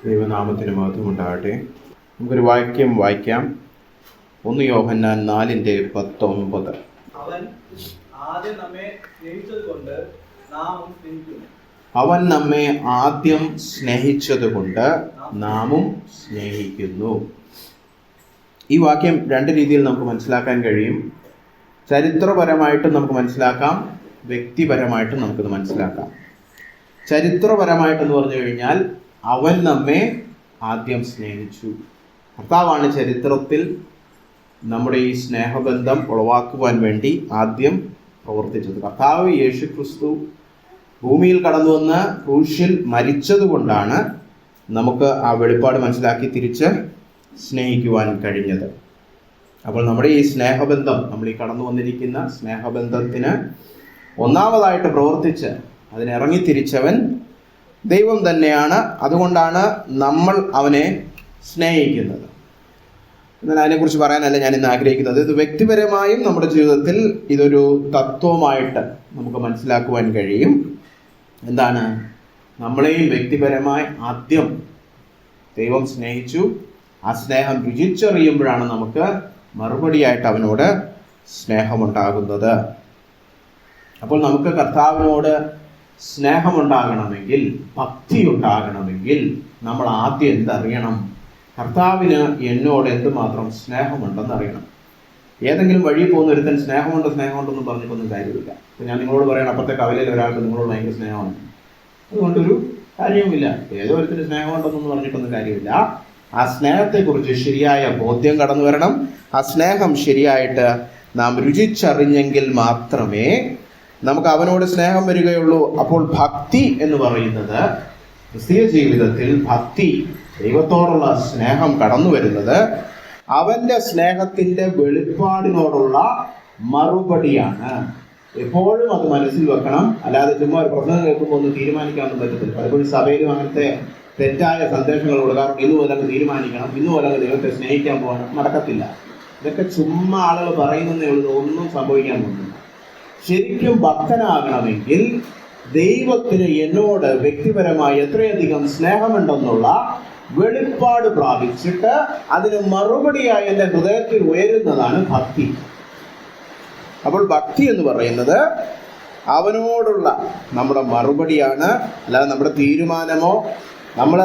ദൈവനാമത്തിന് മഹത്വം ഉണ്ടാകട്ടെ. നമുക്കൊരു വാക്യം വായിക്കാം. 1 യോഹന്നാൻ 4:19. അവൻ ആദ്യം നമ്മെ സ്നേഹിച്ചതുകൊണ്ട് നാമും സ്നേഹിക്കുന്നു. ഈ വാക്യം രണ്ട് രീതിയിൽ നമുക്ക് മനസ്സിലാക്കാൻ കഴിയും. ചരിത്രപരമായിട്ടും നമുക്ക് മനസ്സിലാക്കാം, വ്യക്തിപരമായിട്ടും നമുക്കിത് മനസ്സിലാക്കാം. ചരിത്രപരമായിട്ടെന്ന് പറഞ്ഞു കഴിഞ്ഞാൽ അവൻ നമ്മെ ആദ്യം സ്നേഹിച്ചു. കർത്താവാണ് ചരിത്രത്തിൽ നമ്മുടെ ഈ സ്നേഹബന്ധം ഉളവാക്കുവാൻ വേണ്ടി ആദ്യം പ്രവർത്തിച്ചത്. കർത്താവ് യേശു ക്രിസ്തു ഭൂമിയിൽ കടന്നു വന്ന് ക്രൂശിൽ മരിച്ചതുകൊണ്ടാണ് നമുക്ക് ആ വെളിപ്പാട് മനസ്സിലാക്കി തിരിച്ച് സ്നേഹിക്കുവാൻ കഴിഞ്ഞത്. അപ്പോൾ നമ്മുടെ ഈ സ്നേഹബന്ധം, നമ്മൾ ഈ കടന്നു വന്നിരിക്കുന്ന സ്നേഹബന്ധത്തിന് ഒന്നാമതായിട്ട് പ്രവർത്തിച്ച് അതിനിറങ്ങി തിരിച്ചവൻ ദൈവം തന്നെയാണ്. അതുകൊണ്ടാണ് നമ്മൾ അവനെ സ്നേഹിക്കുന്നത്. എന്നാൽ അതിനെക്കുറിച്ച് പറയാനല്ല ഞാൻ ഇന്ന് ആഗ്രഹിക്കുന്നത്. ഇത് വ്യക്തിപരമായും നമ്മുടെ ജീവിതത്തിൽ ഇതൊരു തത്വമായിട്ട് നമുക്ക് മനസ്സിലാക്കുവാൻ കഴിയും. എന്താണ്? നമ്മളെയും വ്യക്തിപരമായി ആദ്യം ദൈവം സ്നേഹിച്ചു. ആ സ്നേഹം രുചിച്ചറിയുമ്പോഴാണ് നമുക്ക് മറുപടിയായിട്ട് അവനോട് സ്നേഹമുണ്ടാകുന്നത്. അപ്പോൾ നമുക്ക് കർത്താവിനോട് സ്നേഹമുണ്ടാകണമെങ്കിൽ, ഭക്തി ഉണ്ടാകണമെങ്കിൽ നമ്മൾ ആദ്യം എന്തറിയണം? കർത്താവിന് എന്നോട് എന്തുമാത്രം സ്നേഹമുണ്ടെന്ന് അറിയണം. ഏതെങ്കിലും വഴി പോകുന്ന ഒരുത്തൻ സ്നേഹമുണ്ടെന്ന് പറഞ്ഞിട്ടൊന്നും കാര്യമില്ല. ഇപ്പം ഞാൻ നിങ്ങളോട് പറയണം, അപ്പുറത്തെ കവലയിൽ ഒരാൾക്ക് നിങ്ങളോട് ഭയങ്കര സ്നേഹമാണ്, അതുകൊണ്ടൊരു കാര്യവുമില്ല. ഏതോ ഒരുത്തിന് സ്നേഹമുണ്ടെന്നൊന്നും പറഞ്ഞിട്ടൊന്നും കാര്യമില്ല. ആ സ്നേഹത്തെക്കുറിച്ച് ശരിയായ ബോധ്യം കടന്നു വരണം. ആ സ്നേഹം ശരിയായിട്ട് നാം രുചിച്ചറിഞ്ഞെങ്കിൽ മാത്രമേ നമുക്ക് അവനോട് സ്നേഹം വരികയുള്ളൂ. അപ്പോൾ ഭക്തി എന്ന് പറയുന്നത്, ക്രിസ്തീയ ജീവിതത്തിൽ ഭക്തി, ദൈവത്തോടുള്ള സ്നേഹം കടന്നു വരുന്നത് അവന്റെ സ്നേഹത്തിന്റെ വെളിപ്പാടിനോടുള്ള മറുപടിയാണ്. എപ്പോഴും അത് മനസ്സിൽ വെക്കണം. അല്ലാതെ ചുമ്മാ ഒരു പ്രസംഗം കേൾക്കുമ്പോൾ ഒന്നും തീരുമാനിക്കാനൊന്നും പറ്റത്തില്ല. പലപ്പോഴും സഭയിലും അങ്ങനത്തെ തെറ്റായ സന്ദേശങ്ങൾ കൊടുക്കാം. ഇന്നു പോലെ തീരുമാനിക്കണം, ഇന്നു പോലെ ദൈവത്തെ സ്നേഹിക്കാൻ പോകണം, നടക്കത്തില്ല. ഇതൊക്കെ ചുമ്മാ ആളുകൾ പറയുന്നതേ ഉള്ളൂ, ഒന്നും സംഭവിക്കാൻ പോകുന്നില്ല. ശരിക്കും ഭക്തനാകണമെങ്കിൽ ദൈവത്തിന് എന്നോട് വ്യക്തിപരമായി എത്രയധികം സ്നേഹമുണ്ടെന്നുള്ള വെളിപ്പാട് പ്രാപിച്ചിട്ട് അതിന് മറുപടിയായി എൻ്റെ ഹൃദയത്തിൽ ഉയരുന്നതാണ് ഭക്തി. അപ്പോൾ ഭക്തി എന്ന് പറയുന്നത് അവനോടുള്ള നമ്മുടെ മറുപടിയാണ്. അല്ലാതെ നമ്മുടെ തീരുമാനമോ നമ്മൾ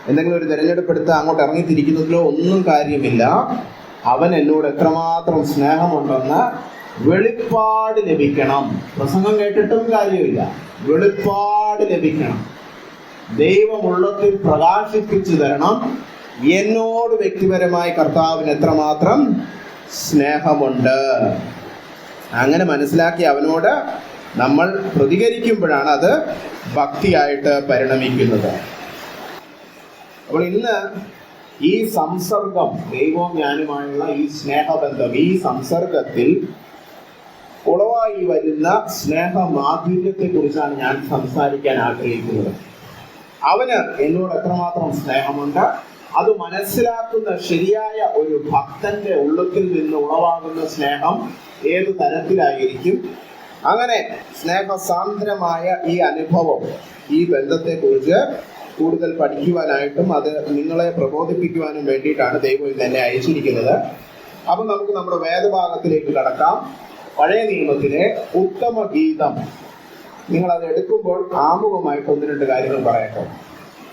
എന്തെങ്കിലും ഒരു തിരഞ്ഞെടുപ്പെടുത്ത് അങ്ങോട്ട് ഇറങ്ങിത്തിരിക്കുന്നതിലോ ഒന്നും കാര്യമില്ല. അവൻ എന്നോട് എത്രമാത്രം സ്നേഹമുണ്ടെന്ന് വെളിപ്പാട് ലഭിക്കണം. പ്രസംഗം കേട്ടിട്ടും കാര്യമില്ല, വെളിപ്പാട് ലഭിക്കണം. ദൈവം ഉള്ളത്തിൽ പ്രകാശിപ്പിച്ചു തരണം, എന്നോട് വ്യക്തിപരമായി കർത്താവിന് എത്രമാത്രം സ്നേഹമുണ്ട്. അങ്ങനെ മനസ്സിലാക്കി അവനോട് നമ്മൾ പ്രതികരിക്കുമ്പോഴാണ് അത് ഭക്തിയായിട്ട് പരിണമിക്കുന്നത്. അപ്പോൾ ഇന്ന് ഈ സംസർഗം, ദൈവവും ഞാനുമായുള്ള ഈ സ്നേഹബന്ധം, ഈ സംസർഗത്തിൽ ഉളവായി വരുന്ന സ്നേഹമാധുര്യത്തെ കുറിച്ചാണ് ഞാൻ സംസാരിക്കാൻ ആഗ്രഹിക്കുന്നത്. അവന് എന്നോട് എത്രമാത്രം സ്നേഹമുണ്ട്, അത് മനസ്സിലാക്കുന്ന ശരിയായ ഒരു ഭക്തന്റെ ഉള്ളത്തിൽ നിന്ന് ഉളവാകുന്ന സ്നേഹം ഏതു തരത്തിലായിരിക്കും. അങ്ങനെ സ്നേഹസാന്ദ്രമായ ഈ അനുഭവം, ഈ ബന്ധത്തെക്കുറിച്ച് കൂടുതൽ പഠിക്കുവാനായിട്ടും അത് നിങ്ങളെ പ്രബോധിപ്പിക്കുവാനും വേണ്ടിയിട്ടാണ് ദൈവം ഇന്ന് എന്നെ അയച്ചിരിക്കുന്നത്. അപ്പം നമുക്ക് നമ്മുടെ വേദഭാഗത്തിലേക്ക് കടക്കാം. പഴയ നിയമത്തിലെ ഉത്തമ ഗീതം, നിങ്ങളത് എടുക്കുമ്പോൾ ആമുഖമായിട്ട് 1-2 കാര്യങ്ങൾ പറയട്ടെ.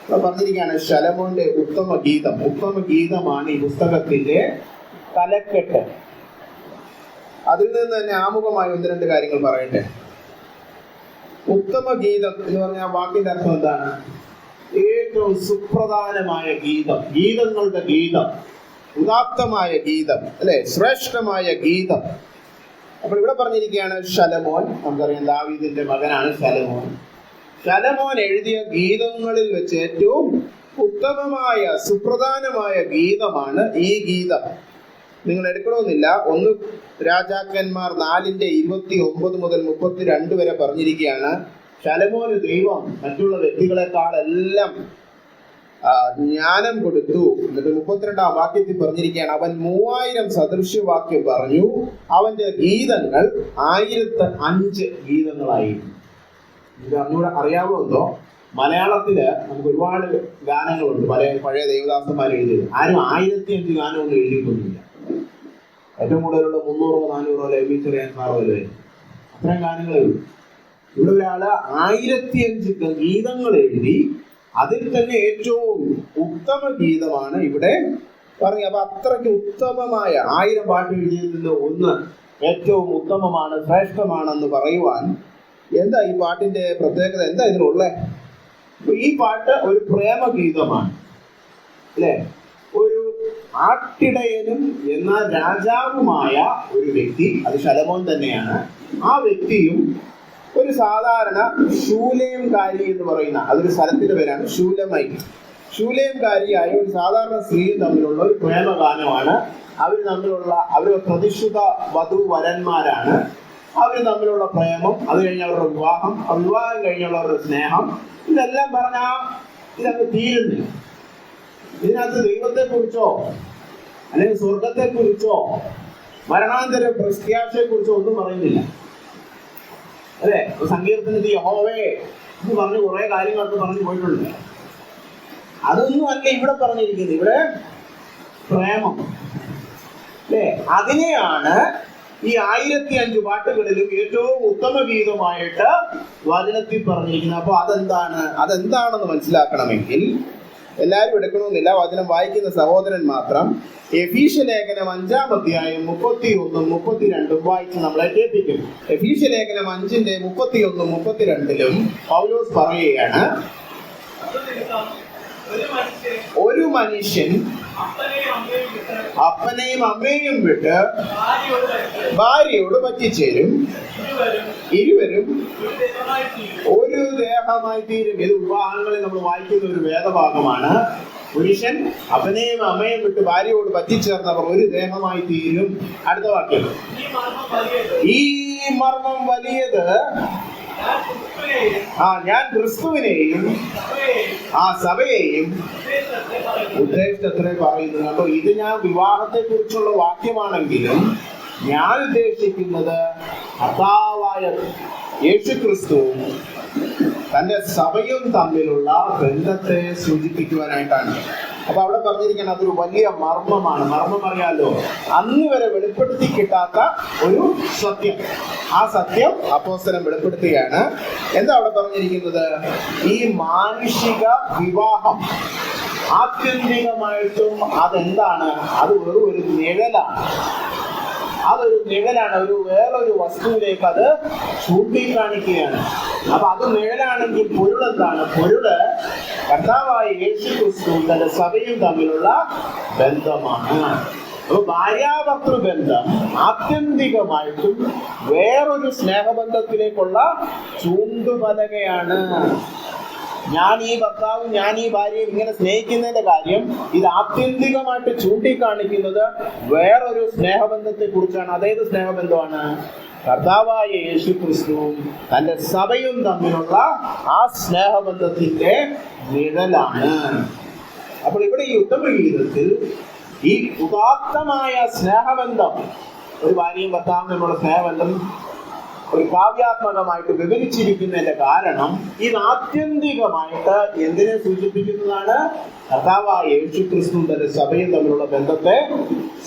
ഇവിടെ പറഞ്ഞിരിക്കുകയാണ് ശലോമോന്റെ ഉത്തമ ഗീതം. ഉത്തമ ഗീതമാണ് ഈ പുസ്തകത്തിന്റെ തലക്കെട്ട്. അതിൽ നിന്ന് തന്നെ ആമുഖമായി 1-2 കാര്യങ്ങൾ പറയട്ടെ. ഉത്തമ ഗീതം എന്ന് പറഞ്ഞാൽ വാക്കിന്റെ അർത്ഥം എന്താണ്? ഏറ്റവും സുപ്രധാനമായ ഗീതം, ഗീതങ്ങളുടെ ഗീതം, ഉദാത്തമായ ഗീതം, അല്ലെ, ശ്രേഷ്ഠമായ ഗീതം. അപ്പോൾ ഇവിടെ പറഞ്ഞിരിക്കുകയാണ് ശലോമോൻ. നമുക്കറിയാം ദാവീദിന്റെ മകനാണ് ശലോമോൻ. ശലോമോൻ എഴുതിയ ഗീതങ്ങളിൽ വെച്ച് ഏറ്റവും ഉത്തമമായ സുപ്രധാനമായ ഗീതമാണ് ഈ ഗീതം. നിങ്ങൾ എടുക്കണമെന്നില്ല. 1 രാജാക്കന്മാർ 4:29 മുതൽ 32 വരെ പറഞ്ഞിരിക്കുകയാണ് ശലോമോന് ദൈവം മറ്റുള്ള വ്യക്തികളെക്കാളെല്ലാം ജ്ഞാനം കൊടുത്തു. എന്നിട്ട് 32-ാം വാക്യത്തിൽ പറഞ്ഞിരിക്കുകയാണ് അവൻ 3000 സദൃശ്യവാക്യം പറഞ്ഞു, അവന്റെ ഗീതങ്ങൾ 1005 ഗീതങ്ങളായിരുന്നു. ഇത് അറിയാമോ എന്തോ? മലയാളത്തില് നമുക്ക് ഒരുപാട് ഗാനങ്ങളുണ്ട്, പഴയ ദേവദാസന്മാർ എഴുതിയത്. ആരും 1005 ഗാനമൊന്നും എഴുതിയിട്ടൊന്നുമില്ല. ഏറ്റവും കൂടുതലുള്ള 300-400 ലഭിച്ച സാറല്ലേ, അത്രയും ഗാനങ്ങളേ ഉള്ളൂ. ഇവിടെ ഒരാള് 1005 ഗീതങ്ങൾ എഴുതി. അതിൽ തന്നെ ഏറ്റവും ഉത്തമ ഗീതമാണ് ഇവിടെ പറഞ്ഞു. അപ്പൊ അത്രയ്ക്ക് ഉത്തമമായ 1000 പാട്ട് എഴുതിയതിൽ നിന്ന് ഒന്ന് ഏറ്റവും ഉത്തമമാണ്, ശ്രേഷ്ഠമാണെന്ന് പറയുവാൻ എന്താ ഈ പാട്ടിന്റെ പ്രത്യേകത? എന്താ ഇതിനുള്ളേ? ഈ പാട്ട് ഒരു പ്രേമഗീതമാണ് അല്ലേ? ഒരു ആട്ടിടയനും എന്നാൽ രാജാവുമായ ഒരു വ്യക്തി, അത് ശലോമോൻ തന്നെയാണ്. ആ വ്യക്തിയും ഒരു സാധാരണ ശൂലേംകാരി എന്ന് പറയുന്ന, അതൊരു സ്ഥലത്തിന്റെ പേരാണ് ശൂലമൈറ്റ്. ശൂലേംകാരിയായ ഒരു സാധാരണ സ്ത്രീയും തമ്മിലുള്ള ഒരു പ്രേമഗാനമാണ്. അവർ പ്രതിഷ്ഠിത വധുവരന്മാരാണ്. അവർ തമ്മിലുള്ള പ്രേമം, അത് കഴിഞ്ഞ അവരുടെ വിവാഹം, വിവാഹം കഴിഞ്ഞുള്ളവരുടെ സ്നേഹം, ഇതെല്ലാം പറഞ്ഞാൽ ഇതങ്ങ് തീരുന്നില്ല. ഇതിനകത്ത് ദൈവത്തെക്കുറിച്ചോ അല്ലെങ്കിൽ സ്വർഗത്തെക്കുറിച്ചോ മരണാന്തര പ്രത്യാശയെക്കുറിച്ചോ ഒന്നും പറയുന്നില്ല അല്ലേ? സങ്കീർത്തനത്തിൽ യഹോവേ എന്ന് പറഞ്ഞ് കുറെ കാര്യങ്ങളൊക്കെ പറഞ്ഞു പോയിട്ടുണ്ട്. അതൊന്നും അല്ല ഇവിടെ പറഞ്ഞിരിക്കുന്നത്. ഇവിടെ പ്രേമം അല്ലേ? അതിനെയാണ് ഈ 1005 പാട്ടുകളിലും ഏറ്റവും ഉത്തമ ഗീതമായിട്ട് വചനത്തിൽ പറഞ്ഞിരിക്കുന്നത്. അപ്പൊ അതെന്താണെന്ന് മനസ്സിലാക്കണമെങ്കിൽ എല്ലാവരും എടുക്കണമെന്നില്ല, വചനം വായിക്കുന്ന സഹോദരൻ മാത്രം. എഫീഷ്യലേഖനം 5-ാം അധ്യായം 31-ഉം 32-ഉം വായിച്ച് നമ്മളെ കേൾപ്പിക്കും. എഫീഷ്യലേഖനം 5-ന്റെ 31-ഉം 32-ലും പൗലോസ് പറയുകയാണ്, ഒരു മനുഷ്യൻ അപ്പനെയും അമ്മയെയും വിട്ട് ഭാര്യയോട് പറ്റിച്ചേരും, ഇരുവരും ഒരു ദേഹമായി തീരും. ഇത് വിവാഹങ്ങളിൽ നമ്മൾ വായിക്കുന്ന ഒരു വേദഭാഗമാണ്. പുരുഷൻ അപ്പനെയും അമ്മയെയും വിട്ട് ഭാര്യയോട് പറ്റിച്ചേർന്നവർ ഒരു ദേഹമായി തീരും. അടുത്ത വാക്യം, ഈ മർമ്മം വലിയത്, ഞാൻ ക്രിസ്തുവിനെയും സഭയെയും ഉദ്ദേശിച്ചത്രേ പറയുന്നു. കേട്ടോ, ഇത് ഞാൻ വിവാഹത്തെ കുറിച്ചുള്ള വാക്യമാണെങ്കിലും ഞാൻ ഉദ്ദേശിക്കുന്നത് കർത്താവായ യേശുക്രിസ്തുവും തന്റെ സഭയും തമ്മിലുള്ള ബന്ധത്തെ സൂചിപ്പിക്കുവാനായിട്ടാണ്. അപ്പൊ അവിടെ പറഞ്ഞിരിക്കുന്നത് അതൊരു വലിയ മർമ്മമാണ്. മർമ്മം അറിയാലോ, അന്ന് വരെ വെളിപ്പെടുത്തി കിട്ടാത്ത ഒരു സത്യം. ആ സത്യം അപ്പോസ്തലൻ വെളിപ്പെടുത്തുകയാണ്. എന്താ അവിടെ പറഞ്ഞിരിക്കുന്നത്? ഈ മാനുഷിക വിവാഹം ആത്യന്തികമായിട്ടും അതെന്താണ്? അത് വെറും ഒരു നിഴലാണ്. അതൊരു നിഴലാണ്, വേറൊരു വസ്തുവിലേക്ക് അത് ചൂണ്ടിക്കാണിക്കുകയാണ്. അപ്പൊ അത് നിഴലാണെങ്കിൽ പൊരുളെന്താണ്? പൊരുള് കർത്താവായ യേശുക്രിസ്തു തന്റെ സഭയും തമ്മിലുള്ള ബന്ധമാണ്. അപ്പൊ ഭാര്യാഭർത്തൃ ബന്ധം ആത്യന്തികമായിട്ടും വേറൊരു സ്നേഹബന്ധത്തിലേക്കുള്ള ചൂണ്ടുപലകയാണ്. ഞാൻ ഈ ഭർത്താവും ഞാൻ ഈ ഭാര്യയും ഇങ്ങനെ സ്നേഹിക്കുന്നതിന്റെ കാര്യം ഇത് ആത്യന്തികമായിട്ട് ചൂണ്ടിക്കാണിക്കുന്നത് വേറൊരു സ്നേഹബന്ധത്തെ കുറിച്ചാണ്. അതേത് സ്നേഹബന്ധമാണ്? കർത്താവായ യേശുക്രിസ്തുവും തന്റെ സഭയും തമ്മിലുള്ള ആ സ്നേഹബന്ധത്തിന്റെ നിഴലാണ്. അപ്പോൾ ഇവിടെ ഈ ഉത്തമഗീതത്തിൽ ഈ ഉദാത്തമായ സ്നേഹബന്ധം, ഒരു ഭാര്യയും ഭർത്താവും തമ്മിലുള്ള സ്നേഹബന്ധം ഒരു കാവ്യാത്മകമായിട്ട് വിവരിച്ചിരിക്കുന്നതിന്റെ കാരണം ഇത് ആത്യന്തികമായിട്ട് എന്തിനെ സൂചിപ്പിക്കുന്നതാണ്? കർത്താവായ യേശുക്രിസ്തു തന്റെ സഭയും തമ്മിലുള്ള ബന്ധത്തെ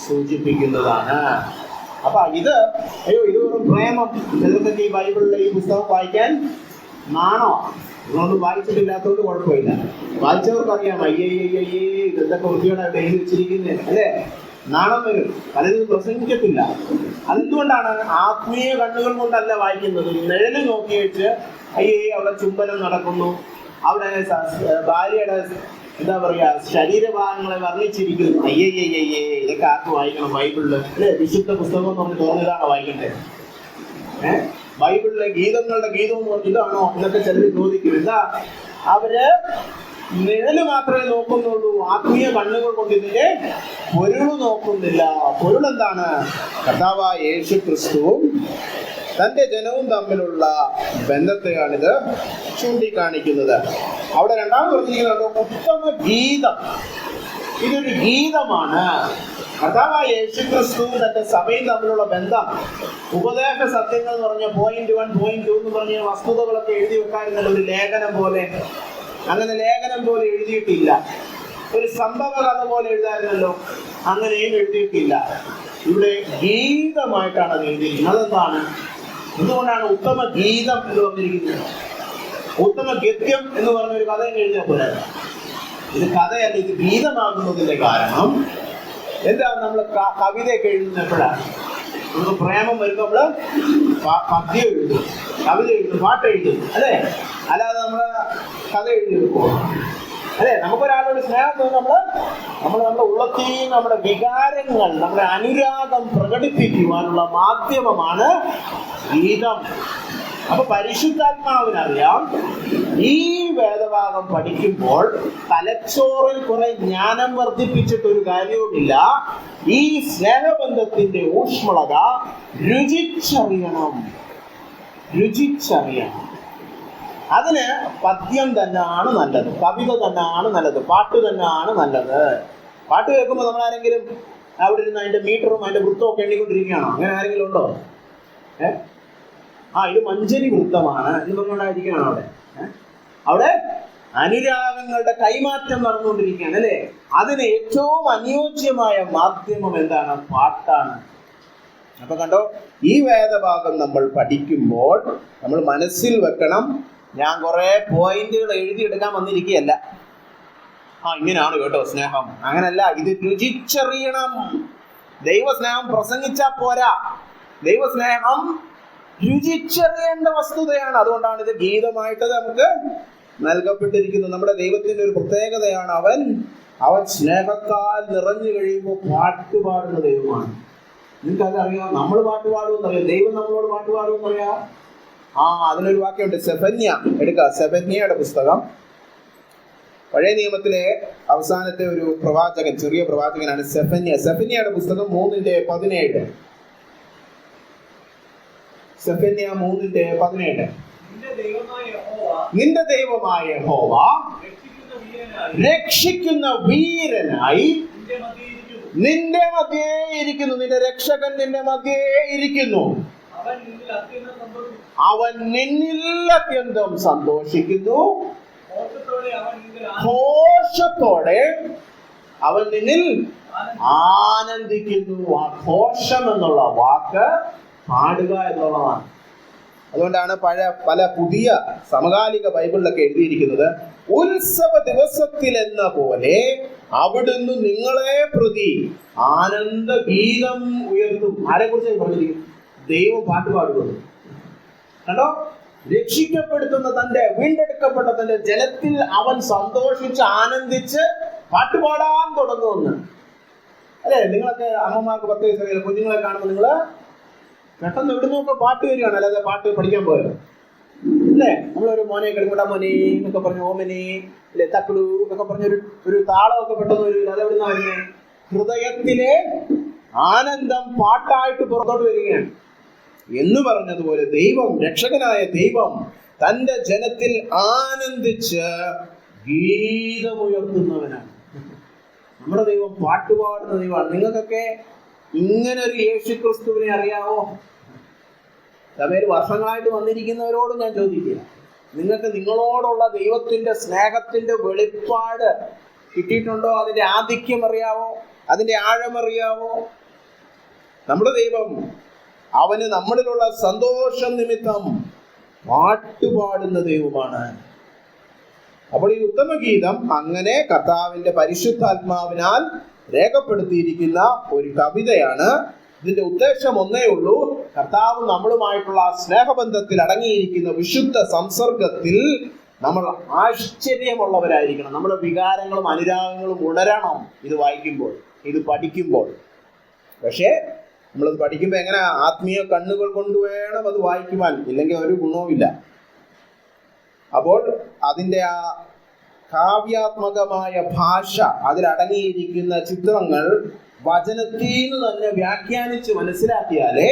സൂചിപ്പിക്കുന്നതാണ്. അപ്പൊ ഇത് വെറും പ്രേമം. ചിലർക്ക് ഈ ബൈബിളിലെ ഈ പുസ്തകം വായിക്കാൻ നാണോ? നിങ്ങളൊന്നും വായിച്ചിട്ടില്ലാത്തതുകൊണ്ട് കുഴപ്പമില്ല. വായിച്ചവർക്ക് അറിയാം, അയ്യേ ഇതെന്തൊക്കെ വൃത്തിയോടെ എഴുതി വെച്ചിരിക്കുന്നത് അല്ലേ? നാണം വരും, പലരും പ്രസംഗിക്കത്തില്ല. അതെന്തുകൊണ്ടാണ്? ആത്മീയ കണ്ണുകൾ കൊണ്ടല്ല വായിക്കുന്നത്. നിഴല് നോക്കി വെച്ച് അയ്യേ അവിടെ ചുംബനം നടക്കുന്നു, അവിടെ ഭാര്യയുടെ എന്താ പറയാ ശരീരഭാഗങ്ങളെ വർണ്ണിച്ചിരിക്കുന്നു, അയ്യേ ഇതൊക്കെ ആർക്ക് വായിക്കണം? ബൈബിളില് അല്ലെ? വിശുദ്ധ പുസ്തകം എന്ന് പറഞ്ഞ് തോന്നിയതാണോ വായിക്കണ്ടേ? ബൈബിളിലെ ഗീതങ്ങളുടെ ഗീതം എന്ന് പറഞ്ഞ് ഇതാണോ എന്നൊക്കെ ചിലർ ചോദിക്കും. എന്താ? അവര് നിഴല് മാത്രമേ നോക്കുന്നുള്ളൂ, ആത്മീയ കണ്ണുകൾ കൊണ്ട് ഇതിന്റെ പൊരുള് നോക്കുന്നില്ല. പൊരുളെന്താണ്? കർത്താവായ യേശുക്രിസ്തുവും തന്റെ ജനവും തമ്മിലുള്ള ബന്ധത്തെയാണിത് ചൂണ്ടിക്കാണിക്കുന്നത്. അവിടെ രണ്ടാമത് പറഞ്ഞിരിക്കുന്നത് ഉത്തമ ഗീതം. ഇതൊരു ഗീതമാണ്. കർത്താവായ യേശുക്രിസ്തു തന്റെ സഭയും തമ്മിലുള്ള ബന്ധം, ഉപദേശ സത്യങ്ങൾ എന്ന് പറഞ്ഞ point 1, point 2 എന്ന് പറഞ്ഞ വസ്തുതകളൊക്കെ എഴുതി വെക്കാറുണ്ട് ഒരു ലേഖനം പോലെ. അങ്ങനെ ലേഖനം പോലെ എഴുതിയിട്ടില്ല. ഒരു സംഭവ കഥ പോലെ എഴുതാറുണ്ടല്ലോ, അങ്ങനെയും എഴുതിയിട്ടില്ല. ഇവിടെ ഗീതമായിട്ടാണ് അത് എഴുതിയിരിക്കുന്നത്. അതെന്താണ്? എന്തുകൊണ്ടാണ് ഉത്തമ ഗീതം എന്ന് പറഞ്ഞിരിക്കുന്നത്? ഉത്തമ ഗദ്യം എന്ന് പറഞ്ഞൊരു കഥ എഴുതിയ പോലെ ഇത് കഥയല്ല, ഇത് ഗീതമാകുന്നതിന്റെ കാരണം എന്താണ്? നമ്മൾ കവിതയൊക്കെ എഴുതുന്ന എപ്പോഴാണ്? നമുക്ക് പ്രേമം വരുമ്പോൾ നമ്മള് പദ്യം എഴുതും, കവിത എഴുതും, പാട്ട് എഴുതും, അല്ലേ? അല്ലാതെ നമ്മള് കഥ എഴുതി എടുക്കുമോ? അല്ലേ? നമുക്കൊരാളോട് സ്നേഹം തോന്നുമ്പോൾ നമ്മുടെ ഉള്ളത്തിൽ നമ്മുടെ വികാരങ്ങൾ, നമ്മുടെ അനുരാഗം പ്രകടിപ്പിക്കുവാനുള്ള മാധ്യമമാണ് ഗീതം. അപ്പൊ പരിശുദ്ധാത്മാവിനറിയാം, ഈ വേദഭാഗം പഠിക്കുമ്പോൾ തലച്ചോറിൽ കുറെ ജ്ഞാനം വർദ്ധിപ്പിച്ചിട്ടൊരു കാര്യവുമില്ല. ഈ സ്നേഹബന്ധത്തിന്റെ ഊഷ്മളത രുചിച്ചറിയണം. അതിന് പദ്യം തന്നെയാണ് നല്ലത്, കവിത തന്നെയാണ് നല്ലത്, പാട്ട് തന്നെയാണ് നല്ലത്. പാട്ട് കേൾക്കുമ്പോൾ നമ്മളാരെങ്കിലും അവിടെ ഇരുന്ന് അതിന്റെ മീറ്ററും അതിന്റെ വൃത്തവും ഒക്കെ എണ്ണിക്കൊണ്ടിരിക്കുകയാണോ? അങ്ങനെ ആരെങ്കിലും ഉണ്ടോ? ഇത് മഞ്ചരി വൃത്തമാണ് എന്ന് പറഞ്ഞുകൊണ്ടായിരിക്കുകയാണോ അവിടെ? അവിടെ അനുരാഗങ്ങളുടെ കൈമാറ്റം നടന്നുകൊണ്ടിരിക്കുകയാണ്, അല്ലേ? അതിന് ഏറ്റവും അനുയോജ്യമായ മാധ്യമം എന്താണ്? പാട്ടാണ്. അപ്പൊ കണ്ടോ, ഈ വേദഭാഗം നമ്മൾ പഠിക്കുമ്പോൾ നമ്മൾ മനസ്സിൽ വെക്കണം, ഞാൻ കുറെ പോയിന്റുകൾ എഴുതിയെടുക്കാൻ വന്നിരിക്കുകയല്ല. ഇങ്ങനെയാണ് കേട്ടോ സ്നേഹം, അങ്ങനല്ല. ഇത് രുചിച്ചറിയണം. ദൈവസ്നേഹം പ്രസംഗിച്ചാൽ പോരാ, ദൈവസ്നേഹം രുചിച്ചറിയേണ്ട വസ്തുതയാണ്. അതുകൊണ്ടാണ് ഇത് ഗീതമായിട്ട് നമുക്ക് നൽകപ്പെട്ടിരിക്കുന്നത്. നമ്മുടെ ദൈവത്തിന്റെ ഒരു പ്രത്യേകതയാണ്, അവൻ സ്നേഹത്താൽ നിറഞ്ഞു കഴിയുമ്പോൾ പാട്ട് പാടുന്ന ദൈവമാണ്. നിങ്ങൾക്കതറിയാം, നമ്മൾ പാട്ട് പാടുമെന്നറിയാം, ദൈവം നമ്മളോട് പാട്ട് പാടുമെന്നറിയാം. അതിനൊരു വാക്യമുണ്ട്, സെഫന്യ. എടുക്കുക, സെഫന്യയുടെ പുസ്തകം. പഴയ നിയമത്തിലെ അവസാനത്തെ ഒരു പ്രവാചകൻ, ചെറിയ പ്രവാചകനാണ് സെഫന്യ. സെഫന്യയുടെ പുസ്തകം 3:17. സെഫന്യ 3:17. നിന്റെ ദൈവമായ യഹോവ രക്ഷിക്കുന്ന വീരനായി നിന്റെ മധ്യേ ഇരിക്കുന്നു. നിന്റെ രക്ഷകൻ നിന്റെ മധ്യേ ഇരിക്കുന്നു. അവൻ നിന്നിൽ അത്യന്തം സന്തോഷിക്കുന്നു. ഘോഷത്തോടെ അവൻ നിന്നിൽ ആനന്ദിക്കുന്നു. ആ ഘോഷം എന്നുള്ള വാക്ക് പാടുക എന്നുള്ളതാണ്. അതുകൊണ്ടാണ് പല പുതിയ സമകാലിക ബൈബിളിലൊക്കെ എഴുതിയിരിക്കുന്നത്, ഉത്സവ ദിവസത്തിൽ എന്ന പോലെ അവിടുന്ന് നിങ്ങളെ പ്രതി ആനന്ദ ഗീതം ഉയർത്തും. ആരെ കുറിച്ച് പറഞ്ഞിരിക്കും? ദൈവം പാട്ട് പാടുന്നത് കണ്ടോ. രക്ഷിക്കപ്പെടുത്തുന്ന തന്റെ, വീണ്ടെടുക്കപ്പെട്ട തന്റെ ജനത്തിൽ അവൻ സന്തോഷിച്ച് ആനന്ദിച്ച് പാട്ടുപാടാൻ തുടങ്ങുമെന്ന്. അല്ലേ? നിങ്ങളൊക്കെ അമ്മമാർക്ക് 10 വയസ്സ് കുഞ്ഞുങ്ങളെ കാണുമ്പോൾ നിങ്ങള് പെട്ടെന്ന് എവിടെ നിന്നൊക്കെ പാട്ട് വരികയാണ്, അല്ലാതെ പാട്ട് പഠിക്കാൻ പോയത് അല്ലേ? നമ്മളൊരു മോനെ കിടക്കൂടാ മോനെ എന്നൊക്കെ പറഞ്ഞു, ഓമനെ അല്ലെ തക്കളു എന്നൊക്കെ പറഞ്ഞൊരു താളമൊക്കെ പെട്ടെന്ന് വരില്ല. അതെവിടെ നിന്നാ വരുന്നത്? ഹൃദയത്തിലെ ആനന്ദം പാട്ടായിട്ട് പുറത്തോട്ട് വരികയാണ്. എന്ന് പറഞ്ഞതുപോലെ ദൈവം, രക്ഷകനായ ദൈവം തന്റെ ജനത്തിൽ ആനന്ദിച്ച് ഗീതമുയർത്തുന്നവനാണ്. നമ്മുടെ ദൈവം പാട്ടുപാടുന്ന ദൈവമാണ്. നിങ്ങൾക്കൊക്കെ ഇങ്ങനെ ഒരു യേശു ക്രിസ്തുവിനെ അറിയാവോ? സഭയിൽ വർഷങ്ങളായിട്ട് വന്നിരിക്കുന്നവരോട് ഞാൻ ചോദിക്കുക, നിങ്ങൾക്ക് നിങ്ങളോടുള്ള ദൈവത്തിന്റെ സ്നേഹത്തിന്റെ വെളിപ്പാട് കിട്ടിയിട്ടുണ്ടോ? അതിന്റെ ആധിക്യം അറിയാവോ? അതിന്റെ ആഴമറിയാവോ? നമ്മുടെ ദൈവം, അവന് നമ്മളിലുള്ള സന്തോഷം നിമിത്തം പാട്ടുപാടുന്ന ദൈവമാണ്. അപ്പോൾ ഈ ഉത്തമഗീതം അങ്ങനെ കർത്താവിന്റെ പരിശുദ്ധാത്മാവിനാൽ രേഖപ്പെടുത്തിയിരിക്കുന്ന ഒരു കവിതയാണ്. ഇതിന്റെ ഉദ്ദേശം ഒന്നേ ഉള്ളൂ, കർത്താവ് നമ്മളുമായിട്ടുള്ള സ്നേഹബന്ധത്തിൽ അടങ്ങിയിരിക്കുന്ന വിശുദ്ധ സംസർഗത്തിൽ നമ്മൾ ആശ്ചര്യമുള്ളവരായിരിക്കണം. നമ്മുടെ വികാരങ്ങളും അനുരാഗങ്ങളും ഉണരണം ഇത് വായിക്കുമ്പോൾ, ഇത് പഠിക്കുമ്പോൾ. പക്ഷേ നമ്മളത് പഠിക്കുമ്പോൾ എങ്ങനെ? ആത്മീയ കണ്ണുകൾ കൊണ്ടുവേണം അത് വായിക്കുവാൻ, ഇല്ലെങ്കിൽ ഒരു ഗുണവുമില്ല. അപ്പോൾ അതിൻ്റെ ആ കാവ്യാത്മകമായ ഭാഷ, അതിലടങ്ങിയിരിക്കുന്ന ചിത്രങ്ങൾ വചനത്തിൽ നിന്ന് തന്നെ വ്യാഖ്യാനിച്ച് മനസ്സിലാക്കിയാലേ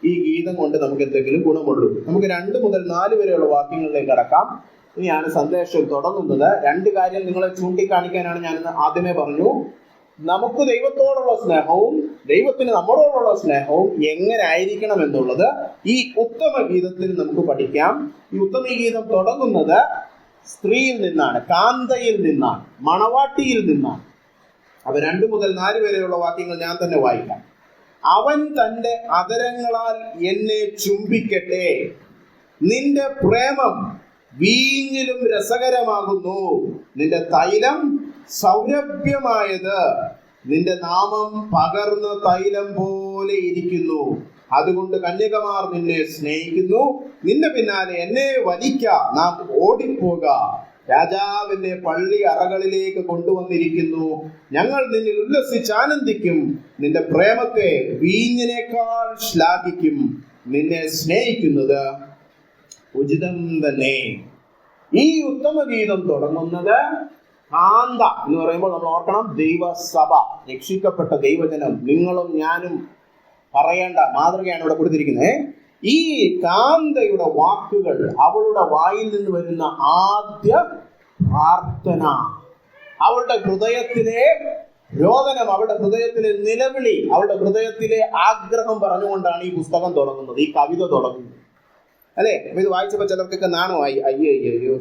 ഈ ഗീതം കൊണ്ട് നമുക്ക് എന്തെങ്കിലും ഗുണമുള്ളൂ. നമുക്ക് 2 മുതൽ 4 വരെയുള്ള വാക്യങ്ങളിലേക്ക് കടക്കാം. ഇനിയാണ് സന്ദേശം തുടങ്ങുന്നത്. 2 കാര്യം നിങ്ങളെ ചൂണ്ടിക്കാണിക്കാനാണ് ഞാൻ ആദ്യമേ പറഞ്ഞു. നമുക്ക് ദൈവത്തോടുള്ള സ്നേഹവും ദൈവത്തിന് നമ്മളോടുള്ള സ്നേഹവും എങ്ങനെ ആയിരിക്കണം എന്നുള്ളത് ഈ ഉത്തമ ഗീതത്തിൽ നമുക്ക് പഠിക്കാം. ഈ ഉത്തമ ഗീതം തുടങ്ങുന്നത് സ്ത്രീയിൽ നിന്നാണ്, കാന്തയിൽ നിന്നാണ്, മണവാട്ടിയിൽ നിന്നാണ്. അപ്പൊ 2 മുതൽ 4 വരെയുള്ള വാക്യങ്ങൾ ഞാൻ തന്നെ വായിക്കാം. അവൻ തന്റെ അധരങ്ങളാൽ എന്നെ ചുംബിക്കട്ടെ, നിന്റെ പ്രേമം വീഞ്ഞിലും രസകരമാകുന്നു, നിന്റെ തൈലം സൗരഭ്യമായത്, നിന്റെ നാമം പകർന്ന തൈലം പോലെ ഇരിക്കുന്നു. അതുകൊണ്ട് കന്യകമാർ നിന്നെ സ്നേഹിക്കുന്നു. നിന്റെ പിന്നാലെ എന്നെ വലിക്ക, നാം ഓടിപ്പോക. രാജാവിനെ പള്ളി അറകളിലേക്ക് കൊണ്ടുവന്നിരിക്കുന്നു. ഞങ്ങൾ നിന്നിൽ ഉല്ലസിച്ചാനന്ദിക്കും. നിന്റെ പ്രേമത്തെ വീഞ്ഞിനേക്കാൾ ശ്ലാഘിക്കും. നിന്നെ സ്നേഹിക്കുന്നത് ഉചിതം തന്നെ. ഈ ഉത്തമ ഗീതം തുടങ്ങുന്നത് കാന്ത എന്ന് പറയുമ്പോൾ നമ്മൾ ഓർക്കണം, ദൈവസഭ, രക്ഷിക്കപ്പെട്ട ദൈവജനം, നിങ്ങളും ഞാനും പറയേണ്ട മാതൃകയാണ് ഇവിടെ കൊടുത്തിരിക്കുന്നത്. ഈ കാന്തയുടെ വാക്കുകൾ, അവളുടെ വായിൽ നിന്ന് വരുന്ന ആദ്യ പ്രാർത്ഥന, അവളുടെ ഹൃദയത്തിലെ രോദനം, അവളുടെ ഹൃദയത്തിലെ നിലവിളി, അവളുടെ ഹൃദയത്തിലെ ആഗ്രഹം പറഞ്ഞുകൊണ്ടാണ് ഈ പുസ്തകം തുടങ്ങുന്നത്, ഈ കവിത തുടങ്ങുന്നത്. അല്ലേ? അപ്പൊ ഇത് വായിച്ചപ്പോ ചിലർക്കൊക്കെ നാണമായി, അയ്യോ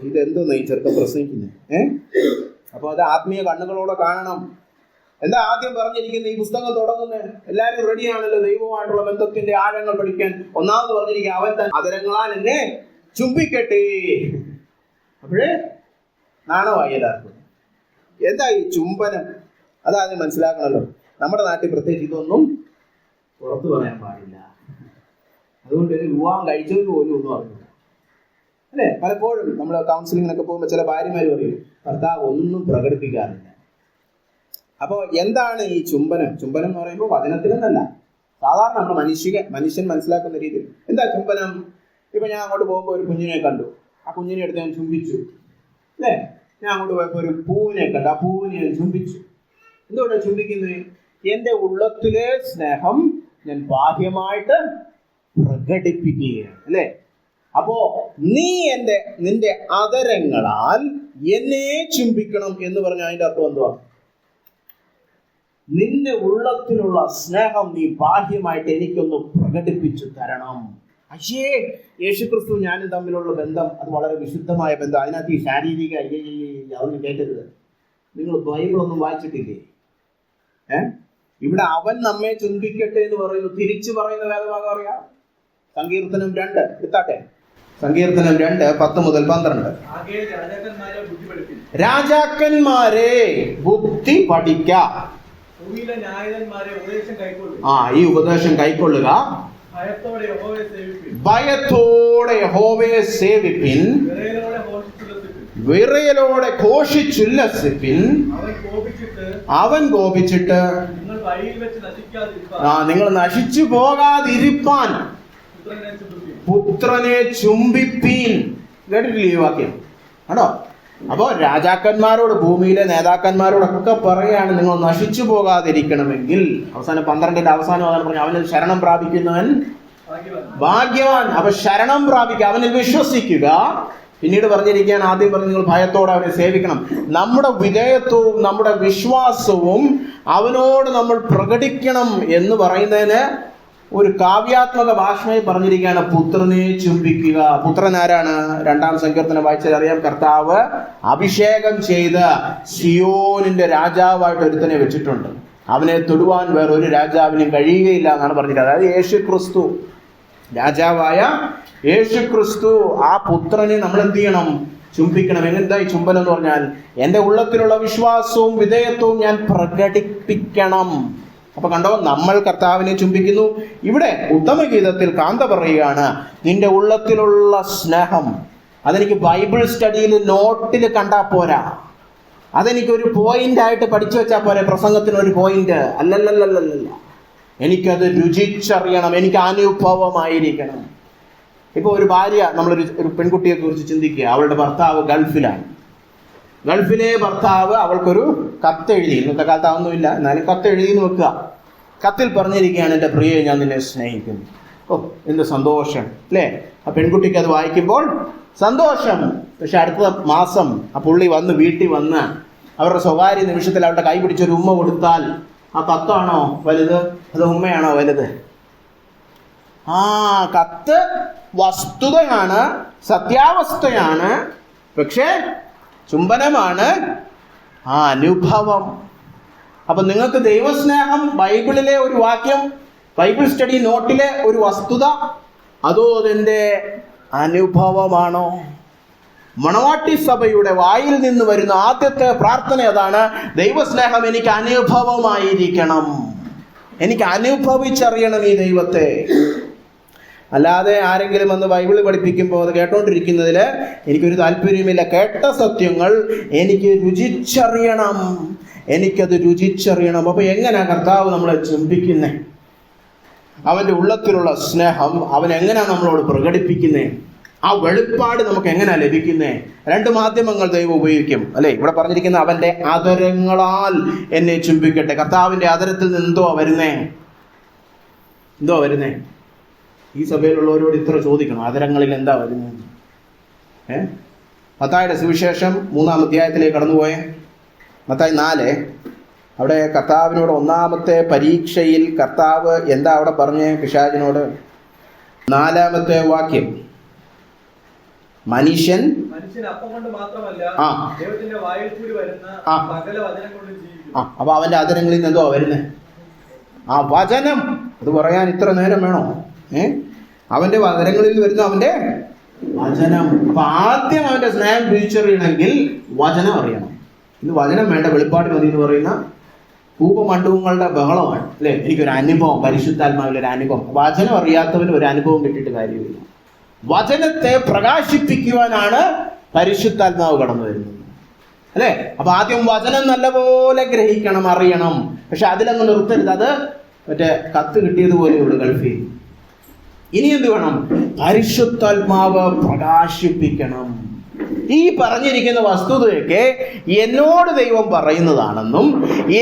ഇത് എന്തോന്ന് ഈ ചെറുക്കം പ്രസംഗിക്കുന്നത്. അപ്പൊ അത് ആത്മീയ കണ്ണുകളോടെ കാണണം. എന്താ ആദ്യം പറഞ്ഞിരിക്കുന്നത്? ഈ പുസ്തകം തുടങ്ങുന്നത് എല്ലാവരും റെഡിയാണല്ലോ ദൈവവുമായിട്ടുള്ള ബന്ധത്തിന്റെ ആഴങ്ങൾ പഠിക്കാൻ. ഒന്നാമത് പറഞ്ഞിരിക്കുക, അവൻ തൻ അധരങ്ങളാൽ എന്നെ ചുംബിക്കട്ടെ. അപ്പോഴേ നാണമായി എല്ലാവർക്കും. എന്താ ഈ ചുംബനം? അതാദ്യം മനസ്സിലാക്കണല്ലോ. നമ്മുടെ നാട്ടിൽ പ്രത്യേകിച്ച് ഇതൊന്നും പുറത്തു പറയാൻ പാടില്ല. അതുകൊണ്ട് ഒരു വിവാഹം കഴിച്ചവർ പോലും ഒന്നും അറിയില്ല, അല്ലേ? പലപ്പോഴും നമ്മൾ കൗൺസിലിങ്ങിനൊക്കെ പോകുമ്പോൾ ചില ഭാര്യമാർ പറയും, ഭർത്താവ് ഒന്നും പ്രകടിപ്പിക്കാറില്ല. അപ്പോൾ എന്താണ് ഈ ചുംബനം? ചുംബനം എന്ന് പറയുമ്പോൾ വചനത്തിലെന്നല്ല, സാധാരണ നമ്മൾ മനുഷ്യൻ മനസ്സിലാക്കുന്ന രീതിയിൽ. എന്താ ചുംബനം? ഇപ്പൊ ഞാൻ അങ്ങോട്ട് പോകുമ്പോൾ ഒരു കുഞ്ഞിനെ കണ്ടു, ആ കുഞ്ഞിനെ എടുത്ത് ഞാൻ ചുംബിച്ചു, അല്ലേ? ഞാൻ അങ്ങോട്ട് പോയപ്പോൾ ഒരു പൂവിനെ കണ്ടു, ആ പൂവിനെ ഞാൻ ചുംബിച്ചു. എന്തുകൊണ്ടാണ് ചുംബിക്കുന്നത്? എൻ്റെ ഉള്ളത്തിലെ സ്നേഹം ഞാൻ ബാഹ്യമായിട്ട് പ്രകടിപ്പിക്കുകയാണ്, അല്ലേ? അപ്പോ നീ നിന്റെ അധരങ്ങളാൽ എന്നെ ചുംബിക്കണം എന്ന് പറഞ്ഞാൽ അതിന്റെ അർത്ഥം എന്തുവാ? നിന്റെ ഉള്ളത്തിലുള്ള സ്നേഹം നീ ബാഹ്യമായിട്ട് എനിക്കൊന്ന് പ്രകടിപ്പിച്ചു തരണം. അയ്യേ, യേശുക്രിസ്തു ഞാനും തമ്മിലുള്ള ബന്ധം അത് വളരെ വിശുദ്ധമായ ബന്ധം. അതിനകത്ത് ഈ ശാരീരിക അതൊന്നും കേട്ടരുത്. നിങ്ങൾ ബൈബിളൊന്നും വായിച്ചിട്ടില്ലേ? ഇവിടെ അവൻ നമ്മെ ചുംബിക്കട്ടെ എന്ന് പറയുന്നു. തിരിച്ചു പറയുന്ന വേദഭാഗം അറിയാം. സങ്കീർത്തനം 2 എടുത്താട്ടെ. സങ്കീർത്തനം 2 10 മുതൽ 12. രാജാക്കന്മാരെ ബുദ്ധി പഠിക്ക, ഈ ഉപദേശം കൈക്കൊള്ളുക. ഭയത്തോടെ യഹോവയെ സേവിപ്പിൻ, വിറയലോടെ ഘോഷിച്ചുല്ലസിപ്പിൻ. അവൻ കോപിച്ചിട്ട് നിങ്ങൾ നശിച്ചു പോകാതിരിപ്പാൻ പുത്രനെ ചുംബിപ്പീൻ. കേട്ടിട്ടില്ലേ ഈ വാക്യം? ആണോ? അപ്പോ രാജാക്കന്മാരോട്, ഭൂമിയിലെ നേതാക്കന്മാരോടൊക്കെ പറയാണ്, നിങ്ങൾ നശിച്ചു പോകാതിരിക്കണമെങ്കിൽ. അവസാനം 12ന്റെ അവസാനം പറഞ്ഞു, അവനിൽ ശരണം പ്രാപിക്കുന്നവൻ ഭാഗ്യവാൻ. അപ്പൊ ശരണം പ്രാപിക്കുക, അവനിൽ വിശ്വസിക്കുക. പിന്നീട് പറഞ്ഞിരിക്കുകയാണ്, ആദ്യം പറഞ്ഞു നിങ്ങൾ ഭയത്തോടെ അവനെ സേവിക്കണം. നമ്മുടെ വിധേയത്വവും നമ്മുടെ വിശ്വാസവും അവനോട് നമ്മൾ പ്രകടിക്കണം എന്ന് പറയുന്നതിന് ഒരു കാവ്യാത്മക ഭാഷയിൽ പറഞ്ഞിരിക്കുകയാണ്, പുത്രനെ ചുംബിക്കുക. പുത്രൻ ആരാണ്? 2-ാം സങ്കീർത്തനം വായിച്ചാൽ അറിയാം. കർത്താവ് അഭിഷേകം ചെയ്ത് സിയോനിന്റെ രാജാവായിട്ട് ഒരുത്തനെ വെച്ചിട്ടുണ്ട്. അവനെ തൊടുവാൻ വേറൊരു രാജാവിനും കഴിയുകയില്ല എന്നാണ് പറഞ്ഞിരിക്കുന്നത്. അതായത് യേശുക്രിസ്തു, രാജാവായ യേശുക്രിസ്തു, ആ പുത്രനെ നമ്മൾ എന്ത് ചെയ്യണം? ചുംബിക്കണം. എങ്ങനെന്താ ഈ ചുംബനം എന്ന് പറഞ്ഞാൽ? എൻ്റെ ഉള്ളത്തിലുള്ള വിശ്വാസവും വിധേയത്വവും ഞാൻ പ്രകടിപ്പിക്കണം. അപ്പൊ കണ്ടോ, നമ്മൾ കർത്താവിനെ ചുംബിക്കുന്നു. ഇവിടെ ഉത്തമഗീതത്തിൽ കാന്ത പറയുകയാണ്, നിന്റെ ഉള്ളത്തിലുള്ള സ്നേഹം അതെനിക്ക് ബൈബിൾ സ്റ്റഡിയിൽ നോട്ടിൽ കണ്ടാ പോരാ, അതെനിക്കൊരു പോയിന്റ് ആയിട്ട് പഠിച്ചു വെച്ചാൽ പോരെ, പ്രസംഗത്തിന് ഒരു പോയിന്റ് അല്ലല്ലല്ലല്ല. എനിക്കത് രുചിച്ചറിയണം, എനിക്ക് അനുഭവമായിരിക്കണം. ഇപ്പൊ ഒരു ഭാര്യ, നമ്മളൊരു പെൺകുട്ടിയെ കുറിച്ച് ചിന്തിക്കുക. അവളുടെ ഭർത്താവ് ഗൾഫിലാണ്. ഗൾഫിലെ ഭർത്താവ് അവൾക്കൊരു കത്തെഴുതി. ഇന്നത്തെ കാലത്ത് അതൊന്നുമില്ല, എന്നാലും കത്തെഴുതി എന്ന് വെക്കുക. കത്തിൽ പറഞ്ഞിരിക്കുകയാണ്, എൻ്റെ പ്രിയയെ ഞാൻ നിന്നെ സ്നേഹിക്കുന്നു. ഓ, എന്ത് സന്തോഷം അല്ലേ? ആ പെൺകുട്ടിക്ക് അത് വായിക്കുമ്പോൾ സന്തോഷം. പക്ഷെ അടുത്ത മാസം ആ പുള്ളി വീട്ടിൽ വന്ന് അവരുടെ സ്വകാര്യ നിമിഷത്തിൽ അവരുടെ കൈ പിടിച്ചൊരു ഉമ്മ കൊടുത്താൽ ആ കത്താണോ വലുത്, അത് ഉമ്മയാണോ വലുത്? കത്ത് വസ്തുതയാണ്, സത്യാവസ്ഥയാണ്. പക്ഷേ ചുംബനമാണ് ആ അനുഭവം. അപ്പൊ നിങ്ങൾക്ക് ദൈവസ്നേഹം ബൈബിളിലെ ഒരു വാക്യം, ബൈബിൾ സ്റ്റഡി നോട്ടിലെ ഒരു വസ്തുത, അതോ അതെൻ്റെ അനുഭവമാണോ? മണവാട്ടി സഭയുടെ വായിൽ നിന്ന് വരുന്ന ആദ്യത്തെ പ്രാർത്ഥന അതാണ്, ദൈവസ്നേഹം എനിക്ക് അനുഭവമായിരിക്കണം, എനിക്ക് അനുഭവിച്ചറിയണം ഈ ദൈവത്തെ. അല്ലാതെ ആരെങ്കിലും വന്ന് ബൈബിൾ പഠിപ്പിക്കുമ്പോൾ അത് കേട്ടോണ്ടിരിക്കുന്നതിൽ എനിക്കൊരു താല്പര്യമില്ല. കേട്ട സത്യങ്ങൾ എനിക്ക് രുചിച്ചറിയണം, എനിക്കത് രുചിച്ചറിയണം. അപ്പൊ എങ്ങനെയാ കർത്താവ് നമ്മളെ ചുംബിക്കുന്നേ? അവൻ്റെ ഉള്ളത്തിലുള്ള സ്നേഹം അവൻ എങ്ങനെയാ നമ്മളോട് പ്രകടിപ്പിക്കുന്നേ? ആ വെളിപ്പാട് നമുക്ക് എങ്ങനെയാ ലഭിക്കുന്നേ? രണ്ട് മാധ്യമങ്ങൾ ദൈവം ഉപയോഗിക്കും, അല്ലെ? ഇവിടെ പറഞ്ഞിരിക്കുന്ന അവന്റെ ആദരങ്ങളാൽ എന്നെ ചുംബിക്കട്ടെ. കർത്താവിന്റെ ആദരത്തിൽ നിന്ന് എന്തോ വരുന്നേ? ഈ സഭയിലുള്ളവരോട് ഇത്ര ചോദിക്കണം, ആദരങ്ങളിൽ എന്താ വരുന്നത്? മത്തായിയുടെ സുവിശേഷം 3-ാം അധ്യായത്തിലേക്ക് കടന്നുപോയേ. മത്തായി 4, അവിടെ കർത്താവിനോട് ഒന്നാമത്തെ പരീക്ഷയിൽ കർത്താവ് എന്താ അവിടെ പറഞ്ഞേ പിശാചിനോട്? 4-ാമത്തെ വാക്യം, മനുഷ്യൻ അപ്പം കൊണ്ട് മാത്രമല്ല ദൈവത്തിന്റെ വായിൽ കൂടി വരുന്ന സകല വചനം കൊണ്ടും ജീവിക്കും. അപ്പൊ അവന്റെ ആദരങ്ങളിൽ നിന്ന് എന്തോ വരുന്നേ? ആ വചനം. അത് പറയാൻ ഇത്ര നേരം വേണോ? അവന്റെ വചനങ്ങളിൽ വരുന്ന അവന്റെ വചനം. അപ്പൊ ആദ്യം അവന്റെ സ്നേഹം തിരിച്ചറിയണമെങ്കിൽ വചനം അറിയണം. ഇന്ന് വചനം വേണ്ട, വെളിപ്പാട് മതി എന്ന് പറയുന്ന കൂപമണ്ഡപങ്ങളുടെ ബഹളമാണ്, അല്ലെ? എനിക്കൊരു അനുഭവം, പരിശുദ്ധാത്മാവിലെ ഒരു അനുഭവം. വചനം അറിയാത്തവന് ഒരു അനുഭവം കിട്ടിയിട്ട് കാര്യമില്ല. വചനത്തെ പ്രകാശിപ്പിക്കുവാനാണ് പരിശുദ്ധാത്മാവ് കടന്നു വരുന്നത്, അല്ലെ? അപ്പൊ ആദ്യം വചനം നല്ലപോലെ ഗ്രഹിക്കണം, അറിയണം. പക്ഷെ അതിലങ്ങ് നിർത്തരുത്. അത് മറ്റേ കത്ത് കിട്ടിയതുപോലെ ഇവിടെ ഗൾഫിൽ. ഇനി എന്ത് വേണം? പരിശുദ്ധാത്മാവ് പ്രകാശിപ്പിക്കണം. ഈ പറഞ്ഞിരിക്കുന്ന വസ്തുതയൊക്കെ എന്നോട് ദൈവം പറയുന്നതാണെന്നും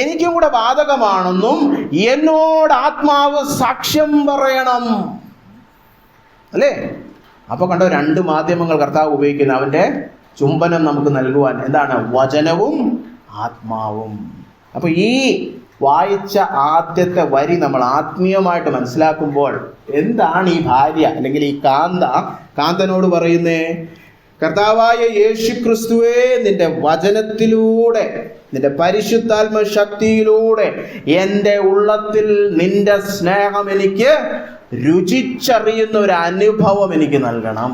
എനിക്കും കൂടെ ബാധകമാണെന്നും എന്നോട് ആത്മാവ് സാക്ഷ്യം പറയണം, അല്ലേ? അപ്പൊ കണ്ടോ, രണ്ട് മാധ്യമങ്ങൾ കർത്താവ് ഉപയോഗിക്കുന്ന അവന്റെ ചുംബനം നമുക്ക് നൽകുവാൻ. എന്താണ്? വചനവും ആത്മാവും. അപ്പൊ ഈ വായിച്ച ആദ്യത്തെ വരി നമ്മൾ ആത്മീയമായിട്ട് മനസ്സിലാക്കുമ്പോൾ എന്താണ് ഈ ഭാര്യ അല്ലെങ്കിൽ ഈ കാന്തനോട് പറയുന്നേ? കർത്താവായ യേശു ക്രിസ്തുവേ, നിന്റെ വചനത്തിലൂടെ, നിന്റെ പരിശുദ്ധാത്മ ശക്തിയിലൂടെ എൻ്റെ ഉള്ളത്തിൽ നിന്റെ സ്നേഹം എനിക്ക് രുചിച്ചറിയുന്ന ഒരു അനുഭവം എനിക്ക് നൽകണം.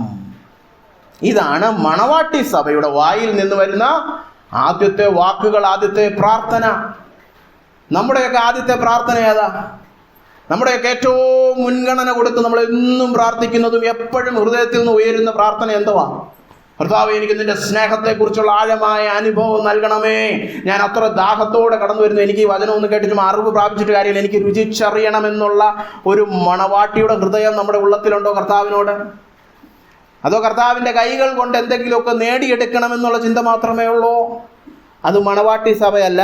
ഇതാണ് മണവാട്ടി സഭയുടെ വായിൽ നിന്ന് വരുന്ന ആദ്യത്തെ വാക്കുകൾ, ആദ്യത്തെ പ്രാർത്ഥന. നമ്മുടെയൊക്കെ ആദ്യത്തെ പ്രാർത്ഥന ഏതാ? നമ്മുടെയൊക്കെ ഏറ്റവും മുൻഗണന കൊടുത്ത് നമ്മൾ എന്നും പ്രാർത്ഥിക്കുന്നതും എപ്പോഴും ഹൃദയത്തിൽ നിന്ന് ഉയരുന്ന പ്രാർത്ഥന എന്തുവാ? കർത്താവേ, എനിക്ക് നിന്റെ സ്നേഹത്തെക്കുറിച്ചുള്ള ആഴമായ അനുഭവം നൽകണമേ. ഞാൻ അത്ര ദാഹത്തോടെ കടന്നു വരുന്നു. എനിക്ക് ഈ വചനം ഒന്ന് കേട്ടിട്ട് അറിവ് പ്രാപിച്ചിട്ട് കാര്യമില്ല. എനിക്ക് രുചിച്ചറിയണമെന്നുള്ള ഒരു മണവാട്ടിയുടെ ഹൃദയം നമ്മുടെ ഉള്ളത്തിലുണ്ടോ കർത്താവിനോട്? അതോ കർത്താവിൻ്റെ കൈകൾ കൊണ്ട് എന്തെങ്കിലുമൊക്കെ നേടിയെടുക്കണമെന്നുള്ള ചിന്ത മാത്രമേ ഉള്ളൂ? അത് മണവാട്ടി സഭയല്ല,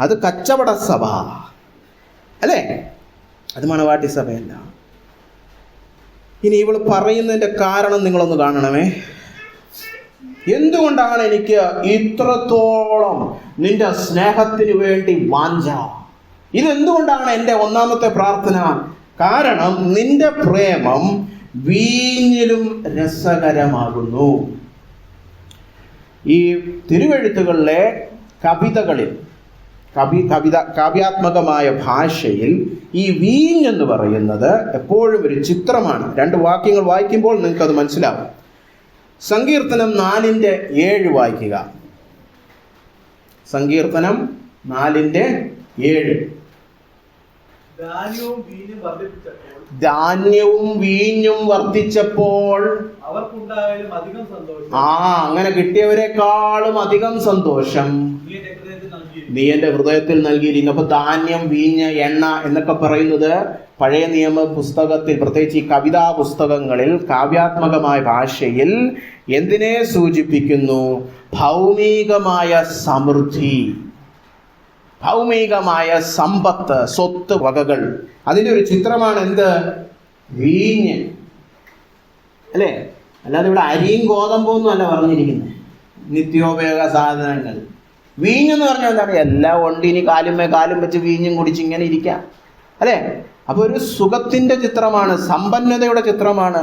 അത് കച്ചവട സഭ, അല്ലേ? അത് മണവാട്ടി സഭയല്ല. ഇനി ഇവൾ പറയുന്നതിൻ്റെ കാരണം നിങ്ങളൊന്ന് കാണണമേ. എന്തുകൊണ്ടാണ് എനിക്ക് ഇത്രത്തോളം നിന്റെ സ്നേഹത്തിന് വേണ്ടി വാഞ്ച? ഇതെന്തുകൊണ്ടാണ് എൻ്റെ ഒന്നാമത്തെ പ്രാർത്ഥന? കാരണം നിന്റെ പ്രേമം വീഞ്ഞിലും രസകരമാകുന്നു. ഈ തിരുവെഴുത്തുകളിലെ കവിതകളിൽ, കാവ്യാത്മകമായ ഭാഷയിൽ ഈ വീഞ്ഞെന്ന് പറയുന്നത് എപ്പോഴും ഒരു ചിത്രമാണ്. രണ്ട് വാക്യങ്ങൾ വായിക്കുമ്പോൾ നിങ്ങൾക്കത് മനസ്സിലാവും. സങ്കീർത്തനം 4:7 വായിക്കുക. സങ്കീർത്തനം 4:7. ധാന്യവും വീഞ്ഞും വർദ്ധിച്ചപ്പോൾ അങ്ങനെ കിട്ടിയവരെക്കാളും അധികം സന്തോഷം നീ എൻ്റെ ഹൃദയത്തിൽ നൽകിയിരിക്കുന്നു. അപ്പൊ ധാന്യം, വീഞ്ഞ്, എണ്ണ എന്നൊക്കെ പറയുന്നത് പഴയ നിയമ പുസ്തകത്തിൽ, പ്രത്യേകിച്ച് ഈ കവിതാ പുസ്തകങ്ങളിൽ കാവ്യാത്മകമായ ഭാഷയിൽ എന്തിനെ സൂചിപ്പിക്കുന്നു? ഭൗമികമായ സമൃദ്ധി, ഭൗമികമായ സമ്പത്ത്, സ്വത്ത് വകകൾ. അതിൻ്റെ ഒരു ചിത്രമാണ് എന്ത്? വീഞ്ഞ്, അല്ലേ? അല്ലാതെ ഇവിടെ അരിയും ഗോതമ്പൊന്നും അല്ല പറഞ്ഞിരിക്കുന്നത്. നിത്യോപയോഗ സാധനങ്ങൾ. വീഞ്ഞെന്ന് പറഞ്ഞാൽ എന്താണ്? എല്ലാം ഉണ്ട്. ഇനി കാലും വെച്ച് വീഞ്ഞും കുടിച്ച് ഇങ്ങനെ ഇരിക്കാം, അല്ലേ? അപ്പൊ ഒരു സുഖത്തിന്റെ ചിത്രമാണ്, സമ്പന്നതയുടെ ചിത്രമാണ്.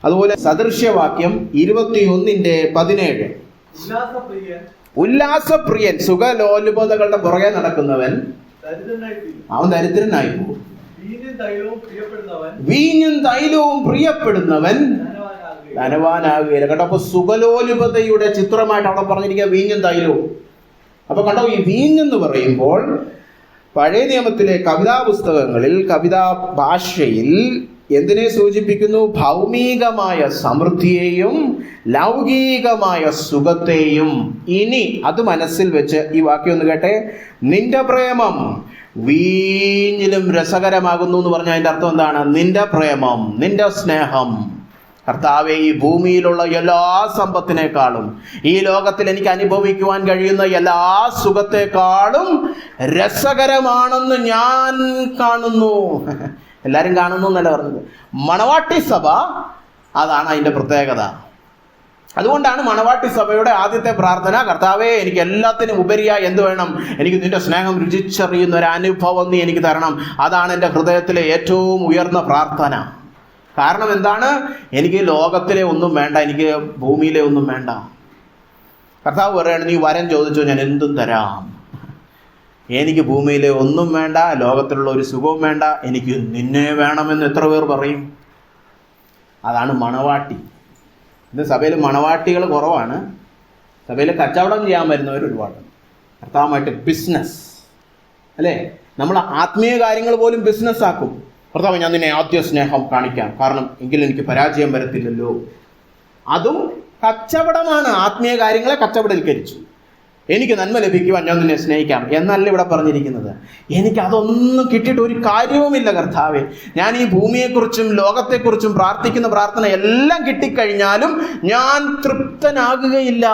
അതുപോലെ സദൃശ്യവാക്യം 21:17. ഉല്ലാസപ്രിയൻ സുഖലോലുപതകളുടെ പുറകെ നടക്കുന്നവൻ അവൻ ദരിദ്രനായി പോകും. വീഞ്ഞും തൈലവും പ്രിയപ്പെടുന്നവൻ ധനവാനാകുകയില്ല. കേട്ടോ, അപ്പൊ സുഖലോലുപതയുടെ ചിത്രമായിട്ട് അവിടെ പറഞ്ഞിരിക്കുക വീഞ്ഞും തൈലവും. അപ്പൊ കണ്ടോ, ഈ വീഞ്ഞെന്ന് പറയുമ്പോൾ പഴയ നിയമത്തിലെ കവിതാ പുസ്തകങ്ങളിൽ കവിതാ ഭാഷയിൽ എന്തിനെ സൂചിപ്പിക്കുന്നു? ഭൗമികമായ സമൃദ്ധിയെയും ലൗകികമായ സുഖത്തെയും. ഇനി അത് മനസ്സിൽ വെച്ച് ഈ വാക്യം ഒന്ന് കേട്ടെ. നിന്റെ പ്രേമം വീഞ്ഞിലും രസകരമാകുന്നു എന്ന് പറഞ്ഞാൽ അതിന്റെ അർത്ഥം എന്താണ്? നിന്റെ പ്രേമം, നിന്റെ സ്നേഹം കർത്താവെ, ഈ ഭൂമിയിലുള്ള എല്ലാ സമ്പത്തിനേക്കാളും ഈ ലോകത്തിൽ എനിക്ക് അനുഭവിക്കുവാൻ കഴിയുന്ന എല്ലാ സുഖത്തെക്കാളും രസകരമാണെന്ന് ഞാൻ കാണുന്നു. എല്ലാരും കാണുന്നു എന്നല്ല പറഞ്ഞത്. മണവാട്ടി സഭ, അതാണ് അതിന്റെ പ്രത്യേകത. അതുകൊണ്ടാണ് മണവാട്ടി സഭയുടെ ആദ്യത്തെ പ്രാർത്ഥന, കർത്താവേ, എനിക്ക് എല്ലാത്തിനും ഉപരിയായി എന്ത് വേണം? എനിക്ക് നിന്റെ സ്നേഹം രുചിച്ചറിയുന്ന ഒരു അനുഭവം നീ എനിക്ക് തരണം. അതാണ് എൻ്റെ ഹൃദയത്തിലെ ഏറ്റവും ഉയർന്ന പ്രാർത്ഥന. കാരണം എന്താണ്? എനിക്ക് ലോകത്തിലെ ഒന്നും വേണ്ട, എനിക്ക് ഭൂമിയിലെ ഒന്നും വേണ്ട. കർത്താവ് പറയാണ്, നീ വരം ചോദിച്ചോ, ഞാൻ എന്തും തരാം. എനിക്ക് ഭൂമിയിലെ ഒന്നും വേണ്ട, ലോകത്തിലുള്ള ഒരു സുഖവും വേണ്ട, എനിക്ക് നിന്നെ വേണമെന്ന് എത്ര പേർ പറയും? അതാണ് മണവാട്ടി. ഇന്ന് സഭയിൽ മണവാട്ടികൾ കുറവാണ്. സഭയിൽ കച്ചവടം ചെയ്യാൻ വരുന്നവർ ഒരുപാട്. കർത്താവുമായിട്ട് ബിസിനസ്, അല്ലേ? നമ്മൾ ആത്മീയ കാര്യങ്ങൾ പോലും ബിസിനസ് ആക്കും. കർത്താവ്, ഞാൻ നിന്നെ ആദ്യ സ്നേഹം കാണിക്കാം, കാരണം എങ്കിലും എനിക്ക് പരാജയം വരത്തില്ലല്ലോ. അതും കച്ചവടമാണ്. ആത്മീയ കാര്യങ്ങളെ കച്ചവടവൽക്കരിച്ചു. എനിക്ക് നന്മ ലഭിക്കുവാൻ ഞാൻ നിന്നെ സ്നേഹിക്കാം എന്നല്ല ഇവിടെ പറഞ്ഞിരിക്കുന്നത്. എനിക്ക് അതൊന്നും കിട്ടിയിട്ട് ഒരു കാര്യവുമില്ല കർത്താവേ. ഞാൻ ഈ ഭൂമിയെക്കുറിച്ചും ലോകത്തെക്കുറിച്ചും പ്രാർത്ഥിക്കുന്ന പ്രാർത്ഥന എല്ലാം കിട്ടിക്കഴിഞ്ഞാലും ഞാൻ തൃപ്തനാകുകയില്ല.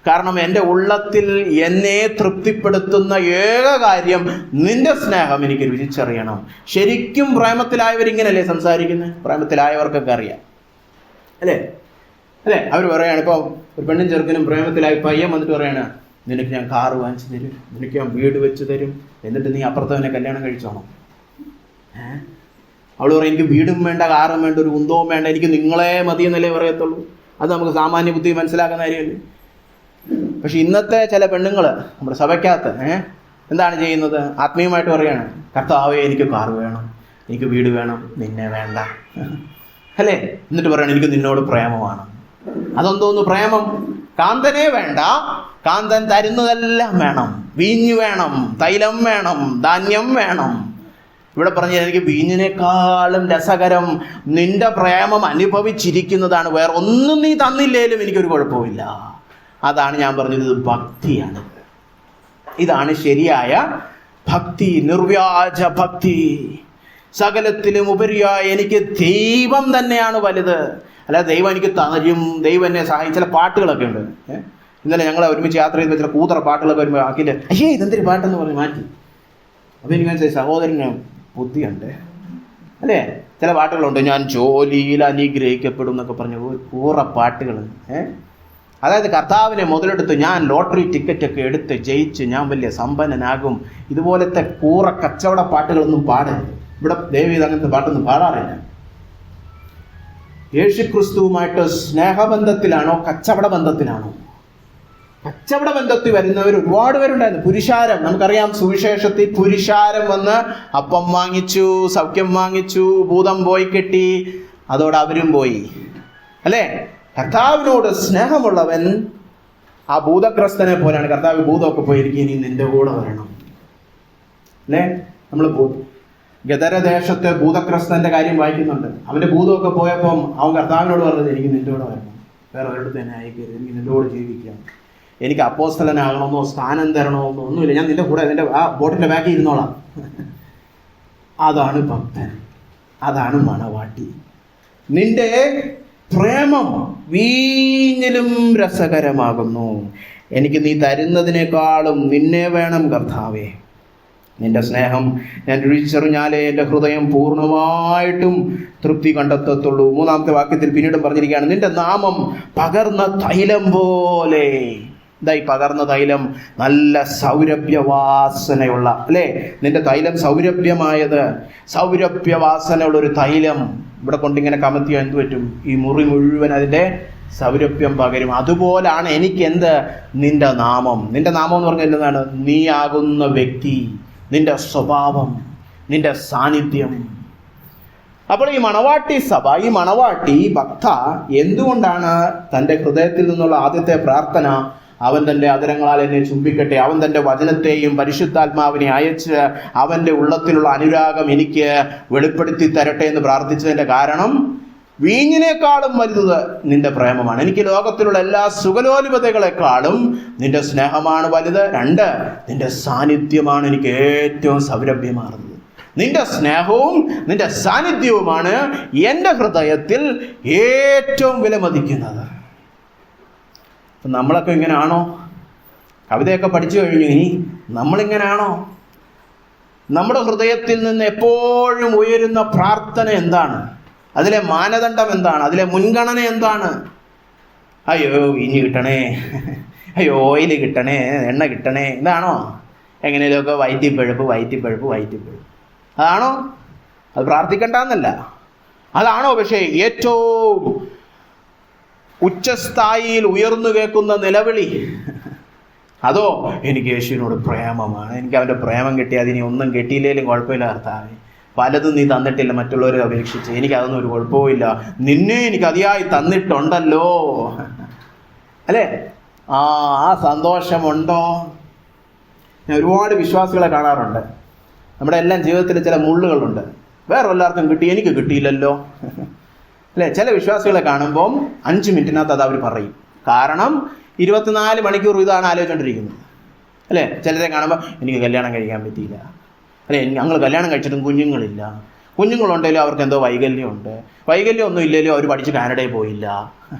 കാരണം എൻ്റെ ഉള്ളത്തിൽ എന്നെ തൃപ്തിപ്പെടുത്തുന്ന ഏക കാര്യം നിന്റെ സ്നേഹം എനിക്ക് രുചിച്ചറിയണം. ശരിക്കും പ്രേമത്തിലായവരിങ്ങനല്ലേ സംസാരിക്കുന്നത്? പ്രേമത്തിലായവർക്കൊക്കെ അറിയാം, അല്ലേ? അല്ലേ? അവർ പറയാണ്, ഇപ്പോൾ ഒരു പെണ്ണും ചെറുക്കനും പ്രേമത്തിലായി പയ്യൻ വന്നിട്ട് പറയാണ്, നിനക്ക് ഞാൻ കാറ് വാങ്ങിച്ചു തരും, നിനക്ക് ഞാൻ വീട് വെച്ച് തരും, എന്നിട്ട് നീ അപ്പുറത്തവനെ കല്യാണം കഴിച്ചോണം. അവൾ പറയും, എനിക്ക് വീടും വേണ്ട, കാറും വേണ്ട, ഒരു കുന്തവും വേണ്ട, എനിക്ക് നിങ്ങളെ മതി എന്നല്ലേ പറയത്തുള്ളൂ. അത് നമുക്ക് സാമാന്യ ബുദ്ധി മനസ്സിലാക്കുന്ന കാര്യമല്ലേ. പക്ഷെ ഇന്നത്തെ ചില പെണ്ണുങ്ങൾ നമ്മുടെ സഭയ്ക്കകത്ത് എന്താണ് ചെയ്യുന്നത്? ആത്മീയമായിട്ട് പറയാണ്, കർത്താവേ, എനിക്ക് കാറ് വേണം, എനിക്ക് വീട് വേണം, നിന്നെ വേണ്ട, അല്ലേ? എന്നിട്ട് പറയണം, എനിക്ക് നിന്നോട് പ്രേമമാണ്. അതെന്തോന്ന് പ്രേമം? കാന്തനെ വേണ്ട, കാന്തൻ തരുന്നതെല്ലാം വേണം. വീഞ്ഞ് വേണം, തൈലം വേണം, ധാന്യം വേണം. ഇവിടെ പറഞ്ഞ എനിക്ക് വീഞ്ഞിനേക്കാളും രസകരം നിന്റെ പ്രേമം അനുഭവിച്ചിരിക്കുന്നതാണ്. വേറെ ഒന്നും നീ തന്നില്ലേലും എനിക്കൊരു കുഴപ്പമില്ല. അതാണ് ഞാൻ പറഞ്ഞത്, ഇത് ഭക്തിയാണ്. ഇതാണ് ശരിയായ ഭക്തി, നിർവ്യാജ ഭക്തി. സകലത്തിലും ഉപരിയായി എനിക്ക് ദൈവം തന്നെയാണ് വലുത്. അല്ല, ദൈവം എനിക്ക് തരും, ദൈവം എന്നെ സഹായിക്കും. ചില പാട്ടുകളൊക്കെ ഉണ്ട്. ഇന്നലെ ഞങ്ങൾ ഒരുമിച്ച് യാത്ര ചെയ്ത് ചില കൂതറ പാട്ടുകളൊക്കെ വരുമ്പോൾ ആക്കില്ല, അയ്യേ ഇതെന്തൊരു പാട്ടെന്ന് പറഞ്ഞ് മാറ്റി. അപ്പം എനിക്ക് മനസ്സിലായി, സഹോദരന് ബുദ്ധിയുണ്ട്, അല്ലേ? ചില പാട്ടുകളുണ്ട്, ഞാൻ ജോലിയിൽ അനുഗ്രഹിക്കപ്പെടും എന്നൊക്കെ പറഞ്ഞ് കൂറ പാട്ടുകൾ. അതായത് കർത്താവിനെ മുതലെടുത്ത് ഞാൻ ലോട്ടറി ടിക്കറ്റൊക്കെ എടുത്ത് ജയിച്ച് ഞാൻ വലിയ സമ്പന്നനാകും. ഇതുപോലത്തെ കൂറ കച്ചവട പാട്ടുകളൊന്നും പാടരുത്. ഇവിടെ ദൈവം അങ്ങനത്തെ പാട്ടൊന്നും പാടാറില്ല. യേശുക്രിസ്തുവുമായിട്ട് സ്നേഹബന്ധത്തിലാണോ കച്ചവട ബന്ധത്തിലാണോ? കച്ചവട ബന്ധത്തിൽ വരുന്നവർ ഒരുപാട് പേരുണ്ടായിരുന്നു. പുരുഷാരം, നമുക്കറിയാം, സുവിശേഷത്തിൽ പുരുഷാരം വന്ന് അപ്പം വാങ്ങിച്ചു, സൗഖ്യം വാങ്ങിച്ചു, ഭൂതം പോയി കെട്ടി, അതോടെ അവരും പോയി, അല്ലേ? കർത്താവിനോട് സ്നേഹമുള്ളവൻ ആ ഭൂതഗ്രസ്തനെ പോലെയാണ്. കർത്താവ് ഭൂതമൊക്കെ പോയിരിക്കും, ഇനി നിന്റെ കൂടെ വരണം, അല്ലേ? നമ്മൾ ഗദരദേശത്തെ ഭൂതഗ്രസ്തന്റെ കാര്യം വായിക്കുന്നുണ്ട്. അവന്റെ ഭൂതമൊക്കെ പോയപ്പം അവൻ കർത്താവിനോട് പറഞ്ഞത്, എനിക്ക് നിന്റെ കൂടെ വരണം, വേറെ ഒരിടത്ത് തന്നെ അയക്കരുത്, എനിക്ക് നിന്റെ കൂടെ ജീവിക്കാം, എനിക്ക് അപ്പോസ്തലനാകണമെന്നോ സ്ഥാനം തരണമെന്നോ ഒന്നുമില്ല, ഞാൻ നിന്റെ കൂടെ നിന്റെ ആ ബോട്ടിന്റെ ബാക്കിൽ ഇരുന്നോളാം. അതാണ് ഭക്തൻ, അതാണ് മണവാട്ടി. നിന്റെ പ്രേമം വീഞ്ഞിലും രസകരമാകുന്നു. എനിക്ക് നീ തരുന്നതിനേക്കാളും നിന്നെ വേണം കർത്താവേ. നിന്റെ സ്നേഹം ഞാൻ രുചിച്ചറിഞ്ഞാലേ എൻ്റെ ഹൃദയം പൂർണ്ണമായിട്ടും തൃപ്തി കണ്ടെത്തത്തുള്ളൂ. 3-ാമത്തെ വാക്യത്തിൽ പിന്നീടും പറഞ്ഞിരിക്കുകയാണ്, നിന്റെ നാമം പകർന്ന തൈലം പോലെ. ഇതായി പകർന്ന തൈലം, നല്ല സൗരഭ്യവാസനയുള്ള, അല്ലേ? നിന്റെ തൈലം സൗരഭ്യമായത്, സൗരഭ്യവാസനയുള്ള ഒരു തൈലം. ഇവിടെ കൊണ്ടിങ്ങനെ കമത്തിയോ എന്ത് പറ്റും? ഈ മുറി മുഴുവൻ അതിൻ്റെ സൗരഭ്യം പകരും. അതുപോലാണ് എനിക്ക് എന്ത്? നിന്റെ നാമം. നിന്റെ നാമം എന്ന് പറഞ്ഞാൽ എന്താണ്? നീ ആകുന്ന വ്യക്തി, നിന്റെ സ്വഭാവം, നിന്റെ സാന്നിധ്യം. അപ്പോൾ ഈ മണവാട്ടി സഭ, ഈ മണവാട്ടി ഭക്ത എന്തുകൊണ്ടാണ് തൻ്റെ ഹൃദയത്തിൽ നിന്നുള്ള ആദ്യത്തെ പ്രാർത്ഥന അവൻ തൻ്റെ അധരങ്ങളാൽ എന്നെ ചുംബിക്കട്ടെ, അവൻ തൻ്റെ വചനത്തെയും പരിശുദ്ധാത്മാവിനെ അയച്ച് അവൻ്റെ ഉള്ളത്തിലുള്ള അനുരാഗം എനിക്ക് വെളിപ്പെടുത്തി തരട്ടെ എന്ന് പ്രാർത്ഥിച്ചതിൻ്റെ കാരണം, വീഞ്ഞിനേക്കാളും വലുത് നിന്റെ പ്രേമമാണ്. എനിക്ക് ലോകത്തിലുള്ള എല്ലാ സുഖലോലുപതകളെക്കാളും നിന്റെ സ്നേഹമാണ് വലുത്. 2, നിന്റെ സാന്നിധ്യമാണ് എനിക്ക് ഏറ്റവും സൗരഭ്യമാർന്നത്. നിന്റെ സ്നേഹവും നിന്റെ സാന്നിധ്യവുമാണ് എൻ്റെ ഹൃദയത്തിൽ ഏറ്റവും വിലമതിക്കുന്നത്. നമ്മളൊക്കെ ഇങ്ങനെയാണോ? കവിതയൊക്കെ പഠിച്ചു കഴിഞ്ഞു, ഇനി നമ്മളിങ്ങനെയാണോ? നമ്മുടെ ഹൃദയത്തിൽ നിന്ന് എപ്പോഴും ഉയരുന്ന പ്രാർത്ഥന എന്താണ്? അതിലെ മാനദണ്ഡം എന്താണ്? അതിലെ മുൻഗണന എന്താണ്? അയ്യോ ഇനി കിട്ടണേ, അയ്യോ ഓയിൽ കിട്ടണേ, എണ്ണ കിട്ടണേ, ഇതാണോ? എങ്ങനെയൊക്കെ വയറ്റിപ്പഴുപ്പ് അതാണോ? അത് പ്രാർത്ഥിക്കണ്ടെന്നല്ല, അതാണോ? പക്ഷേ ഏറ്റവും ഉച്ചസ്ഥായിയിൽ ഉയർന്നു കേൾക്കുന്ന നിലവിളി അതോ എനിക്ക് യേശുവിനോട് പ്രേമമാണ്, എനിക്ക് അവൻ്റെ പ്രേമം കിട്ടിയാൽ അതിനി ഒന്നും കിട്ടിയില്ലേലും കുഴപ്പമില്ല കർത്താവേ, പലതും നീ തന്നിട്ടില്ല മറ്റുള്ളവരെ അപേക്ഷിച്ച്, എനിക്കതൊന്നും ഒരു കുഴപ്പമില്ല, നിന്നെ എനിക്ക് അതിയായി തന്നിട്ടുണ്ടല്ലോ, അല്ലേ? ആ സന്തോഷമുണ്ടോ? ഞാൻ ഒരുപാട് വിശ്വാസികളെ കാണാറുണ്ട്. നമ്മുടെ എല്ലാം ജീവിതത്തിൽ ചില മുള്ളുകളുണ്ട്. വേറെ എല്ലാവർക്കും കിട്ടി, എനിക്ക് കിട്ടിയില്ലല്ലോ, അല്ലേ? ചില വിശ്വാസികളെ കാണുമ്പം 5 മിനിറ്റിനകത്ത് അത് അവർ പറയും. കാരണം 24 മണിക്കൂർ ഇതാണ് ആലോചിച്ചുകൊണ്ടിരിക്കുന്നത്, അല്ലേ? ചിലരെ കാണുമ്പോൾ എനിക്ക് കല്യാണം കഴിക്കാൻ പറ്റിയില്ല, അല്ലേ? ഞങ്ങൾ കല്യാണം കഴിച്ചിട്ടും കുഞ്ഞുങ്ങളില്ല, കുഞ്ഞുങ്ങളുണ്ടെങ്കിലും അവർക്ക് എന്തോ വൈകല്യമുണ്ട്, വൈകല്യമൊന്നും ഇല്ലെങ്കിലും അവർ പഠിച്ച് കാനഡയിൽ പോയില്ല,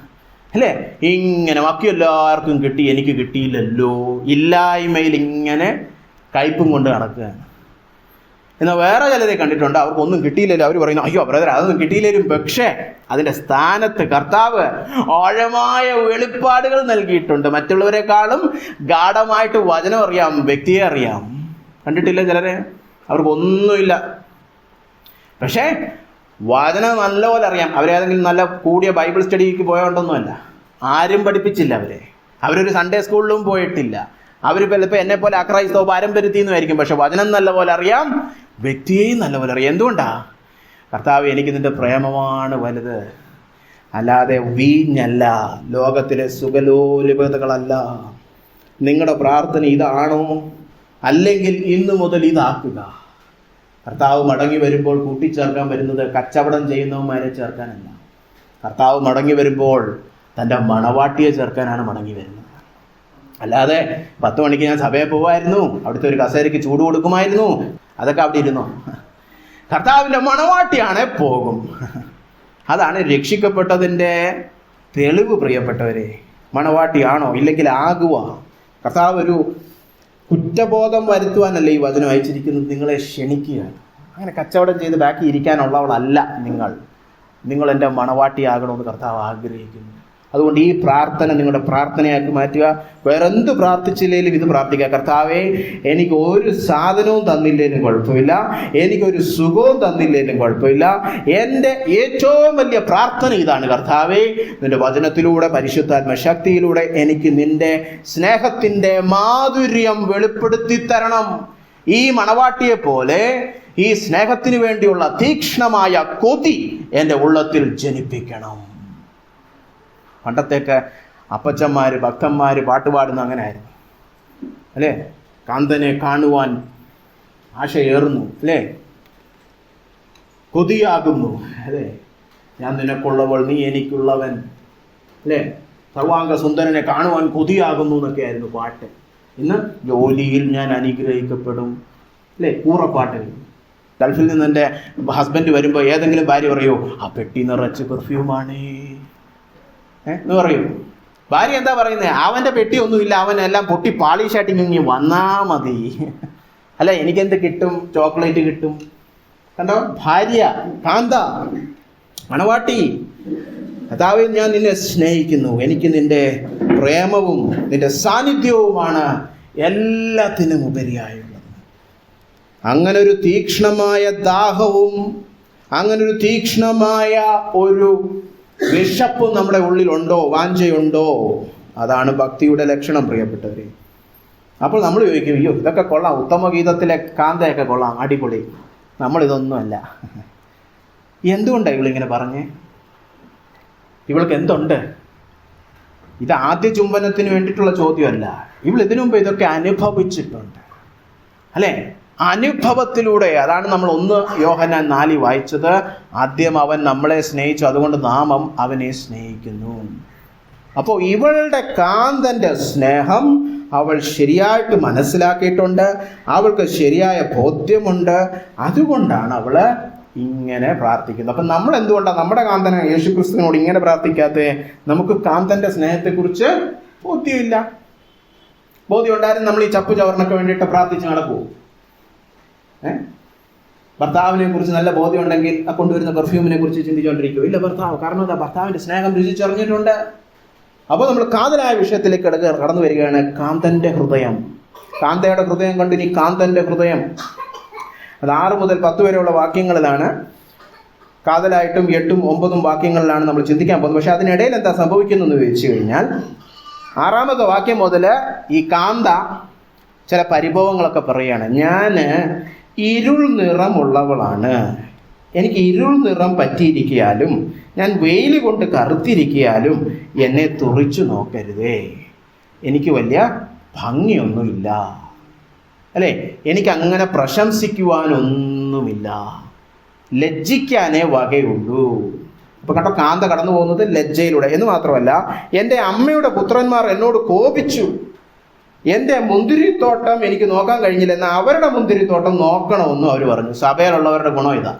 അല്ലേ? ഇങ്ങനെ ബാക്കി എല്ലാവർക്കും കിട്ടി, എനിക്ക് കിട്ടിയില്ലല്ലോ, ഇല്ലായ്മയിൽ ഇങ്ങനെ കയ്പും കൊണ്ട് നടക്കുകയാണ്. എന്നാൽ വേറെ ചിലരെ കണ്ടിട്ടുണ്ട്, അവർക്കൊന്നും കിട്ടിയില്ലല്ലോ, അവർ പറയുന്നു അയ്യോ ബ്രദർ അതൊന്നും കിട്ടിയില്ലേലും, പക്ഷേ അതിൻ്റെ സ്ഥാനത്ത് കർത്താവ് ആഴമായ വെളിപ്പാടുകൾ നൽകിയിട്ടുണ്ട്. മറ്റുള്ളവരെക്കാളും ഗാഢമായിട്ട് വചനം അറിയാം, വ്യക്തിയെ അറിയാം. കണ്ടിട്ടില്ല ചിലരെ? അവർക്കൊന്നുമില്ല, പക്ഷേ വചനം നല്ലപോലെ അറിയാം. അവരേതെങ്കിലും നല്ല കൂടിയ ബൈബിൾ സ്റ്റഡിക്ക് പോയോണ്ടൊന്നുമല്ല, ആരും പഠിപ്പിച്ചില്ല അവരൊരു സൺഡേ സ്കൂളിലും പോയിട്ടില്ല, അവർ ചിലപ്പോൾ എന്നെ പോലെ അക്രൈസ്തവ പാരമ്പര്യത്തിൽ നിന്നായിരിക്കും, പക്ഷെ വചനം നല്ലപോലെ അറിയാം, വ്യക്തിയെയും നല്ലപോലെ അറിയാം. എന്തുകൊണ്ടാ? കർത്താവ് എനിക്ക് നിന്റെ പ്രേമമാണ് വലുത്, അല്ലാതെ വീഞ്ഞല്ല, ലോകത്തിലെ സുഖലോലുപതകളല്ല. നിങ്ങളുടെ പ്രാർത്ഥന ഇതാണോ? അല്ലെങ്കിൽ ഇന്നു മുതൽ ഇതാക്കുക. കർത്താവ് മടങ്ങി വരുമ്പോൾ കൂട്ടിച്ചേർക്കാൻ വരുന്നത് കച്ചവടം ചെയ്യുന്നവന്മാരെ ചേർക്കാനല്ല. കർത്താവ് മടങ്ങി വരുമ്പോൾ തൻ്റെ മണവാട്ടിയെ ചേർക്കാനാണ് മടങ്ങി വരുന്നത്. അല്ലാതെ 10 മണിക്ക് ഞാൻ സഭയിൽ പോവായിരുന്നു, അവിടുത്തെ ഒരു കസേരയ്ക്ക് ചൂട് കൊടുക്കുമായിരുന്നു, അതൊക്കെ അവിടെ ഇരുന്നോ? കർത്താവിൻ്റെ മണവാട്ടിയാണ് പോകും. അതാണ് രക്ഷിക്കപ്പെട്ടതിൻ്റെ തെളിവ്. പ്രിയപ്പെട്ടവരെ, മണവാട്ടിയാണോ? ഇല്ലെങ്കിൽ ആകുക. കർത്താവ് ഒരു കുറ്റബോധം വരുത്തുവാനല്ല ഈ വചനം അയച്ചിരിക്കുന്നത്, നിങ്ങളെ ക്ഷണിക്കുകയാണ്. അങ്ങനെ കച്ചവടം ചെയ്ത് ബാക്കി ഇരിക്കാനുള്ളവളല്ല നിങ്ങൾ എൻ്റെ മണവാട്ടിയാകണമെന്ന് കർത്താവ് ആഗ്രഹിക്കുന്നു. അതുകൊണ്ട് ഈ പ്രാർത്ഥന നിങ്ങളുടെ പ്രാർത്ഥനയാക്കി മാറ്റുക. വേറെന്ത് പ്രാർത്ഥിച്ചില്ലേലും ഇത് പ്രാർത്ഥിക്കുക. കർത്താവേ, എനിക്ക് ഒരു സാധനവും തന്നില്ലേലും കുഴപ്പമില്ല, എനിക്കൊരു സുഖവും തന്നില്ലേലും കുഴപ്പമില്ല, എൻ്റെ ഏറ്റവും വലിയ പ്രാർത്ഥന ഇതാണ്. കർത്താവേ, നിന്റെ വചനത്തിലൂടെ പരിശുദ്ധാത്മ ശക്തിയിലൂടെ എനിക്ക് നിന്റെ സ്നേഹത്തിൻ്റെ മാധുര്യം വെളിപ്പെടുത്തി തരണം. ഈ മണവാട്ടിയെ പോലെ ഈ സ്നേഹത്തിന് വേണ്ടിയുള്ള തീക്ഷ്ണമായ കൊതി എൻ്റെ ഉള്ളത്തിൽ ജനിപ്പിക്കണം. പണ്ടത്തേക്ക് അപ്പച്ചന്മാർ ഭക്തന്മാർ പാട്ടുപാടുന്ന അങ്ങനെ ആയിരുന്നു, അല്ലേ? കാന്തനെ കാണുവാൻ ആശയേറുന്നു, അല്ലേ? കൊതിയാകുന്നു, അല്ലേ? ഞാൻ നിനക്കുള്ളവൾ നീ എനിക്കുള്ളവൻ, അല്ലേ? സർവാംഗ സുന്ദരനെ കാണുവാൻ കൊതിയാകുന്നു എന്നൊക്കെ ആയിരുന്നു പാട്ട്. ഇന്ന് ജോലിയിൽ ഞാൻ അനുഗ്രഹിക്കപ്പെടും, അല്ലേ? കൂറപ്പാട്ടുകൾ. ഗൾഫിൽ നിന്ന് എൻ്റെ ഹസ്ബൻഡ് വരുമ്പോൾ ഏതെങ്കിലും ഭാര്യ പറയോ, ആ പെട്ടി നിറച്ച് പെർഫ്യൂമാണേ എന്ന് പറയും. ഭാര്യ എന്താ പറയുന്നത്? അവൻ്റെ പെട്ടി ഒന്നുമില്ല, അവനെല്ലാം പൊട്ടി പാളിഷായിട്ട് ഇങ്ങനെ വന്നാ മതി, അല്ല എനിക്കെന്ത് കിട്ടും? ചോക്ലേറ്റ് കിട്ടും. കണ്ടോ? ഭാര്യ, കാന്ത, മണവാട്ടി, കർത്താവേ ഞാൻ നിന്നെ സ്നേഹിക്കുന്നു, എനിക്ക് നിന്റെ പ്രേമവും നിന്റെ സാന്നിധ്യവുമാണ് എല്ലാത്തിനും ഉപരിയായുള്ളത്. അങ്ങനെ ഒരു തീക്ഷ്ണമായ ദാഹവും അങ്ങനൊരു തീക്ഷ്ണമായ ഒരു വിശപ്പ് നമ്മുടെ ഉള്ളിലുണ്ടോ, വാഞ്ചയുണ്ടോ? അതാണ് ഭക്തിയുടെ ലക്ഷണം, പ്രിയപ്പെട്ടവരെ. അപ്പോൾ നമ്മൾ ചോദിക്കും, അയ്യോ ഇതൊക്കെ കൊള്ളാം, ഉത്തമഗീതത്തിലെ കാന്തയൊക്കെ കൊള്ളാം, അടിപൊളി. നമ്മളിതൊന്നുമല്ല. എന്തുകൊണ്ടാണ് ഇവളിങ്ങനെ പറഞ്ഞേ? ഇവൾക്ക് എന്തുണ്ട്? ഇത് ആദ്യ ചുംബനത്തിന് വേണ്ടിയിട്ടുള്ള ചോദ്യമല്ല. ഇവൾ ഇതിനു മുമ്പ് ഇതൊക്കെ അനുഭവിച്ചിട്ടുണ്ട്, അല്ലേ? അനുഭവത്തിലൂടെ. അതാണ് നമ്മൾ 1 യോഹന്നാൻ 4 വായിച്ചത്. ആദ്യം അവൻ നമ്മളെ സ്നേഹിച്ചു, അതുകൊണ്ട് നാമം അവനെ സ്നേഹിക്കുന്നു. അപ്പോൾ ഇവളുടെ കാന്തന്റെ സ്നേഹം അവൾ ശരിയായിട്ട് മനസ്സിലാക്കിയിട്ടുണ്ട്, അവൾക്ക് ശരിയായ ബോധ്യമുണ്ട്. അതുകൊണ്ടാണ് അവള് ഇങ്ങനെ പ്രാർത്ഥിക്കുന്നത്. അപ്പം നമ്മൾ എന്തുകൊണ്ടാണ് നമ്മുടെ കാന്തനെ യേശുക്രിസ്തുവിനോട് ഇങ്ങനെ പ്രാർത്ഥിക്കാത്തത്? നമുക്ക് കാന്തന്റെ സ്നേഹത്തെക്കുറിച്ച് ബോധ്യമില്ല. ബോധ്യം ഉണ്ടായിരുന്നു നമ്മൾ ഈ ചപ്പു ചവറിനൊക്കെ വേണ്ടിയിട്ട് പ്രാർത്ഥിച്ച് നടക്കുമോ? ഭർത്താവിനെ കുറിച്ച് നല്ല ബോധ്യം ഉണ്ടെങ്കിൽ ആ കൊണ്ടുവരുന്ന പെർഫ്യൂമിനെ കുറിച്ച് ചിന്തിച്ചുകൊണ്ടിരിക്കുമോ? ഇല്ല. കാരണം എന്താ? ഭർത്താവിന്റെ സ്നേഹം രുചിച്ചറിഞ്ഞിട്ടുണ്ട്. അപ്പോൾ നമ്മൾ കാതലായ വിഷയത്തിലേക്ക് കടന്നു വരികയാണ്. കാന്തന്റെ ഹൃദയം. കാന്തയുടെ ഹൃദയം കണ്ട് ഇനി കാന്തന്റെ ഹൃദയം. അത് 6 മുതൽ 10 വരെയുള്ള വാക്യങ്ങളിലാണ്. കാതലായിട്ടും 8ഉം 9ഉം വാക്യങ്ങളിലാണ് നമ്മൾ ചിന്തിക്കാൻ പോകുന്നത്. പക്ഷെ അതിനിടയിൽ എന്താ സംഭവിക്കുന്നു ചോദിച്ചു കഴിഞ്ഞാൽ, 6ാമത്തെ വാക്യം മുതൽ ഈ കാന്ത ചില പരിഭവങ്ങളൊക്കെ പറയുകയാണ്. ഞാൻ ഇരുൾ നിറമുള്ളവളാണ്, എനിക്ക് ഇരുൾ നിറം പറ്റിയിരിക്കാലും, ഞാൻ വെയിൽ കൊണ്ട് കറുത്തിരിക്കാലും എന്നെ തുറിച്ചു നോക്കരുതേ. എനിക്ക് വലിയ ഭംഗിയൊന്നുമില്ല, അല്ലേ? എനിക്ക് അങ്ങനെ പ്രശംസിക്കുവാനൊന്നുമില്ല, ലജ്ജിക്കാനേ വകയുള്ളൂ. അപ്പൊ കണ്ടോ, കാന്ത കടന്നു പോകുന്നത് ലജ്ജയിലൂടെ. എന്ന് മാത്രമല്ല, എൻ്റെ അമ്മയുടെ പുത്രന്മാർ എന്നോട് കോപിച്ചു, എൻ്റെ മുന്തിരിത്തോട്ടം എനിക്ക് നോക്കാൻ കഴിഞ്ഞില്ല, എന്നാൽ അവരുടെ മുന്തിരിത്തോട്ടം നോക്കണമെന്നും അവർ പറഞ്ഞു. സഭയിലുള്ളവരുടെ ഗുണം ഇതാ,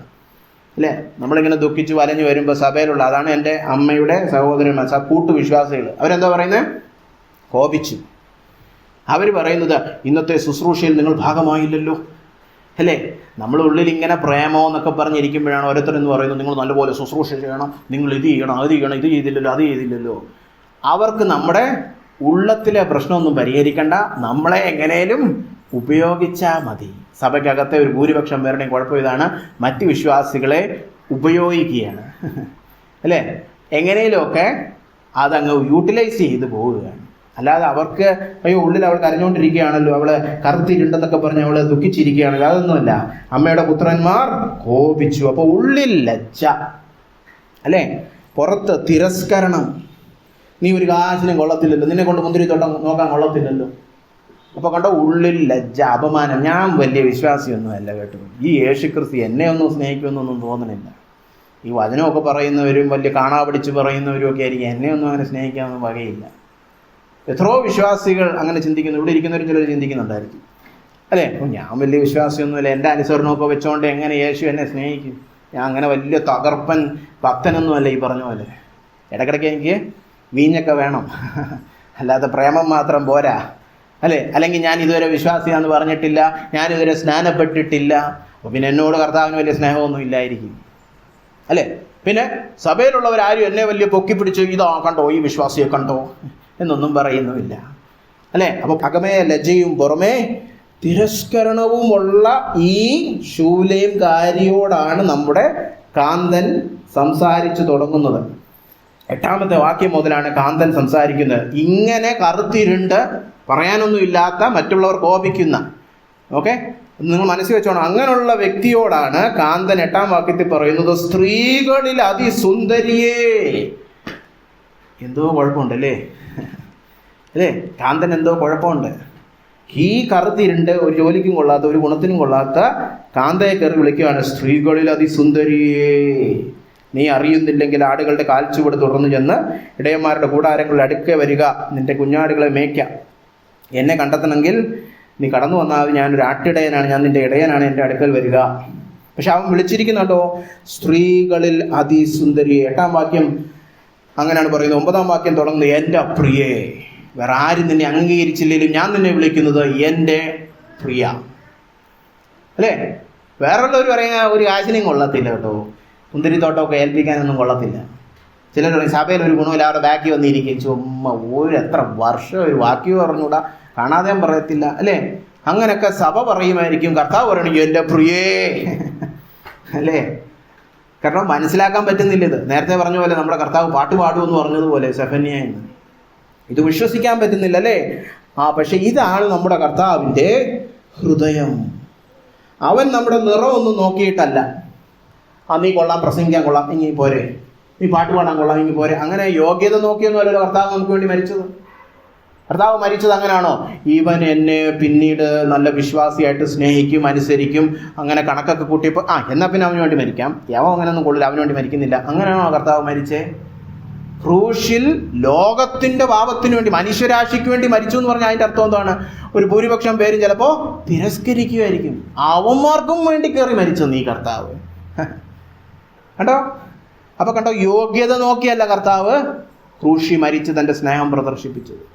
അല്ലേ? നമ്മളിങ്ങനെ ദുഃഖിച്ച് വലഞ്ഞു വരുമ്പോൾ സഭയിലുള്ള, അതാണ് എൻ്റെ അമ്മയുടെ സഹോദരന്മാർ, കൂട്ടുവിശ്വാസികൾ, അവരെന്താ പറയുന്നത്? കോപിച്ചു. അവർ പറയുന്നത്, ഇന്നത്തെ ശുശ്രൂഷയിൽ നിങ്ങൾ ഭാഗമായില്ലല്ലോ, അല്ലേ? നമ്മൾ ഉള്ളിൽ ഇങ്ങനെ പ്രേമോ എന്നൊക്കെ പറഞ്ഞിരിക്കുമ്പോഴാണ് ഓരോരുത്തരെന്ന് പറയുന്നത്, നിങ്ങൾ നല്ലപോലെ ശുശ്രൂഷ ചെയ്യണം, നിങ്ങൾ ഇത് ചെയ്യണം, അത് ചെയ്യണം, ഇത് ചെയ്തില്ലല്ലോ, അത് ചെയ്തില്ലല്ലോ. അവർക്ക് നമ്മുടെ ഉള്ളത്തിലെ പ്രശ്നമൊന്നും പരിഹരിക്കണ്ട, നമ്മളെ എങ്ങനെയും ഉപയോഗിച്ചാൽ മതി. സഭയ്ക്കകത്തെ ഒരു ഭൂരിപക്ഷം പേരുടെയും കുഴപ്പം ഇതാണ്, മറ്റ് വിശ്വാസികളെ ഉപയോഗിക്കുകയാണ്, അല്ലേ? എങ്ങനെയുമൊക്കെ അതങ്ങ് യൂട്ടിലൈസ് ചെയ്ത് പോവുകയാണ്. അല്ലാതെ അവർക്ക് അയ്യോ ഉള്ളിൽ അവൾ കരഞ്ഞുകൊണ്ടിരിക്കുകയാണല്ലോ, അവള് കറുത്തിരുണ്ടെന്നൊക്കെ പറഞ്ഞ് അവള് ദുഃഖിച്ചിരിക്കുകയാണല്ലോ, അതൊന്നുമല്ല. അമ്മയുടെ പുത്രന്മാർ കോപിച്ചു. അപ്പോൾ ഉള്ളിൽ ലജ്ജ, അല്ലേ? പുറത്ത് തിരസ്കരണം. നീ ഒരു കാശിനും കൊള്ളത്തില്ലല്ലോ, നിന്നെ കൊണ്ട് മുന്തിരിത്തോട്ടം നോക്കാൻ കൊള്ളത്തില്ലല്ലോ. അപ്പോൾ കണ്ടോ, ഉള്ളിൽ ലജ്ജ, അപമാനം. ഞാൻ വലിയ വിശ്വാസിയൊന്നുമല്ല കേട്ടോ, ഈ യേശുക്രിസ്തു എന്നെ ഒന്നും സ്നേഹിക്കുമെന്നൊന്നും തോന്നണില്ല. ഈ വചനമൊക്കെ പറയുന്നവരും വലിയ കാണാപിടിച്ച് പറയുന്നവരും ഒക്കെ ആയിരിക്കും, എന്നെ ഒന്നും അങ്ങനെ സ്നേഹിക്കാനൊന്നും വകയില്ല. എത്രയോ വിശ്വാസികൾ അങ്ങനെ ചിന്തിക്കുന്നു. ഇവിടെ ഇരിക്കുന്നവരും ചിലർ ചിന്തിക്കുന്നുണ്ടായിരിക്കും, അല്ലേ? ഞാൻ വലിയ വിശ്വാസിയൊന്നുമില്ല, എൻ്റെ അനുസരണമൊക്കെ വെച്ചോണ്ട് എങ്ങനെ യേശു എന്നെ സ്നേഹിക്കും? ഞാൻ അങ്ങനെ വലിയ തകർപ്പൻ ഭക്തനൊന്നുമല്ല ഈ പറഞ്ഞ പോലെ. ഇടയ്ക്കിടയ്ക്ക് എനിക്ക് വീഞ്ഞൊക്കെ വേണം, അല്ലാതെ പ്രേമം മാത്രം പോരാ, അല്ലേ? അല്ലെങ്കിൽ ഞാൻ ഇതുവരെ വിശ്വാസിയാന്ന് പറഞ്ഞിട്ടില്ല, ഞാനിതുവരെ സ്നാനപ്പെട്ടിട്ടില്ല, അപ്പോൾ പിന്നെ എന്നോട് കർത്താവിന് വലിയ സ്നേഹമൊന്നും ഇല്ലായിരിക്കും, അല്ലേ? പിന്നെ സഭയിലുള്ളവരാരും എന്നെ വലിയ പൊക്കി പിടിച്ച് ഇതാ കണ്ടോ, ഈ വിശ്വാസിയെ കണ്ടോ എന്നൊന്നും പറയുന്നുമില്ല, അല്ലേ? അപ്പോൾ അകമേ ലജ്ജയും പുറമേ തിരസ്കരണവുമുള്ള ഈ ശൂലേംകാരിയോടാണ് നമ്മുടെ കാന്തൻ സംസാരിച്ചു തുടങ്ങുന്നത്. 8ാമത്തെ വാക്യം മുതലാണ് കാന്തൻ സംസാരിക്കുന്നത്. ഇങ്ങനെ കറുത്തിരുണ്ട് പറയാനൊന്നുമില്ലാത്ത, മറ്റുള്ളവർ കോപിക്കുന്ന, ഓക്കെ, നിങ്ങൾ മനസ്സിൽ വെച്ചോണം, അങ്ങനെയുള്ള വ്യക്തിയോടാണ് കാന്തൻ 8ാം വാക്യത്തിൽ പറയുന്നത്, സ്ത്രീകളിൽ അതിസുന്ദരിയേ. എന്തോ കുഴപ്പമുണ്ടല്ലേ, അല്ലേ? കാന്തൻ എന്തോ കുഴപ്പമുണ്ട്. ഈ കറുത്തിരുണ്ട്, ഒരു ജോലിക്കും കൊള്ളാത്ത, ഒരു ഗുണത്തിനും കൊള്ളാത്ത കാന്തയെ കയറി വിളിക്കുകയാണ്, സ്ത്രീകളിൽ അതിസുന്ദരിയേ, നീ അറിയുന്നില്ലെങ്കിൽ ആടുകളുടെ കാൽച്ചുവട് തുടർന്ന് ചെന്ന് ഇടയന്മാരുടെ കൂടാരങ്ങളുടെ അടുക്കെ വരിക, നിന്റെ കുഞ്ഞാടുകളെ മേയ്ക്കാം. എന്നെ കണ്ടെത്തണമെങ്കിൽ നീ കടന്നു വന്നാൽ ഞാനൊരു ആട്ടിടയനാണ്, ഞാൻ നിന്റെ ഇടയനാണ്, എൻ്റെ അടുക്കൽ വരിക. പക്ഷെ അവൻ വിളിച്ചിരിക്കുന്നുണ്ടോ, സ്ത്രീകളിൽ അതിസുന്ദരിയെ. 8ാം വാക്യം അങ്ങനെയാണ് പറയുന്നത്. 9ാം വാക്യം തുടങ്ങുന്നത്, എൻ്റെ പ്രിയേ. വേറെ ആരും നിന്നെ അംഗീകരിച്ചില്ലെങ്കിലും ഞാൻ നിന്നെ വിളിക്കുന്നത് എൻ്റെ പ്രിയ, അല്ലേ? വേറെയുള്ളവർ പറയുന്ന ഒരു കാശിനെയും കൊള്ളത്തില്ല കേട്ടോ, മുന്തിരിത്തോട്ടമൊക്കെ ഏൽപ്പിക്കാനൊന്നും കൊള്ളത്തില്ല. ചിലർ പറയും സഭയിൽ ഒരു ഗുണമില്ല, അവരുടെ ബാക്കി വന്നിരിക്കും, ചുമ്മാ എത്ര വർഷം ഒരു വാക്യം പറഞ്ഞുകൂടാ, കാണാതെ പറയത്തില്ല, അല്ലേ? അങ്ങനെയൊക്കെ സഭ പറയുമായിരിക്കും. കർത്താവ് പറയണെങ്കിൽ എൻ്റെ പ്രിയേ, അല്ലേ? കാരണം മനസ്സിലാക്കാൻ പറ്റുന്നില്ല. ഇത് നേരത്തെ പറഞ്ഞ പോലെ നമ്മുടെ കർത്താവ് പാട്ട് പാടുമെന്ന് പറഞ്ഞതുപോലെ സെഫന്യായിൽ ഇത് വിശ്വസിക്കാൻ പറ്റുന്നില്ല അല്ലേ? പക്ഷെ ഇതാണ് നമ്മുടെ കർത്താവിൻ്റെ ഹൃദയം. അവൻ നമ്മുടെ നിറമൊന്നും നോക്കിയിട്ടല്ല, നീ കൊള്ളാം, പ്രസംഗിക്കാൻ കൊള്ളാം, ഇനി പോരെ, നീ പാട്ട് പാടാൻ കൊള്ളാം, ഇനി പോരെ. അങ്ങനെ യോഗ്യത നോക്കിയൊന്നുമല്ലല്ലോ കർത്താവ് നമുക്ക് വേണ്ടി മരിച്ചത്. കർത്താവ് മരിച്ചത് അങ്ങനെയാണോ? ഇവൻ എന്നെ പിന്നീട് നല്ല വിശ്വാസിയായിട്ട് സ്നേഹിക്കും, അനുസരിക്കും, അങ്ങനെ കണക്കൊക്കെ കൂട്ടിയപ്പോൾ എന്നാൽ പിന്നെ അവന് വേണ്ടി മരിക്കാം, യവൻ അങ്ങനെയൊന്നും കൊള്ളില്ല, അവന് വേണ്ടി മരിക്കുന്നില്ല, അങ്ങനെയാണോ കർത്താവ് മരിച്ചേ? ക്രൂശിൽ ലോകത്തിന്റെ പാപത്തിന് വേണ്ടി, മനുഷ്യരാശിക്ക് വേണ്ടി മരിച്ചു എന്ന് പറഞ്ഞാൽ അതിന്റെ അർത്ഥം എന്താണ്? ഒരു ഭൂരിപക്ഷം പേരും ചിലപ്പോ തിരസ്കരിക്കുമായിരിക്കും, അവന്മാർക്കും വേണ്ടി കയറി മരിച്ചു നീ കർത്താവ്. കണ്ടോ? അപ്പൊ കണ്ടോ, യോഗ്യത നോക്കിയല്ല കർത്താവ് ക്രൂശി മരിച്ച് തന്റെ സ്നേഹം പ്രദർശിപ്പിച്ചത്.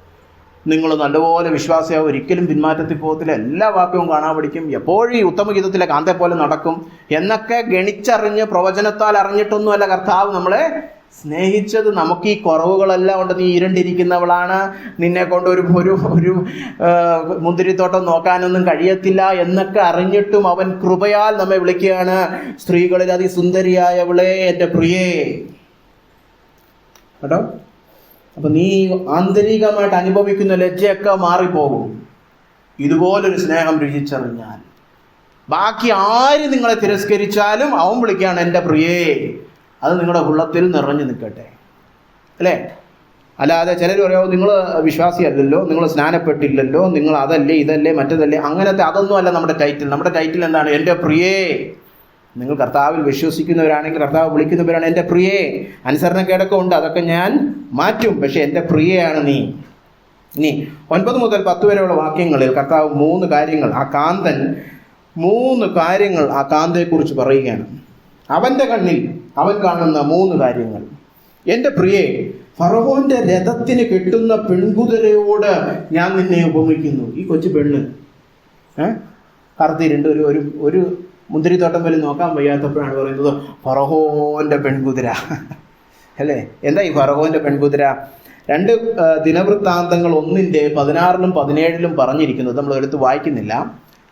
നിങ്ങൾ നല്ലപോലെ വിശ്വാസിയാവും, ഒരിക്കലും പിന്മാറ്റത്തിൽ പോകത്തില്ല, എല്ലാ വാക്യവും കാണാൻ പഠിക്കും, എപ്പോഴും ഈ ഉത്തമഗീതത്തിലെ കാന്തേ പോലെ നടക്കും എന്നൊക്കെ ഗണിച്ചറിഞ്ഞ് പ്രവചനത്താൽ അറിഞ്ഞിട്ടൊന്നുമല്ല കർത്താവ് നമ്മളെ സ്നേഹിച്ചത്. നമുക്ക് ഈ കുറവുകളെല്ലാം ഉണ്ട്, നീ ഇരുണ്ടിരിക്കുന്നവളാണ്, നിന്നെ കൊണ്ട് ഒരു മുന്തിരിത്തോട്ടം നോക്കാനൊന്നും കഴിയത്തില്ല എന്നൊക്കെ അറിഞ്ഞിട്ടും അവൻ കൃപയാൽ നമ്മെ വിളിക്കുകയാണ്, സ്ത്രീകളിൽ അതിസുന്ദരിയായവളെ എൻ്റെ പ്രിയേ. കേട്ടോ? അപ്പൊ നീ ആന്തരികമായിട്ട് അനുഭവിക്കുന്ന ലജ്ജയൊക്കെ മാറിപ്പോകും ഇതുപോലൊരു സ്നേഹം രുചിച്ചറിഞ്ഞാൽ. ബാക്കി ആര് നിങ്ങളെ തിരസ്കരിച്ചാലും അവൻ വിളിക്കുകയാണ് എൻ്റെ പ്രിയേ. അത് നിങ്ങളുടെ ഉള്ളത്തിൽ നിറഞ്ഞു നിൽക്കട്ടെ, അല്ലേ? അല്ലാതെ ചിലർ പറയാമോ, നിങ്ങൾ വിശ്വാസിയല്ലല്ലോ, നിങ്ങൾ സ്നാനപ്പെട്ടില്ലല്ലോ, നിങ്ങൾ അതല്ലേ ഇതല്ലേ മറ്റതല്ലേ, അങ്ങനത്തെ അതൊന്നും അല്ല നമ്മുടെ ടൈറ്റിൽ. നമ്മുടെ ടൈറ്റിൽ എന്താണ്? എൻ്റെ പ്രിയേ. നിങ്ങൾ കർത്താവിൽ വിശ്വസിക്കുന്നവരാണെങ്കിൽ കർത്താവ് വിളിക്കുന്നവരാണ് എൻ്റെ പ്രിയേ. അനുസരണക്കേടൊക്കെ ഉണ്ട്, അതൊക്കെ ഞാൻ മാറ്റും, പക്ഷെ എൻ്റെ പ്രിയയാണ് നീ. ഇനി 9 മുതൽ 10 വരെയുള്ള വാക്യങ്ങളിൽ കർത്താവ് 3 കാര്യങ്ങൾ, ആ കാന്തൻ 3 കാര്യങ്ങൾ ആ കാന്തയെക്കുറിച്ച് പറയുകയാണ്. അവൻ്റെ കണ്ണിൽ അവൻ കാണുന്ന 3 കാര്യങ്ങൾ. എൻ്റെ പ്രിയേ, ഫറവോന്റെ രഥത്തിന് കെട്ടുന്ന പെൺകുതിരയോട് ഞാൻ നിന്നെ ഉപമിക്കുന്നു. ഈ കൊച്ചു പെണ്ണ് കറുത്തിരുണ്ട് ഒരു മുന്തിരിത്തോട്ടം വരെ നോക്കാൻ വയ്യാത്തപ്പോഴാണ് പറയുന്നത് ഫറവോന്റെ പെൺകുതിര, അല്ലേ? എന്താ ഈ ഫറവോന്റെ പെൺകുതിര? 2 ദിനവൃത്താന്തങ്ങൾ 1:16 17 പറഞ്ഞിരിക്കുന്നത് നമ്മൾ എടുത്ത് വായിക്കുന്നില്ല.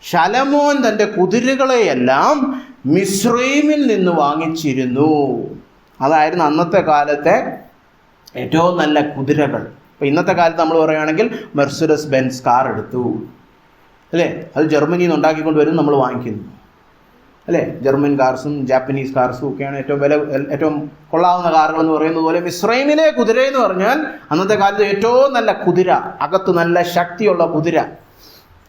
ശലോമോൻ തൻ്റെ കുതിരകളെയെല്ലാം മിസ്രൈമിൽ നിന്ന് വാങ്ങിച്ചിരുന്നു. അതായിരുന്നു അന്നത്തെ കാലത്തെ ഏറ്റവും നല്ല കുതിരകൾ. ഇപ്പം ഇന്നത്തെ കാലത്ത് നമ്മൾ പറയുകയാണെങ്കിൽ മെർസിഡസ് ബെൻസ് കാർ എടുത്തു, അല്ലേ? അത് ജർമ്മനിയിൽ നിന്ന് ഉണ്ടാക്കിക്കൊണ്ട് വരും, നമ്മൾ വാങ്ങിക്കുന്നു, അല്ലേ? ജർമ്മൻ കാർസും ജാപ്പനീസ് കാർസും ഒക്കെയാണ് ഏറ്റവും കൊള്ളാവുന്ന കാറുകൾ എന്ന് പറയുന്നത് പോലെ മിസ്രൈമിലെ കുതിര എന്ന് പറഞ്ഞാൽ അന്നത്തെ കാലത്ത് ഏറ്റവും നല്ല കുതിര, അകത്ത് നല്ല ശക്തിയുള്ള കുതിര.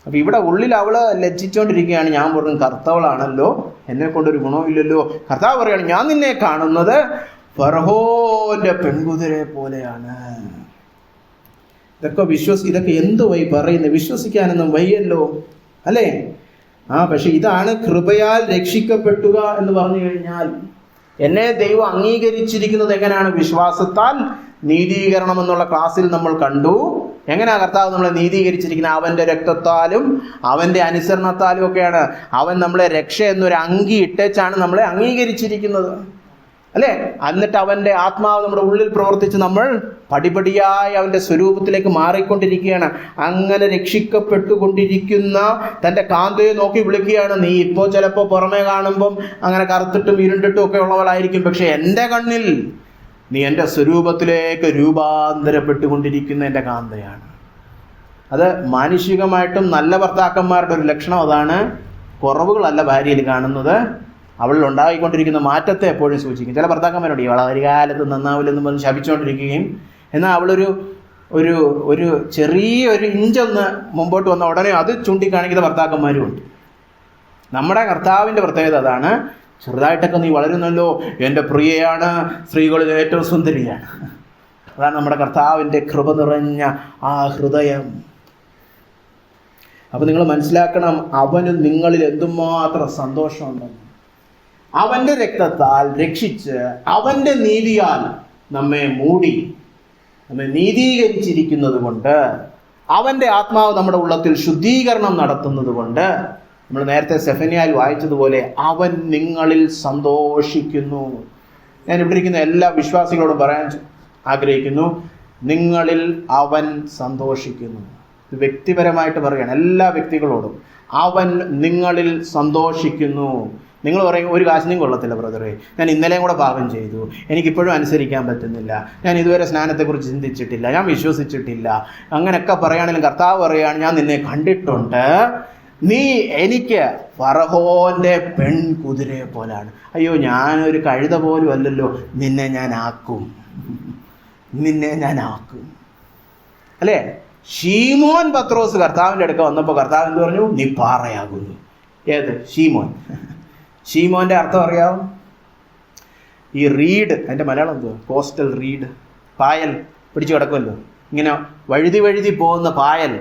അപ്പം ഇവിടെ ഉള്ളിൽ അവള് ലജ്ജിച്ചുകൊണ്ടിരിക്കുകയാണ്. ഞാൻ പറഞ്ഞു കർത്താവളാണല്ലോ, എന്നെ കൊണ്ടൊരു ഗുണമില്ലല്ലോ. കർത്താവ് പറയുകയാണ്, ഞാൻ നിന്നെ കാണുന്നത് ഫറവോന്റെ പെൺകുതിരയെ പോലെയാണ്. ഇതൊക്കെ എന്തു വൈ പറയുന്നത്? വിശ്വസിക്കാനൊന്നും വയ്യല്ലോ, അല്ലേ? പക്ഷെ ഇതാണ് കൃപയാൽ രക്ഷിക്കപ്പെട്ടുക എന്ന് പറഞ്ഞു കഴിഞ്ഞാൽ. എന്നെ ദൈവം അംഗീകരിച്ചിരിക്കുന്നത് എങ്ങനെയാണ്? വിശ്വാസത്താൽ നീതീകരണം എന്നുള്ള ക്ലാസ്സിൽ നമ്മൾ കണ്ടു. എങ്ങനെയാ കർത്താവ് നമ്മളെ നീതീകരിച്ചിരിക്കുന്നത്? അവൻ്റെ രക്തത്താലും അവൻ്റെ അനുസരണത്താലും ഒക്കെയാണ്. അവൻ നമ്മളെ രക്ഷ എന്നൊരു അങ്കി ഇട്ടേച്ചാണ് നമ്മളെ അംഗീകരിച്ചിരിക്കുന്നത്, അല്ലേ? എന്നിട്ട് അവൻ്റെ ആത്മാവ് നമ്മുടെ ഉള്ളിൽ പ്രവർത്തിച്ച് നമ്മൾ പടിപടിയായി അവൻ്റെ സ്വരൂപത്തിലേക്ക് മാറിക്കൊണ്ടിരിക്കുകയാണ്. അങ്ങനെ രക്ഷിക്കപ്പെട്ടുകൊണ്ടിരിക്കുന്ന തൻ്റെ കാന്തയെ നോക്കി വിളിക്കുകയാണ്, നീ ഇപ്പോൾ ചിലപ്പോൾ പുറമേ കാണുമ്പം അങ്ങനെ കറുത്തിട്ടും ഇരുണ്ടിട്ടും ഒക്കെ ഉള്ളവളായിരിക്കും, പക്ഷെ എൻ്റെ കണ്ണിൽ നീ എൻ്റെ സ്വരൂപത്തിലേക്ക് രൂപാന്തരപ്പെട്ടുകൊണ്ടിരിക്കുന്ന എൻ്റെ കാന്തയാണ്. അത് മാനുഷികമായിട്ടും നല്ല ഭർത്താക്കന്മാരുടെ ഒരു ലക്ഷണം അതാണ്. കുറവുകളല്ല ഭാര്യയിൽ കാണുന്നത്, അവളിൽ ഉണ്ടായിക്കൊണ്ടിരിക്കുന്ന മാറ്റത്തെ എപ്പോഴും സൂചിക്കും. ചില ഭർത്താക്കന്മാരോട് ഇവളെ ഒരു കാലത്ത് നന്നാവില്ലെന്ന് പറഞ്ഞ് ശപിച്ചുകൊണ്ടിരിക്കുകയും, എന്നാൽ അവളൊരു ഒരു ഒരു ചെറിയൊരു ഇഞ്ചൊന്ന് മുമ്പോട്ട് വന്ന ഉടനെ അത് ചൂണ്ടിക്കാണിക്കുന്ന ഭർത്താക്കന്മാരും ഉണ്ട്. നമ്മുടെ കർത്താവിൻ്റെ പ്രത്യേകത അതാണ്. ചെറുതായിട്ടൊക്കെ നീ വളരുന്നല്ലോ, എൻ്റെ പ്രിയയാണ്, സ്ത്രീകളിൽ ഏറ്റവും സുന്ദരിയാണ്. അതാണ് നമ്മുടെ കർത്താവിൻ്റെ കൃപ നിറഞ്ഞ ആ ഹൃദയം. അപ്പം നിങ്ങൾ മനസ്സിലാക്കണം, അവന് നിങ്ങളിൽ എന്തുമാത്രം സന്തോഷമുണ്ടെന്ന്. അവൻ്റെ രക്തത്താൽ രക്ഷിച്ച് അവൻ്റെ നീതിയാൽ നമ്മെ മൂടി, നമ്മെ നീതീകരിച്ചിരിക്കുന്നത് കൊണ്ട്, അവൻ്റെ ആത്മാവ് നമ്മുടെ ഉള്ളത്തിൽ ശുദ്ധീകരണം നടത്തുന്നത് കൊണ്ട്, നമ്മൾ നേരത്തെ സെഫന്യായിൽ വായിച്ചതുപോലെ അവൻ നിങ്ങളിൽ സന്തോഷിക്കുന്നു. ഞാൻ ഇവിടെ ഇരിക്കുന്ന എല്ലാ വിശ്വാസികളോടും പറയാൻ ആഗ്രഹിക്കുന്നു, നിങ്ങളിൽ അവൻ സന്തോഷിക്കുന്നു. വ്യക്തിപരമായിട്ട് പറയുകയാണ് എല്ലാ വ്യക്തികളോടും, അവൻ നിങ്ങളിൽ സന്തോഷിക്കുന്നു. നിങ്ങൾ പറയും ഒരു കാശിനും കൊള്ളത്തില്ല ബ്രദറെ, ഞാൻ ഇന്നലെയും കൂടെ പാപം ചെയ്തു, എനിക്കിപ്പോഴും അനുസരിക്കാൻ പറ്റുന്നില്ല, ഞാൻ ഇതുവരെ സ്നാനത്തെക്കുറിച്ച് ചിന്തിച്ചിട്ടില്ല, ഞാൻ വിശ്വസിച്ചിട്ടില്ല, അങ്ങനെയൊക്കെ പറയുകയാണെങ്കിലും കർത്താവ് പറയുകയാണ് ഞാൻ നിന്നെ കണ്ടിട്ടുണ്ട്, നീ എനിക്ക് ഫറവോന്റെ പെൺകുതിരയെ പോലാണ്. അയ്യോ, ഞാനൊരു കഴുത പോലും അല്ലല്ലോ, നിന്നെ ഞാൻ ആക്കും അല്ലേ? ശീമോൻ പത്രോസ് കർത്താവിൻ്റെ അടുക്ക വന്നപ്പോൾ കർത്താവ് എന്ത് പറഞ്ഞു? നീ പാറയാകുന്നു. ഏത് ശീമോൻ? ശീമോന്റെ അർത്ഥം അറിയാവും? ഈ റീഡ്, അതിന്റെ മലയാളം എന്തോ? കോസ്റ്റൽ റീഡ്, പായൽ പിടിച്ചു കിടക്കുമല്ലോ, ഇങ്ങനെ വഴുതി പോകുന്ന പായൽ,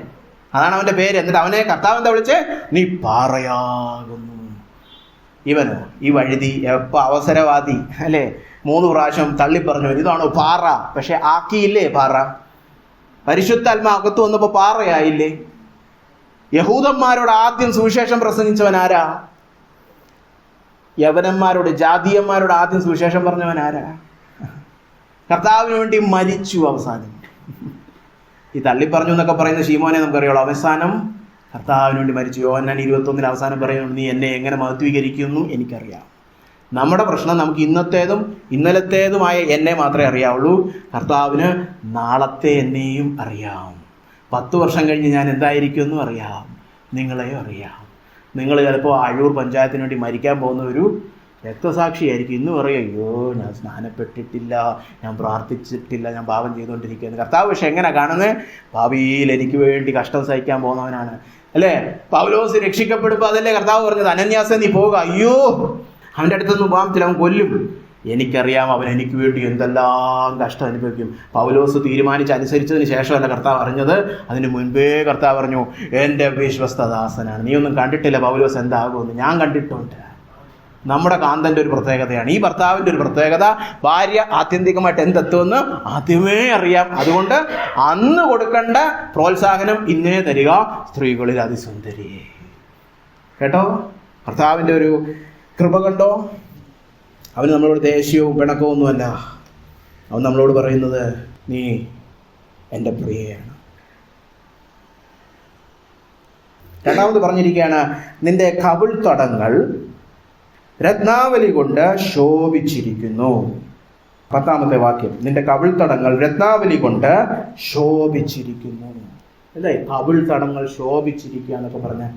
അതാണ് അവന്റെ പേര്. എന്നിട്ട് അവനെ കർത്താവ് എന്താ വിളിച്ചേ? നീ പാറയാകുന്നു. ഇവനോ ഈ വഴുതി എപ്പ അവസരവാദി അല്ലേ, 3 പ്രാവശ്യം തള്ളിപ്പറഞ്ഞു ഇതാണോ പാറ, പക്ഷെ ആക്കിയില്ലേ പാറ. പരിശുദ്ധാത്മാ അകത്ത് വന്നപ്പോ പാറയായില്ലേ? യഹൂദന്മാരോട് ആദ്യം സുവിശേഷം പ്രസംഗിച്ചവൻ ആരാ? യവനന്മാരോട്, ജാതീയന്മാരോട് ആദ്യം സുവിശേഷം പറഞ്ഞവൻ ആരാ? കർത്താവിന് വേണ്ടി മരിച്ചു അവസാനം. ഈ തള്ളിപ്പറഞ്ഞു എന്നൊക്കെ പറയുന്ന ശീമോനെ നമുക്കറിയാലോ, അവസാനം കർത്താവിന് വേണ്ടി മരിച്ചു. യോഹന്നാൻ 21 അവസാനം പറയുന്നു, നീ എന്നെ എങ്ങനെ മഹത്വീകരിക്കുന്നു എനിക്കറിയാം. നമ്മുടെ പ്രശ്നം നമുക്ക് ഇന്നത്തേതും ഇന്നലത്തേതുമായ എന്നെ മാത്രമേ അറിയാവുള്ളൂ. കർത്താവിന് നാളത്തെ എന്നെയും അറിയാം. 10 വർഷം കഴിഞ്ഞ് ഞാൻ എന്തായിരിക്കുമെന്നും അറിയാം, നിങ്ങളെയും അറിയാം. നിങ്ങൾ ചിലപ്പോൾ അഴൂർ പഞ്ചായത്തിന് വേണ്ടി മരിക്കാൻ പോകുന്ന ഒരു രക്തസാക്ഷിയായിരിക്കും. ഇന്ന് പറയും, അയ്യോ ഞാൻ സ്നാനപ്പെട്ടിട്ടില്ല, ഞാൻ പ്രാർത്ഥിച്ചിട്ടില്ല, ഞാൻ പാപം ചെയ്തുകൊണ്ടിരിക്കുകയാണ്. കർത്താവ് പക്ഷെ എങ്ങനെ കാണുന്നത്? ഭാവിയിൽ എനിക്ക് വേണ്ടി കഷ്ടം സഹിക്കാൻ പോകുന്നവനാണ് അല്ലേ? പൗലോസ് രക്ഷിക്കപ്പെടുമ്പോൾ അതല്ലേ കർത്താവ് പറഞ്ഞത്, അനന്യാസേ നീ പോവുക, അയ്യോ അവൻ്റെ അടുത്തൊന്നും പോകാൻ പറ്റില്ല, അവൻ കൊല്ലും. എനിക്കറിയാം അവൻ എനിക്ക് വേണ്ടി എന്തെല്ലാം കഷ്ടം അനുഭവിക്കും. പൗലോസ് അനുസരിച്ചതിന് ശേഷമല്ല കർത്താവ് അറിഞ്ഞത്, അതിന് മുൻപേ കർത്താവ് പറഞ്ഞു, എൻ്റെ വിശ്വസ്തദാസനാണ്. നീ ഒന്നും കണ്ടിട്ടില്ല പൗലോസ് എന്താകുമെന്ന്, ഞാൻ കണ്ടിട്ടുണ്ട്. നമ്മുടെ കാന്തൻ്റെ ഒരു പ്രത്യേകതയാണ്, ഈ ഭർത്താവിൻ്റെ ഒരു പ്രത്യേകത, ഭാര്യ ആത്യന്തികമായിട്ട് എന്തെത്തുമെന്ന് ആദ്യമേ അറിയാം. അതുകൊണ്ട് അന്ന് കൊടുക്കേണ്ട പ്രോത്സാഹനം ഇന്നേ തരിക, സ്ത്രീകളിൽ അതിസുന്ദരി. കേട്ടോ, ഭർത്താവിൻ്റെ ഒരു കൃപ കണ്ടോ? അവന് നമ്മളോട് ദേഷ്യവും പിണക്കവും ഒന്നുമല്ല. അവൻ നമ്മളോട് പറയുന്നത്, നീ എൻ്റെ പ്രിയയാണ്. രണ്ടാമത് പറഞ്ഞിരിക്കുകയാണ്, നിന്റെ കവിൾത്തടങ്ങൾ രത്നാവലി കൊണ്ട് ശോഭിച്ചിരിക്കുന്നു. 10ാമത്തെ വാക്യം, നിന്റെ കവിൾത്തടങ്ങൾ രത്നാവലി കൊണ്ട് ശോഭിച്ചിരിക്കുന്നു. അല്ലേ, കവിൾത്തടങ്ങൾ ശോഭിച്ചിരിക്കുക എന്നൊക്കെ പറഞ്ഞാൽ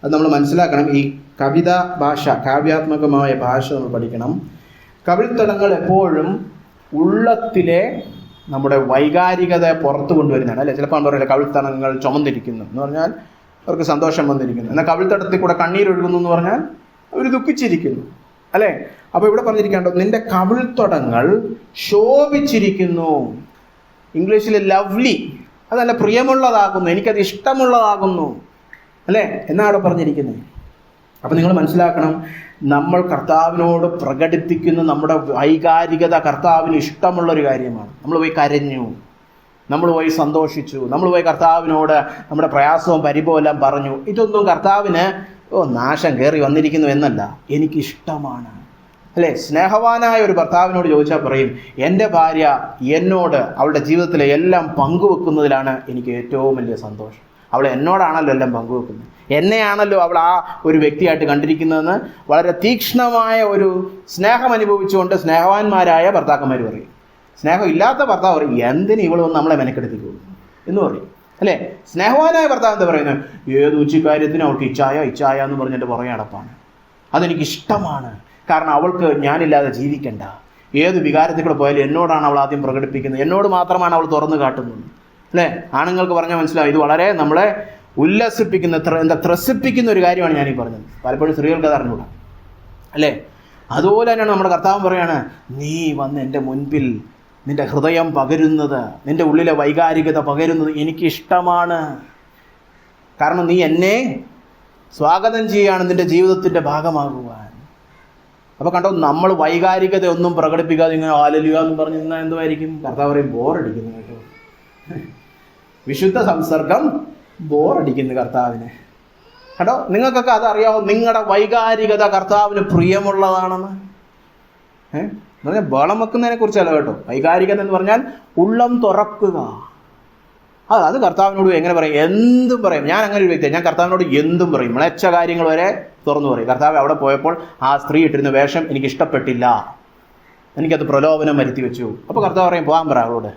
അത് നമ്മൾ മനസ്സിലാക്കണം. ഈ കവിതാ ഭാഷ, കാവ്യാത്മകമായ ഭാഷ നമ്മൾ പഠിക്കണം. കവിൾത്തടങ്ങൾ എപ്പോഴും ഉള്ളത്തിലെ നമ്മുടെ വൈകാരികത പുറത്തു കൊണ്ടുവരുന്നതാണ് അല്ലേ? ചിലപ്പോൾ എന്താ പറയുക, കവിൾത്തടങ്ങൾ ചുമന്നിരിക്കുന്നു എന്ന് പറഞ്ഞാൽ അവർക്ക് സന്തോഷം വന്നിരിക്കുന്നു. എന്നാൽ കവിൾത്തടത്തിൽ കൂടെ കണ്ണീരൊഴുകുന്നു എന്ന് പറഞ്ഞാൽ അവർ ദുഃഖിച്ചിരിക്കുന്നു അല്ലേ? അപ്പോൾ ഇവിടെ പറഞ്ഞിരിക്കേണ്ടത്, നിന്റെ കവിൾത്തടങ്ങൾ ശോഭിച്ചിരിക്കുന്നു. ഇംഗ്ലീഷിൽ ലവ്ലി, അതല്ല പ്രിയമുള്ളതാകുന്നു, എനിക്കത് ഇഷ്ടമുള്ളതാകുന്നു അല്ലേ എന്നാണ് അവിടെ പറഞ്ഞിരിക്കുന്നത്. അപ്പം നിങ്ങൾ മനസ്സിലാക്കണം, നമ്മൾ കർത്താവിനോട് പ്രകടിപ്പിക്കുന്ന നമ്മുടെ വൈകാരികത കർത്താവിന് ഇഷ്ടമുള്ളൊരു കാര്യമാണ്. നമ്മൾ പോയി കരഞ്ഞു, നമ്മൾ പോയി സന്തോഷിച്ചു, നമ്മൾ പോയി കർത്താവിനോട് നമ്മുടെ പ്രയാസവും പരിഭവം എല്ലാം പറഞ്ഞു. ഇതൊന്നും കർത്താവിന് നാശം കയറി വന്നിരിക്കുന്നു എന്നല്ല, എനിക്കിഷ്ടമാണ് അല്ലേ? സ്നേഹവാനായ ഒരു ഭർത്താവിനോട് ചോദിച്ചാൽ പറയും, എൻ്റെ ഭാര്യ എന്നോട് അവളുടെ ജീവിതത്തിലെ എല്ലാം പങ്കുവെക്കുന്നതിലാണ് എനിക്ക് ഏറ്റവും വലിയ സന്തോഷം. അവൾ എന്നോടാണല്ലോ എല്ലാം പങ്കുവെക്കുന്നത്, എന്നെയാണല്ലോ അവൾ ആ ഒരു വ്യക്തിയായിട്ട് കണ്ടിരിക്കുന്നതെന്ന് വളരെ തീക്ഷ്ണമായ ഒരു സ്നേഹം അനുഭവിച്ചുകൊണ്ട് സ്നേഹവാന്മാരായ ഭർത്താക്കന്മാർ പറയും. സ്നേഹം ഇല്ലാത്ത ഭർത്താവ് പറയും, എന്തിന് ഇവൾ വന്ന് നമ്മളെ മെനക്കെടുത്തിക്കോളൂ എന്ന് പറയും അല്ലേ? സ്നേഹവാനായ ഭർത്താവ് എന്താ പറയുന്നത്, ഏത് ഉച്ചക്കാര്യത്തിനും അവൾക്ക് ഇച്ഛായ എന്ന് പറഞ്ഞ് എൻ്റെ പുറകെ നടപ്പാണ്. അതെനിക്കിഷ്ടമാണ്, കാരണം അവൾക്ക് ഞാനില്ലാതെ ജീവിക്കണ്ട. ഏത് വികാരത്തിൽ കൂടെ പോയാലും എന്നോടാണ് അവൾ ആദ്യം പ്രകടിപ്പിക്കുന്നത്, എന്നോട് മാത്രമാണ് അവൾ തുറന്നു കാട്ടുന്നത് അല്ലേ? ആണുങ്ങൾക്ക് പറഞ്ഞാൽ മനസ്സിലാവും, ഇത് വളരെ നമ്മളെ ഉല്ലസിപ്പിക്കുന്ന, ത്രസിപ്പിക്കുന്ന ഒരു കാര്യമാണ് ഞാനീ പറഞ്ഞത്. പലപ്പോഴും സ്ത്രീകൾക്ക് അത് അറിഞ്ഞൂടാ അല്ലേ? അതുപോലെ തന്നെയാണ് നമ്മുടെ കർത്താവ് പറയാണ്, നീ വന്ന് എൻ്റെ മുൻപിൽ നിന്റെ ഹൃദയം പകരുന്നത്, നിന്റെ ഉള്ളിലെ വൈകാരികത പകരുന്നത് എനിക്കിഷ്ടമാണ്. കാരണം നീ എന്നെ സ്വാഗതം ചെയ്യുകയാണ് നിന്റെ ജീവിതത്തിൻ്റെ ഭാഗമാകുവാൻ. അപ്പോൾ കണ്ടോ, നമ്മൾ വൈകാരികത ഒന്നും പ്രകടിപ്പിക്കാതെ ഇങ്ങനെ ഹല്ലേലൂയ എന്ന് പറഞ്ഞ് നിന്നാൽ എന്തുമായിരിക്കും? കർത്താവ് പറയും, ബോറടിക്കുന്നു കേട്ടോ. വിശുദ്ധ സംസർഗം ബോറടിക്കുന്നു കർത്താവിന്. കേട്ടോ, നിങ്ങൾക്കൊക്കെ അതറിയാവോ, നിങ്ങളുടെ വൈകാരികത കർത്താവിന് പ്രിയമുള്ളതാണെന്ന്. എന്ന് പറഞ്ഞാൽ ബളം വെക്കുന്നതിനെ കുറിച്ചല്ല കേട്ടോ. വൈകാരികത എന്ന് പറഞ്ഞാൽ ഉള്ളം തുറക്കുക. അത് കർത്താവിനോട് എങ്ങനെ പറയും? എന്തും പറയും. ഞാൻ അങ്ങനെ ഒരു വ്യക്തിയാണ്, ഞാൻ കർത്താവിനോട് എന്തും പറയും. മ്ലേച്ഛ കാര്യങ്ങൾ വരെ തുറന്നു പറയും, കർത്താവ് അവിടെ പോയപ്പോൾ ആ സ്ത്രീ ഇട്ടിരുന്ന വേഷം എനിക്ക് ഇഷ്ടപ്പെട്ടില്ല, എനിക്കത് പ്രലോഭനം വരുത്തി വെച്ചു. അപ്പോൾ കർത്താവ് പറയും പോകാൻ പറ അവളോട്,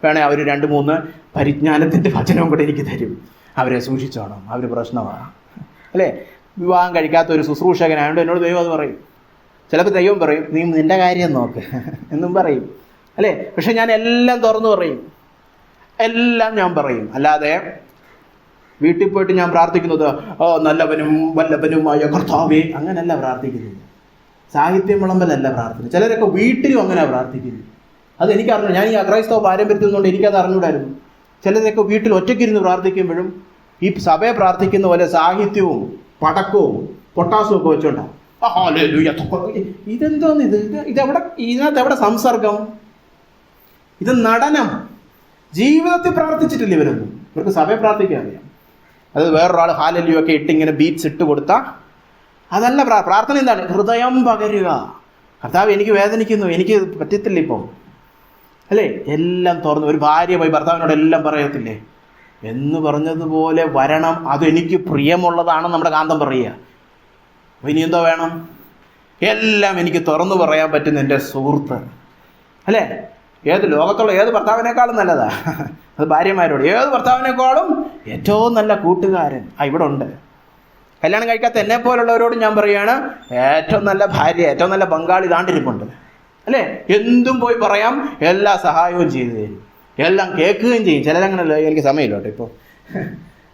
വേണേ അവർ 2-3 പരിജ്ഞാനത്തിൻ്റെ വചനവും കൂടെ എനിക്ക് തരും, അവരെ സൂക്ഷിച്ചോണം, അവർ പ്രശ്നമാണ് അല്ലേ. വിവാഹം കഴിക്കാത്ത ഒരു ശുശ്രൂഷകനായതുകൊണ്ട് എന്നോട് ദൈവം അത് പറയും. ചിലപ്പോൾ ദൈവം പറയും നീ നിൻ്റെ കാര്യം നോക്ക് എന്നും പറയും അല്ലേ. പക്ഷെ ഞാൻ എല്ലാം തുറന്നു പറയും, എല്ലാം ഞാൻ പറയും. അല്ലാതെ വീട്ടിൽ പോയിട്ട് ഞാൻ പ്രാർത്ഥിക്കുന്നത് നല്ലവനും വല്ലവനുമായ കർത്താവേ അങ്ങനല്ല പ്രാർത്ഥിക്കുന്നത്. സാഹിത്യം വിളമ്പലല്ല പ്രാർത്ഥന. ചിലരൊക്കെ വീട്ടിലും അങ്ങനെ പ്രാർത്ഥിക്കുന്നു. അത് എനിക്കറിഞ്ഞു. ഞാൻ ഈ അക്രൈസ്തവ പാരമ്പര്യത്തിൽ നിന്നുകൊണ്ട് എനിക്കത് അറിഞ്ഞൂടായിരുന്നു. ചിലരൊക്കെ വീട്ടിൽ ഒറ്റയ്ക്കിരുന്ന് പ്രാർത്ഥിക്കുമ്പോഴും ഈ സഭയെ പ്രാർത്ഥിക്കുന്ന പോലെ സാഹിത്യവും പടക്കവും പൊട്ടാസും ഒക്കെ വെച്ചോണ്ടാണ്. ഇതെന്തോന്ന് ഇതെവിടെ, ഇതിനകത്ത് എവിടെ സംസർഗം? ഇത് നടനം. ജീവിതത്തിൽ പ്രാർത്ഥിച്ചിട്ടില്ല ഇവരൊന്നും. ഇവർക്ക് സഭയെ പ്രാർത്ഥിക്കാൻ അറിയാം. അത് വേറൊരാൾ ഹാലലിയോ ഒക്കെ ഇട്ട് ഇങ്ങനെ ബീറ്റ്സ് ഇട്ട് കൊടുത്താൽ അതല്ല പ്രാർത്ഥന. എന്താണ്? ഹൃദയം പകരുക. കർത്താവ് എനിക്ക് വേദനിക്കുന്നു, എനിക്ക് പറ്റത്തില്ല ഇപ്പം അല്ലേ. എല്ലാം തുറന്നു. ഒരു ഭാര്യ പോയി ഭർത്താവിനോട് എല്ലാം പറയത്തില്ലേ എന്ന് പറഞ്ഞതുപോലെ വരണം. അതെനിക്ക് പ്രിയമുള്ളതാണ് നമ്മുടെ കാന്തം പറയുക. അപ്പോൾ ഇനി എന്തോ വേണം? എല്ലാം എനിക്ക് തുറന്നു പറയാൻ പറ്റുന്ന എൻ്റെ സുഹൃത്ത് അല്ലേ. ഏത് ലോകത്തുള്ള ഏത് ഭർത്താവിനേക്കാളും നല്ലതാ അത് ഭാര്യമാരോട്. ഏത് ഭർത്താവിനേക്കാളും ഏറ്റവും നല്ല കൂട്ടുകാരൻ ഇവിടെ ഉണ്ട്. കല്യാണം കഴിക്കാത്ത എന്നെ പോലുള്ളവരോട് ഞാൻ പറയുകയാണ്, ഏറ്റവും നല്ല ഭാര്യ, ഏറ്റവും നല്ല പങ്കാളി താണ്ടിരിപ്പുണ്ട് അല്ലേ. എന്തും പോയി പറയാം, എല്ലാ സഹായവും ചെയ്തു തരും, എല്ലാം കേൾക്കുകയും ചെയ്യും. ചിലരങ്ങനല്ല, എനിക്ക് സമയമില്ല കേട്ടോ ഇപ്പോൾ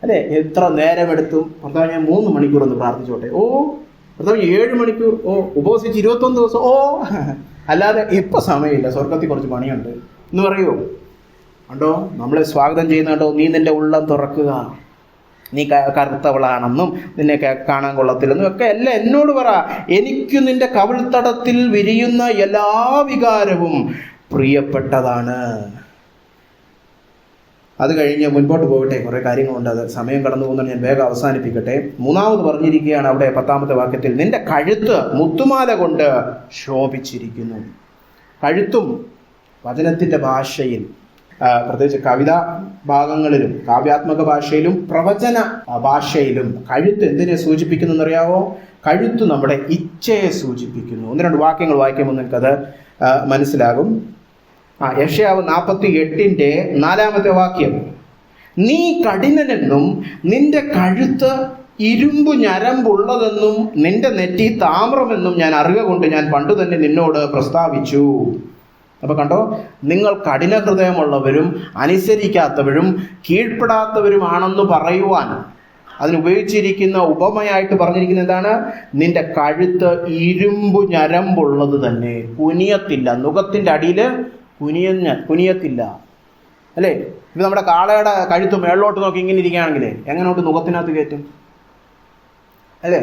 അല്ലേ. എത്ര നേരമെടുത്തും ഭർത്താവ് ഞാൻ 3 മണിക്കൂർ ഒന്ന് പ്രാർത്ഥിച്ചോട്ടെ, ഭർത്താവ് 7 മണിക്കൂർ, ഉപവസിച്ച് 21 ദിവസം, അല്ലാതെ ഇപ്പം സമയമില്ല, സ്വർഗത്തിൽ കുറച്ച് പണിയുണ്ട് എന്ന് പറയുമോ? കണ്ടോ, നമ്മളെ സ്വാഗതം ചെയ്യുന്നുണ്ടോ. നീ നിന്റെ ഉള്ളം തുറക്കുക, നീ കറുത്തവളാണെന്നും നിന്നെ കാണാൻ കൊള്ളത്തില്ലെന്നും ഒക്കെ എല്ലാം എന്നോട് പറ. എനിക്ക് നിന്റെ കവിൾത്തടത്തിൽ വിരിയുന്ന എല്ലാ വികാരവും പ്രിയപ്പെട്ടതാണ്. അത് കഴിഞ്ഞ് മുൻപോട്ട് പോകട്ടെ, കുറേ കാര്യങ്ങളുണ്ട്, അത് സമയം കടന്നു പോകുന്നത് ഞാൻ വേഗം അവസാനിപ്പിക്കട്ടെ. 3ാമത് പറഞ്ഞിരിക്കുകയാണ് അവിടെ 10ാമത്തെ വാക്യത്തിൽ, നിന്റെ കഴുത്ത് മുത്തുമാല കൊണ്ട് ശോഭിച്ചിരിക്കുന്നു. കഴുത്തും വചനത്തിൻ്റെ ഭാഷയിൽ, പ്രത്യേകിച്ച് കവിതാ ഭാഗങ്ങളിലും കാവ്യാത്മക ഭാഷയിലും പ്രവചന ഭാഷയിലും കഴുത്ത് എന്തിനെ സൂചിപ്പിക്കുന്നു എന്നറിയാവോ? കഴുത്ത് നമ്മുടെ ഇച്ഛയെ സൂചിപ്പിക്കുന്നു. 1-2 വാക്യങ്ങൾ വായിക്കുമ്പോൾ നിങ്ങൾക്കത് മനസ്സിലാകും. യെശയ്യാവ് 48-ന്റെ 4-ാമത്തെ വാക്യം, നീ കഠിനനെന്നും നിന്റെ കഴുത്ത് ഇരുമ്പു ഞരമ്പുള്ളതെന്നും നിന്റെ നെറ്റി താമ്രമെന്നും ഞാൻ അറിയുക കൊണ്ട് ഞാൻ പണ്ടു തന്നെ നിന്നോട് പ്രസ്താവിച്ചു. അപ്പൊ കണ്ടോ, നിങ്ങൾ കഠിന ഹൃദയമുള്ളവരും അനുസരിക്കാത്തവരും കീഴ്പ്പെടാത്തവരുമാണെന്ന് പറയുവാൻ അതിനുപയോഗിച്ചിരിക്കുന്ന ഉപമയായിട്ട് പറഞ്ഞിരിക്കുന്നത് എന്താണ്? നിന്റെ കഴുത്ത് ഇരുമ്പു ഞരമ്പുള്ളത് തന്നെ, കുനിയത്തില്ല, നുകത്തിന്റെ അടിയിൽ കുനിയത്തില്ല അല്ലേ. ഇത് നമ്മുടെ കാളയുടെ കഴുത്ത് മേളിലോട്ട് നോക്കി ഇങ്ങനെ ഇരിക്കുകയാണെങ്കിൽ എങ്ങനെയോട്ട് നുകത്തിനകത്ത് കയറ്റും അല്ലേ.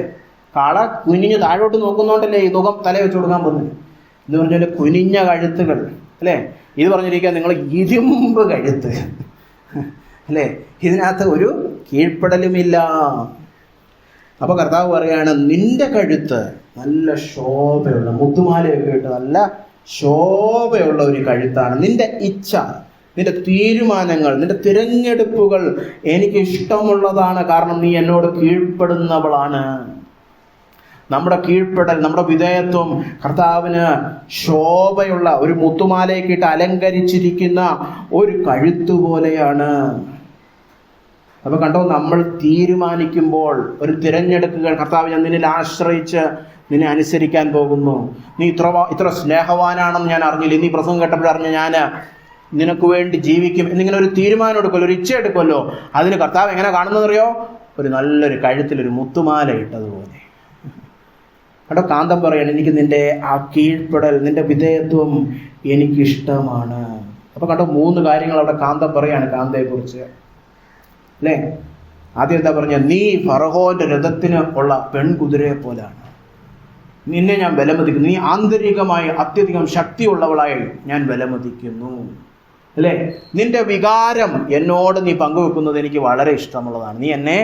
കാള കുനിഞ്ഞ് താഴോട്ട് നോക്കുന്നോണ്ടല്ലേ ഈ നുകം തല വെച്ച് കൊടുക്കാൻ പോകുന്നത്. എന്ന് പറഞ്ഞാൽ കുനിഞ്ഞ കഴുത്തുകൾ അല്ലേ. ഇത് പറഞ്ഞിരിക്കുക നിങ്ങൾ ഇരുമ്പ് കഴുത്ത് അല്ലേ, ഇതിനകത്ത് ഒരു കീഴ്പ്പെടലുമില്ല. അപ്പൊ കർത്താവ് പറയാണ്, നിന്റെ കഴുത്ത് നല്ല ശോഭയുള്ള, മുത്തുമാലയൊക്കെ ഇട്ട് നല്ല ശോഭയുള്ള ഒരു കഴുത്താണ്. നിന്റെ ഇച്ഛ, നിന്റെ തീരുമാനങ്ങൾ, നിന്റെ തിരഞ്ഞെടുപ്പുകൾ എനിക്ക് ഇഷ്ടമുള്ളതാണ്. കാരണം നീ എന്നോട് കീഴ്പ്പെടുന്നവളാണ്. നമ്മുടെ കീഴ്പ്പെടൽ, നമ്മുടെ വിധേയത്വം കർത്താവിന് ശോഭയുള്ള ഒരു മുത്തുമാലയൊക്കെ അലങ്കരിച്ചിരിക്കുന്ന ഒരു കഴുത്തു പോലെയാണ്. അപ്പൊ കണ്ടോ, നമ്മൾ തീരുമാനിക്കുമ്പോൾ ഒരു തിരഞ്ഞെടുക്കുക, കർത്താവ് ഞാൻ നിന്നിൽ ആശ്രയിച്ച് നിന്നെ അനുസരിക്കാൻ പോകുന്നു, നീ ഇത്ര സ്നേഹവാനാണെന്ന് ഞാൻ അറിഞ്ഞില്ല, നീ പ്രസംഗം കേട്ടപ്പോഴറിഞ്ഞ ഞാൻ നിനക്ക് വേണ്ടി ജീവിക്കും എന്നിങ്ങനെ ഒരു തീരുമാനം എടുക്കുമല്ലോ, ഒരു ഇച്ഛ എടുക്കുമല്ലോ. അതിന് കർത്താവ് എങ്ങനെ കാണുന്നതറിയോ? ഒരു നല്ലൊരു കഴുത്തിലൊരു മുത്തുമാല ഇട്ടതുപോലെ. കേട്ടോ, കാന്തം പറയാണ്, എനിക്ക് നിന്റെ ആ കീഴ്പ്പെടൽ, നിന്റെ വിധേയത്വം എനിക്കിഷ്ടമാണ്. അപ്പൊ കേട്ടോ, 3 കാര്യങ്ങൾ അവിടെ കാന്തം പറയാണ് കാന്തയെ കുറിച്ച് അല്ലേ. ആദ്യം എന്താ പറഞ്ഞ, നീ ഫറവോന്റെ രഥത്തിന് ഉള്ള പെൺകുതിരയെ പോലാണ്, നിന്നെ ഞാൻ വിലമതിക്കുന്നു, നീ ആന്തരികമായി അത്യധികം ശക്തിയുള്ളവളായി ഞാൻ വിലമതിക്കുന്നു അല്ലേ. നിന്റെ വികാരം എന്നോട് നീ പങ്കുവെക്കുന്നത് എനിക്ക് വളരെ ഇഷ്ടമുള്ളതാണ്, നീ എന്നെ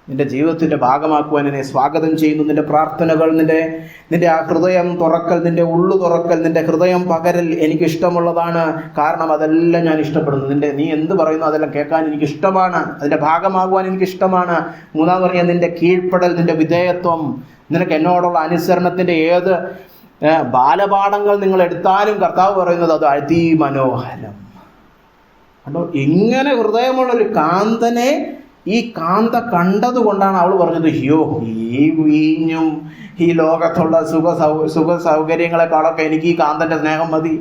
നിന്റെ ജീവിതത്തിന്റെ ഭാഗമാക്കുവാൻ എന്നെ സ്വാഗതം ചെയ്യുന്നു. നിന്റെ പ്രാർത്ഥനകൾ, നിന്റെ ആ ഹൃദയം തുറക്കൽ, നിന്റെ ഉള്ളു തുറക്കൽ, നിന്റെ ഹൃദയം പകരൽ എനിക്ക് ഇഷ്ടമുള്ളതാണ്. കാരണം അതെല്ലാം ഞാൻ ഇഷ്ടപ്പെടുന്നു. നീ എന്ത് പറയുന്നു അതെല്ലാം കേൾക്കാൻ എനിക്ക് ഇഷ്ടമാണ്, അതിന്റെ ഭാഗമാകുവാൻ എനിക്ക് ഇഷ്ടമാണ്. മൂന്നാമത് പറഞ്ഞാൽ നിന്റെ കീഴ്പ്പെടൽ, നിന്റെ വിധേയത്വം, നിനക്ക് എന്നോടുള്ള അനുസരണത്തിന്റെ ഏത് ബാലപാഠങ്ങൾ നിങ്ങൾ എടുത്താലും കർത്താവ് പറയുന്നത് അത് അതിമനോഹരം. അപ്പോൾ ഇങ്ങനെ ഹൃദയമുള്ളൊരു കാന്തനെ ഈ കാന്ത കണ്ടതുകൊണ്ടാണ് അവൾ പറഞ്ഞത്, അയ്യോ ഈ വീഞ്ഞും ഈ ലോകത്തുള്ള സുഖ സൗകര്യങ്ങളെക്കാളൊക്കെ എനിക്ക് ഈ കാന്തന്റെ സ്നേഹം മതി.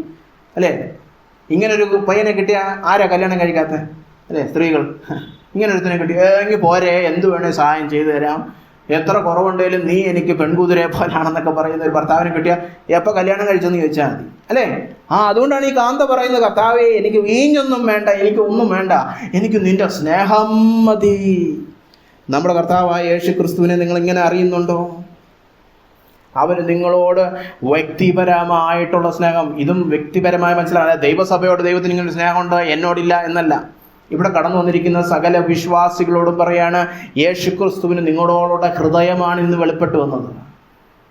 അല്ലേ? ഇങ്ങനൊരു പയ്യനെ കിട്ടിയ ആരാ കല്യാണം കഴിക്കാത്ത? അല്ലേ? സ്ത്രീകൾ. ഇങ്ങനെ ഒരുത്തിനെ കിട്ടി, എങ്കിൽ പോരെ, എന്ത് വേണേ സഹായം ചെയ്തു തരാം, എത്ര കുറവുണ്ടെങ്കിലും നീ എനിക്ക് പെൺകുതിരെ പോലാണെന്നൊക്കെ പറയുന്ന ഒരു ഭർത്താവിനെ കിട്ടിയ എപ്പോൾ കല്യാണം കഴിച്ചെന്ന് ചോദിച്ചാൽ മതി. അല്ലേ? അതുകൊണ്ടാണ് ഈ കാന്ത പറയുന്നത്, കർത്താവേ എനിക്ക് വീഞ്ഞൊന്നും വേണ്ട, എനിക്ക് ഒന്നും വേണ്ട, എനിക്ക് നിന്റെ സ്നേഹം മതി. നമ്മുടെ കർത്താവായ യേശു ക്രിസ്തുവിനെ നിങ്ങൾ ഇങ്ങനെ അറിയുന്നുണ്ടോ? അവന് നിങ്ങളോട് വ്യക്തിപരമായിട്ടുള്ള സ്നേഹം, ഇതും വ്യക്തിപരമായ മനസ്സിലാണ്. ദൈവസഭയോട് ദൈവത്തിന് ഇങ്ങനെ സ്നേഹമുണ്ട്, എന്നോടില്ല എന്നല്ല. ഇവിടെ കടന്നു വന്നിരിക്കുന്ന സകല വിശ്വാസികളോടും പറയാണ്, യേശു ക്രിസ്തുവിന് നിങ്ങളോടുള്ള ഹൃദയമാണ് ഇന്ന് വെളിപ്പെട്ട് വന്നത്.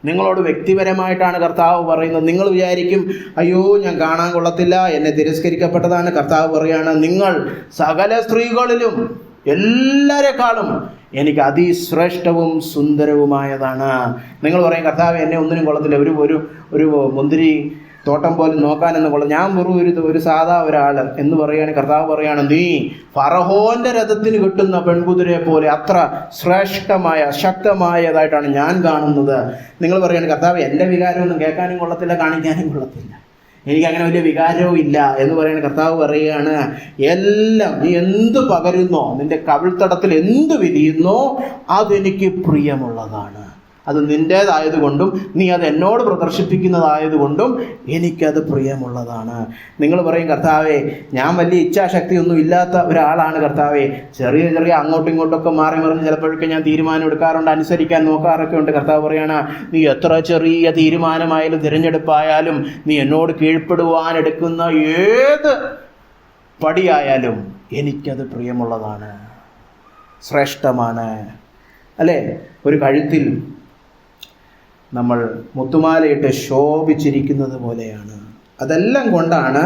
നിങ്ങളോട് വ്യക്തിപരമായിട്ടാണ് കർത്താവ് പറയുന്നത്. നിങ്ങൾ വിചാരിക്കും, അയ്യോ ഞാൻ കാണാൻ കൊള്ളത്തില്ല, എന്നെ തിരസ്കരിക്കപ്പെട്ടതാണ്. കർത്താവ് പറയാണ്, നിങ്ങൾ സകല സ്ത്രീകളിലും എല്ലാരെക്കാളും എനിക്ക് അതിശ്രേഷ്ഠവും സുന്ദരവുമായതാണ്. നിങ്ങൾ പറയും, കർത്താവ് എന്നെ ഒന്നിനും കൊള്ളത്തില്ല, ഒരു മുന്തിരി തോട്ടം പോലും നോക്കാനെന്ന് കൊള്ളാം, ഞാൻ ഒരു സാധാ ഒരാൾ എന്ന് പറയുകയാണ്. കർത്താവ് പറയാണ്, നീ ഫറവോന്റെ രഥത്തിന് കിട്ടുന്ന പെൺകുതിരയെ പോലെ അത്ര ശ്രേഷ്ഠമായ ശക്തമായതായിട്ടാണ് ഞാൻ കാണുന്നത്. നിങ്ങൾ പറയാണ്, കർത്താവ് എൻ്റെ വികാരമൊന്നും കേൾക്കാനും കൊള്ളത്തില്ല, കാണിക്കാനും കൊള്ളത്തില്ല, എനിക്ക് അങ്ങനെ വലിയ വികാരവും ഇല്ല എന്ന് പറയുന്ന കർത്താവ് പറയുകയാണ്, എല്ലാം നീ എന്ത് പകരുന്നോ, നിന്റെ കവിൾത്തടത്തിൽ എന്ത് വിരിയുന്നോ അതെനിക്ക് പ്രിയമുള്ളതാണ്. അത് നിൻ്റേതായതുകൊണ്ടും നീ അത് എന്നോട് പ്രദർശിപ്പിക്കുന്നതായതുകൊണ്ടും എനിക്കത് പ്രിയമുള്ളതാണ്. നിങ്ങൾ പറയും, കർത്താവേ ഞാൻ വലിയ ഇച്ഛാശക്തിയൊന്നും ഇല്ലാത്ത ഒരാളാണ് കർത്താവേ, ചെറിയ അങ്ങോട്ടും ഇങ്ങോട്ടൊക്കെ മാറി മറിഞ്ഞ് ചിലപ്പോഴൊക്കെ ഞാൻ തീരുമാനം എടുക്കാറുണ്ട്, അനുസരിക്കാൻ നോക്കാറൊക്കെ ഉണ്ട്. കർത്താവ് പറയാണ്, നീ എത്ര ചെറിയ തീരുമാനമായാലും തിരഞ്ഞെടുപ്പായാലും നീ എന്നോട് കീഴ്പ്പെടുവാൻ എടുക്കുന്ന ഏത് പടിയായാലും എനിക്കത് പ്രിയമുള്ളതാണ്, ശ്രേഷ്ഠമാണ്. അല്ലേ? ഒരു കഴുത്തിൽ നമ്മൾ മുത്തുമാലയിട്ട് ശോഭിച്ചിരിക്കുന്നത് പോലെയാണ്. അതെല്ലാം കൊണ്ടാണ്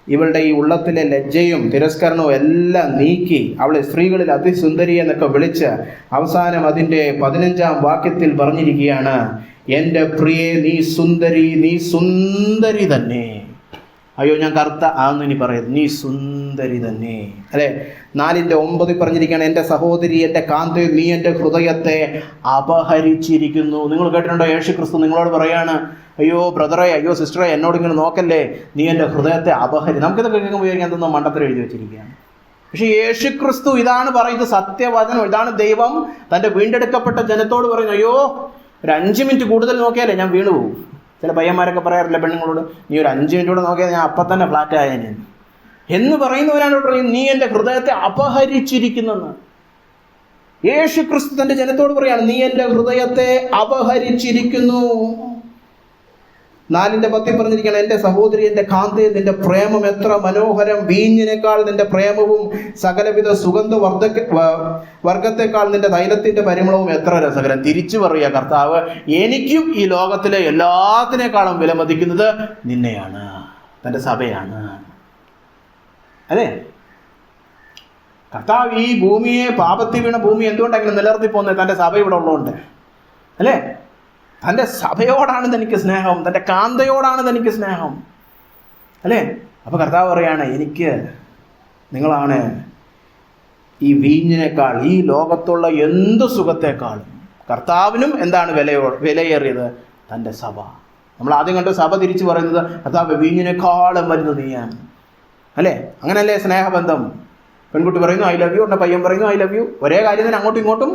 ഇവളുടെ ഈ ഉള്ളത്തിലെ ലജ്ജയും തിരസ്കരണവും എല്ലാം നീക്കി അവളെ സ്ത്രീകളിൽ അതിസുന്ദരി എന്നൊക്കെ വിളിച്ച് അവസാനം അതിൻ്റെ 15-ാം വാക്യത്തിൽ പറഞ്ഞിരിക്കുകയാണ്, എൻ്റെ പ്രിയേ നീ സുന്ദരി തന്നെ. അയ്യോ ഞാൻ കറുത്ത ആന്ന് ഇനി പറയുന്നത്, നീ സുന്ദരി തന്നെ. അല്ലെ? 4:9 പറഞ്ഞിരിക്കുകയാണ്, എൻ്റെ സഹോദരി, എൻ്റെ കാന്തേ, നീ എൻ്റെ ഹൃദയത്തെ അപഹരിച്ചിരിക്കുന്നു. നിങ്ങൾ കേട്ടിട്ടുണ്ടോ? യേശു ക്രിസ്തു നിങ്ങളോട് പറയാണ്, അയ്യോ ബ്രദറെ, അയ്യോ സിസ്റ്ററെ, എന്നോട് ഇങ്ങനെ നോക്കല്ലേ, നീ എൻ്റെ ഹൃദയത്തെ നമുക്കിതൊക്കെ കേൾക്കുമ്പോൾ എന്തെന്നോ മണ്ടത്തരം എഴുതി വെച്ചിരിക്കുകയാണ്. പക്ഷെ യേശു ക്രിസ്തു ഇതാണ് പറയുന്നത്, സത്യവചനം ഇതാണ്. ദൈവം തൻ്റെ വീണ്ടെടുക്കപ്പെട്ട ജനത്തോട് പറയുന്നു, അയ്യോ ഒരു 5 മിനിറ്റ് കൂടുതൽ നോക്കിയാലേ ഞാൻ വീണു പോകും. ചില പയ്യന്മാരൊക്കെ പറയാറില്ല പെണ്ണുങ്ങളോട്, നീ ഒരു 5 മിനിറ്റ് കൂടെ നോക്കിയാൽ ഞാൻ അപ്പം തന്നെ ഫ്ലാറ്റ് ആയേനെ എന്ന് പറയുന്നവരാണ് പറയും, നീ എൻ്റെ ഹൃദയത്തെ അപഹരിച്ചിരിക്കുന്നെന്ന്. യേശു ക്രിസ്തു തൻ്റെ ജനത്തോട് പറയാണ്, നീ എൻ്റെ ഹൃദയത്തെ അപഹരിച്ചിരിക്കുന്നു. 4:10 പറഞ്ഞിരിക്കുകയാണ്, എൻ്റെ സഹോദരി, എൻ്റെ കാന്തേ, നിന്റെ പ്രേമം എത്ര മനോഹരം, വീഞ്ഞിനേക്കാൾ നിന്റെ പ്രേമവും സകലവിധ സുഗന്ധ വർഗത്തെക്കാൾ നിന്റെ തൈലത്തിന്റെ പരിമളവും എത്ര രസകരം. തിരിച്ചു പറയുക കർത്താവ്, എനിക്കും ഈ ലോകത്തിലെ എല്ലാത്തിനേക്കാളും വിലമതിക്കുന്നത് നിന്നെയാണ്, തൻ്റെ സഭയാണ്. അല്ലേ? കർത്താവ് ഈ ഭൂമിയെ, പാപത്തിൽ വീണ ഭൂമി എന്തുകൊണ്ടാണ് ഇങ്ങനെ നിലനിർത്തി പോകുന്നത്? തൻ്റെ സഭ ഇവിടെ ഉള്ളതുകൊണ്ട്. അല്ലേ? തൻ്റെ സഭയോടാണ് തനിക്ക് സ്നേഹം, തൻ്റെ കാന്തയോടാണ് തനിക്ക് സ്നേഹം. അല്ലേ? അപ്പോൾ കർത്താവ് പറയാണ്, എനിക്ക് നിങ്ങളാണ് ഈ വീഞ്ഞിനേക്കാൾ, ഈ ലോകത്തുള്ള എന്ത് സുഖത്തെക്കാളും കർത്താവിനും എന്താണ് വിലയേറിയത്? തൻ്റെ സഭ. നമ്മൾ ആദ്യം കണ്ട് സഭ തിരിച്ചു പറയുന്നത്, കർത്താവ് വീഞ്ഞിനേക്കാളും വരുന്നത് നീയാണ്. അല്ലേ? അങ്ങനല്ലേ സ്നേഹബന്ധം? പെൺകുട്ടി പറയുന്നു ഐ ലവ് യു, ഉടനെ പയ്യൻ പറയുന്നു ഐ ലവ് യു. ഒരേ കാര്യം തന്നെ അങ്ങോട്ടും ഇങ്ങോട്ടും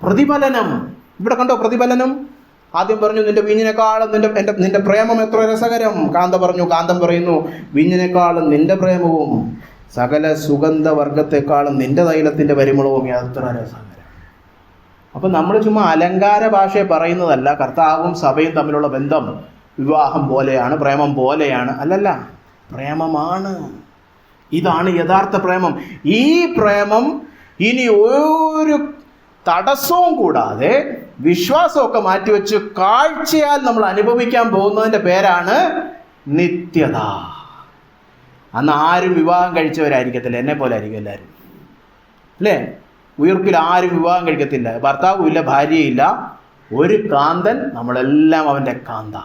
പ്രതിഫലനം. ഇവിടെ കണ്ടോ പ്രതിഫലനം? ആദ്യം പറഞ്ഞു നിന്റെ വീഞ്ഞിനേക്കാളും നിന്റെ പ്രേമം എത്ര രസകരം. കാന്തം പറയുന്നു വീഞ്ഞിനേക്കാളും നിന്റെ പ്രേമവും സകല സുഗന്ധവർഗത്തെക്കാളും നിന്റെ തൈലത്തിന്റെ പരിമളവും എത്ര രസകരം. അപ്പൊ നമ്മൾ ചുമ്മാ അലങ്കാര ഭാഷയെ പറയുന്നതല്ല. കർത്താവും സഭയും തമ്മിലുള്ള ബന്ധം വിവാഹം പോലെയാണ്, പ്രേമം പോലെയാണ്. അല്ലല്ല, പ്രേമമാണ്. ഇതാണ് യഥാർത്ഥ പ്രേമം. ഈ പ്രേമം ഇനി ഒരു തടസ്സവും കൂടാതെ വിശ്വാസമൊക്കെ മാറ്റിവെച്ച് കാഴ്ചയാൽ നമ്മൾ അനുഭവിക്കാൻ പോകുന്നതിൻ്റെ പേരാണ് നിത്യത. അന്ന് ആരും വിവാഹം കഴിച്ചവരായിരിക്കത്തില്ല, എന്നെ പോലെ ആയിരിക്കും എല്ലാവരും, അല്ലേ? ഉയർപ്പിൽ ആരും വിവാഹം കഴിക്കത്തില്ല, ഭർത്താവും ഇല്ല, ഭാര്യയില്ല, ഒരു കാന്തൻ, നമ്മളെല്ലാം അവൻ്റെ കാന്ത.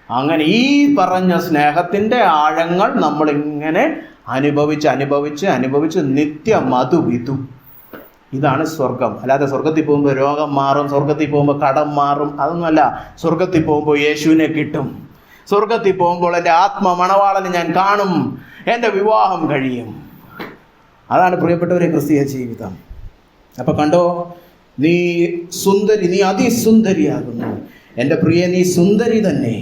അങ്ങനെ ഈ പറഞ്ഞ സ്നേഹത്തിൻ്റെ ആഴങ്ങൾ നമ്മളിങ്ങനെ അനുഭവിച്ച് അനുഭവിച്ച് അനുഭവിച്ച് നിത്യമധുവിധു. ഇതാണ് സ്വർഗം. അല്ലാതെ സ്വർഗത്തിൽ പോകുമ്പോൾ രോഗം മാറും, സ്വർഗത്തിൽ പോകുമ്പോൾ കടം മാറും, അതൊന്നുമല്ല. സ്വർഗത്തിൽ പോകുമ്പോൾ യേശുവിനെ കിട്ടും, സ്വർഗത്തിൽ പോകുമ്പോൾ എൻ്റെ ആത്മ മണവാളനെ ഞാൻ കാണും, എൻ്റെ വിവാഹം കഴിയും. അതാണ് പ്രിയപ്പെട്ടവരെ ക്രിസ്തീയ ജീവിതം. അപ്പൊ കണ്ടോ, നീ സുന്ദരി, നീ അതിസുന്ദരിയാകുന്നു. എൻ്റെ പ്രിയ, നീ സുന്ദരി തന്നെ.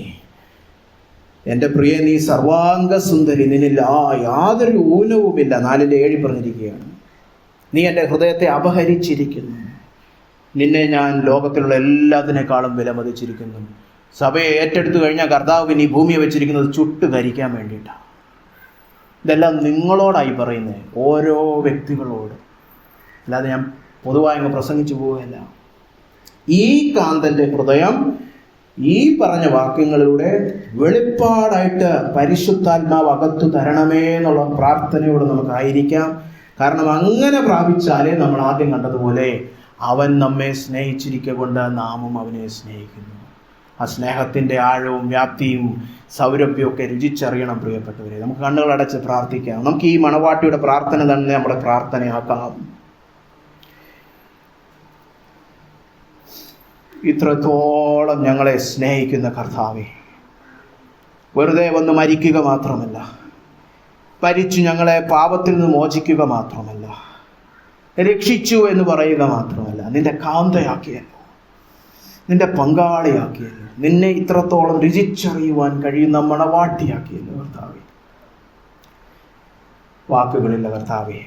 എൻ്റെ പ്രിയ, നീ സർവാംഗ സുന്ദരി, നിന്നിൽ യാതൊരു ഊനവുമില്ല. 4:7 പറഞ്ഞിരിക്കുകയാണ്. നീ എൻ്റെ ഹൃദയത്തെ അപഹരിച്ചിരിക്കുന്നു, നിന്നെ ഞാൻ ലോകത്തിലുള്ള എല്ലാത്തിനേക്കാളും വിലമതിച്ചിരിക്കുന്നു. സഭയെ ഏറ്റെടുത്തു കഴിഞ്ഞാൽ കർത്താവ് ഈ ഭൂമിയെ വെച്ചിരിക്കുന്നത് ചുട്ട് കരിക്കാൻ വേണ്ടിയിട്ടാണ്. ഇതെല്ലാം നിങ്ങളോടായി പറയുന്നത്, ഓരോ വ്യക്തികളോട്, അല്ലാതെ ഞാൻ പൊതുവായി അങ്ങ് പ്രസംഗിച്ചു പോവുകയല്ല. ഈ കാന്തൻ്റെ ഹൃദയം ഈ പറഞ്ഞ വാക്യങ്ങളിലൂടെ വെളിപ്പാടായിട്ട് പരിശുദ്ധാത്മാവ് അകത്തു തരണമേ എന്നുള്ള പ്രാർത്ഥനയോട് നമുക്കായിരിക്കാം. കാരണം അങ്ങനെ പ്രാപിച്ചാലേ നമ്മൾ ആദ്യം കണ്ടതുപോലെ അവൻ നമ്മെ സ്നേഹിച്ചിരിക്കൊണ്ട് നാമും അവനെ സ്നേഹിക്കുന്നു. ആ സ്നേഹത്തിൻ്റെ ആഴവും വ്യാപ്തിയും സൗരഭ്യവും ഒക്കെ രുചിച്ചറിയണം പ്രിയപ്പെട്ടവരെ. നമുക്ക് കണ്ണുകളടച്ച് പ്രാർത്ഥിക്കാം. നമുക്ക് ഈ മണവാട്ടിയുടെ പ്രാർത്ഥന തന്നെ നമ്മുടെ പ്രാർത്ഥനയാക്കാം. ഇത്രത്തോളം ഞങ്ങളെ സ്നേഹിക്കുന്ന കർത്താവേ, വെറുതെ വന്ന് മരിക്കുക മാത്രമല്ല, മരിച്ചു ഞങ്ങളെ പാപത്തിൽ നിന്ന് മോചിക്കുക മാത്രമല്ല, രക്ഷിച്ചു എന്ന് പറയുക മാത്രമല്ല, നിന്റെ കാന്തയാക്കിയല്ലോ, നിന്റെ പങ്കാളിയാക്കിയല്ലോ, നിന്നെ ഇത്രത്തോളം രുചിച്ചറിയുവാൻ കഴിയുന്ന മണവാട്ടിയാക്കിയല്ലോ കർത്താവേ. വാക്കുകളില്ല കർത്താവേ,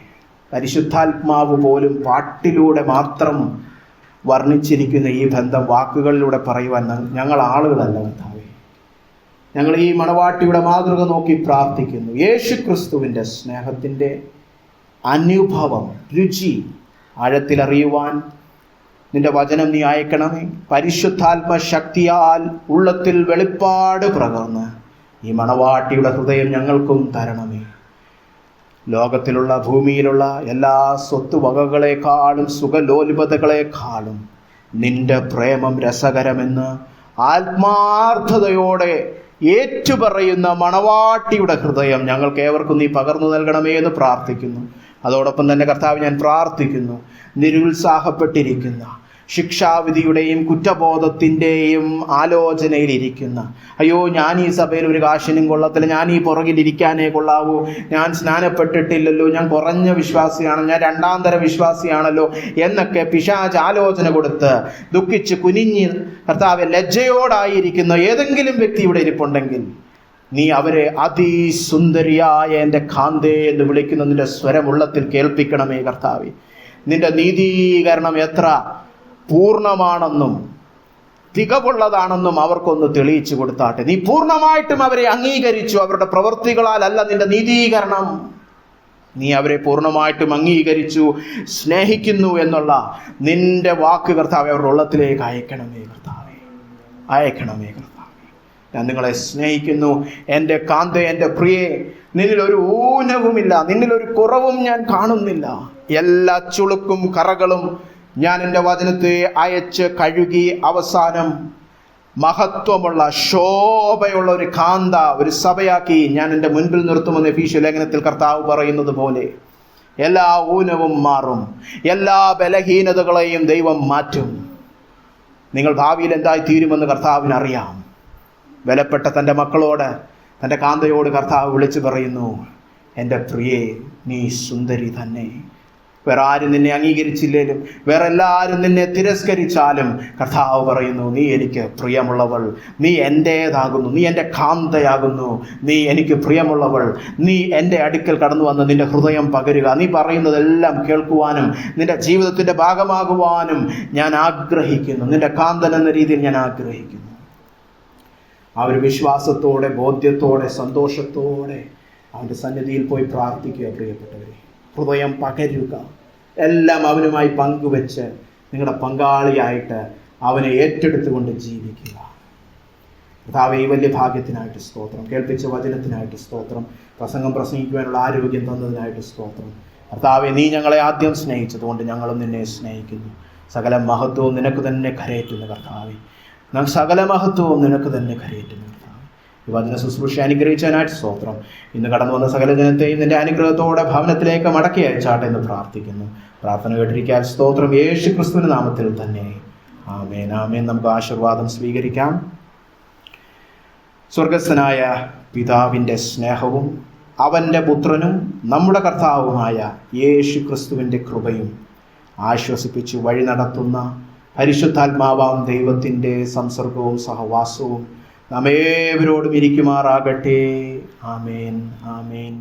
പരിശുദ്ധാത്മാവ് പോലും പാട്ടിലൂടെ മാത്രം വർണ്ണിച്ചിരിക്കുന്ന ഈ ബന്ധം വാക്കുകളിലൂടെ പറയുവാൻ ഞങ്ങൾ ആളുകളല്ല കർത്താവേ. ഞങ്ങൾ ഈ മണവാട്ടിയുടെ മാതൃക നോക്കി പ്രാർത്ഥിക്കുന്നു. യേശു ക്രിസ്തുവിൻ്റെ സ്നേഹത്തിൻ്റെ അനുഭവം, രുചി ആഴത്തിലറിയുവാൻ നിന്റെ വചനം നീ അയക്കണമേ. പരിശുദ്ധാത്മ ശക്തിയാൽ ഉള്ളത്തിൽ വെളിപ്പാട് പ്രകർന്ന് ഈ മണവാട്ടിയുടെ ഹൃദയം ഞങ്ങൾക്കും തരണമേ. ലോകത്തിലുള്ള ഭൂമിയിലുള്ള എല്ലാ സ്വത്തുവകകളെക്കാളും സുഖലോലുപതകളെക്കാളും നിന്റെ പ്രേമം രസകരമെന്ന് ആത്മാർത്ഥതയോടെ ഏറ്റുപറയുന്ന മണവാട്ടിയുടെ ഹൃദയം ഞങ്ങൾക്ക് ഏവർക്കും നീ പകർന്നു നൽകണമേ എന്ന് പ്രാർത്ഥിക്കുന്നു. അതോടൊപ്പം തന്നെ കർത്താവ്, ഞാൻ പ്രാർത്ഥിക്കുന്നു, നിരുത്സാഹപ്പെട്ടിരിക്കുന്ന, ശിക്ഷാവിധിയുടെയും കുറ്റബോധത്തിൻ്റെയും ആലോചനയിലിരിക്കുന്ന, അയ്യോ ഞാൻ ഈ സഭയിൽ ഒരു കാശിനും കൊള്ളത്തില്ല, ഞാൻ ഈ പുറകിലിരിക്കാനേ കൊള്ളാവൂ, ഞാൻ സ്നാനപ്പെട്ടിട്ടില്ലല്ലോ, ഞാൻ കുറഞ്ഞ വിശ്വാസിയാണ്, ഞാൻ 2ാം തരം വിശ്വാസിയാണല്ലോ എന്നൊക്കെ പിശാച് ആലോചന കൊടുത്ത് ദുഃഖിച്ച് കുനിഞ്ഞ് കർത്താവെ ലജ്ജയോടായിരിക്കുന്ന ഏതെങ്കിലും വ്യക്തി ഇവിടെ ഇരിപ്പുണ്ടെങ്കിൽ നീ അവരെ അതിസുന്ദരിയായ എൻ്റെ കാന്തേ എന്ന് വിളിക്കുന്ന നിന്റെ സ്വരമുള്ളത്തിൽ കേൾപ്പിക്കണമേ കർത്താവെ. നിന്റെ നീതീകരണം എത്ര പൂർണ്ണമാണെന്നും തികവുള്ളതാണെന്നും അവർക്കൊന്ന് തെളിയിച്ചു കൊടുത്താട്ടെ. നീ പൂർണ്ണമായിട്ടും അവരെ അംഗീകരിച്ചു. അവരുടെ പ്രവൃത്തികളാൽ അല്ല നിന്റെ നീതീകരണം. നീ അവരെ പൂർണ്ണമായിട്ടും അംഗീകരിച്ചു, സ്നേഹിക്കുന്നു എന്നുള്ള നിന്റെ വാക്ക് കർത്താവെ അവരുടെ ഉള്ളത്തിലേക്ക് അയക്കണമേ കർത്താവെ, അയക്കണമേ കർത്താവെ. ഞാൻ നിങ്ങളെ സ്നേഹിക്കുന്നു എൻ്റെ കാന്തേ, എൻ്റെ പ്രിയേ. നിന്നിലൊരു ഊനവുമില്ല, നിന്നിലൊരു കുറവും ഞാൻ കാണുന്നില്ല. എല്ലാ ചുളുക്കും കറകളും ഞാൻ എൻ്റെ വചനത്തെ അയച്ച് കഴുകി അവസാനം മഹത്വമുള്ള ശോഭയുള്ള ഒരു കാന്ത, ഒരു സഭയാക്കി ഞാൻ എൻ്റെ മുൻപിൽ നിർത്തുമെന്ന് എഫീസ്യ ലേഖനത്തിൽ കർത്താവ് പറയുന്നത് പോലെ എല്ലാ ഊനവും മാറും, എല്ലാ ബലഹീനതകളെയും ദൈവം മാറ്റും. നിങ്ങൾ ഭാവിയിൽ എന്തായി തീരുമെന്ന് കർത്താവിനറിയാം. ബലപ്പെട്ട തൻ്റെ മക്കളോട്, തൻ്റെ കാന്തയോട് കർത്താവ് വിളിച്ചു പറയുന്നു, എൻ്റെ പ്രിയേ, നീ സുന്ദരി തന്നെ. വേറെ ആരും നിന്നെ അംഗീകരിച്ചില്ലേലും, വേറെ എല്ലാവരും നിന്നെ തിരസ്കരിച്ചാലും കർത്താവ് പറയുന്നു, നീ എനിക്ക് പ്രിയമുള്ളവൾ, നീ എൻ്റേതാകുന്നു, നീ എൻ്റെ കാന്തയാകുന്നു, നീ എനിക്ക് പ്രിയമുള്ളവൾ. നീ എൻ്റെ അടുക്കൽ കടന്നു വന്ന് നിന്റെ ഹൃദയം പകരുക. നീ പറയുന്നതെല്ലാം കേൾക്കുവാനും നിന്റെ ജീവിതത്തിൻ്റെ ഭാഗമാകുവാനും ഞാൻ ആഗ്രഹിക്കുന്നു. നിന്റെ കാന്തൻ എന്ന രീതിയിൽ ഞാൻ ആഗ്രഹിക്കുന്നു. ആ ഒരു വിശ്വാസത്തോടെ, ബോധ്യത്തോടെ, സന്തോഷത്തോടെ അവൻ്റെ സന്നിധിയിൽ പോയി പ്രാർത്ഥിക്കുക പ്രിയപ്പെട്ടവരെ. ഹൃദയം പകരുക, എല്ലാം അവനുമായി പങ്കുവെച്ച് നിങ്ങളുടെ പങ്കാളിയായിട്ട് അവനെ ഏറ്റെടുത്തുകൊണ്ട് ജീവിക്കുക. കർത്താവേ, ഈ വലിയ ഭാഗ്യത്തിനായിട്ട് സ്തോത്രം. കേൾപ്പിച്ച വചനത്തിനായിട്ട് സ്തോത്രം. പ്രസംഗം പ്രസംഗിക്കുവാനുള്ള ആരോഗ്യം തന്നതിനായിട്ട് സ്തോത്രം. കർത്താവേ, നീ ഞങ്ങളെ ആദ്യം സ്നേഹിച്ചതുകൊണ്ട് ഞങ്ങളും നിന്നെ സ്നേഹിക്കുന്നു. സകല മഹത്വവും നിനക്ക് തന്നെ കരയേറ്റുന്നു കർത്താവേ. സകല മഹത്വവും നിനക്ക് തന്നെ കരയേറ്റുന്നു കർത്താവേ. ഈ വചന ശുശ്രൂഷ അനുഗ്രഹിച്ചതിനായിട്ട് സ്തോത്രം. ഇന്ന് കടന്നു വന്ന സകല ജനത്തെയും നിന്റെ അനുഗ്രഹത്തോടെ ഭവനത്തിലേക്ക് മടക്കി അയച്ചാട്ടെ എന്ന് പ്രാർത്ഥിക്കുന്നു. പ്രാർത്ഥന കേട്ടിരിക്കാൻ സ്തോത്രം. യേശു ക്രിസ്തുവിന്റെ നാമത്തിൽ തന്നെ ആമേൻ. ആമേൻ. നമുക്ക് ആശീർവാദം സ്വീകരിക്കാം. സ്വർഗസ്ഥനായ പിതാവിൻ്റെ സ്നേഹവും അവൻ്റെ പുത്രനും നമ്മുടെ കർത്താവുമായ യേശു ക്രിസ്തുവിൻ്റെ കൃപയും ആശ്വസിപ്പിച്ച് വഴി നടത്തുന്ന പരിശുദ്ധാത്മാവാം ദൈവത്തിൻ്റെ സംസർഗവും സഹവാസവും നാം ഏവരോടും ഇരിക്കുമാറാകട്ടെ. ആമേൻ. ആമേൻ.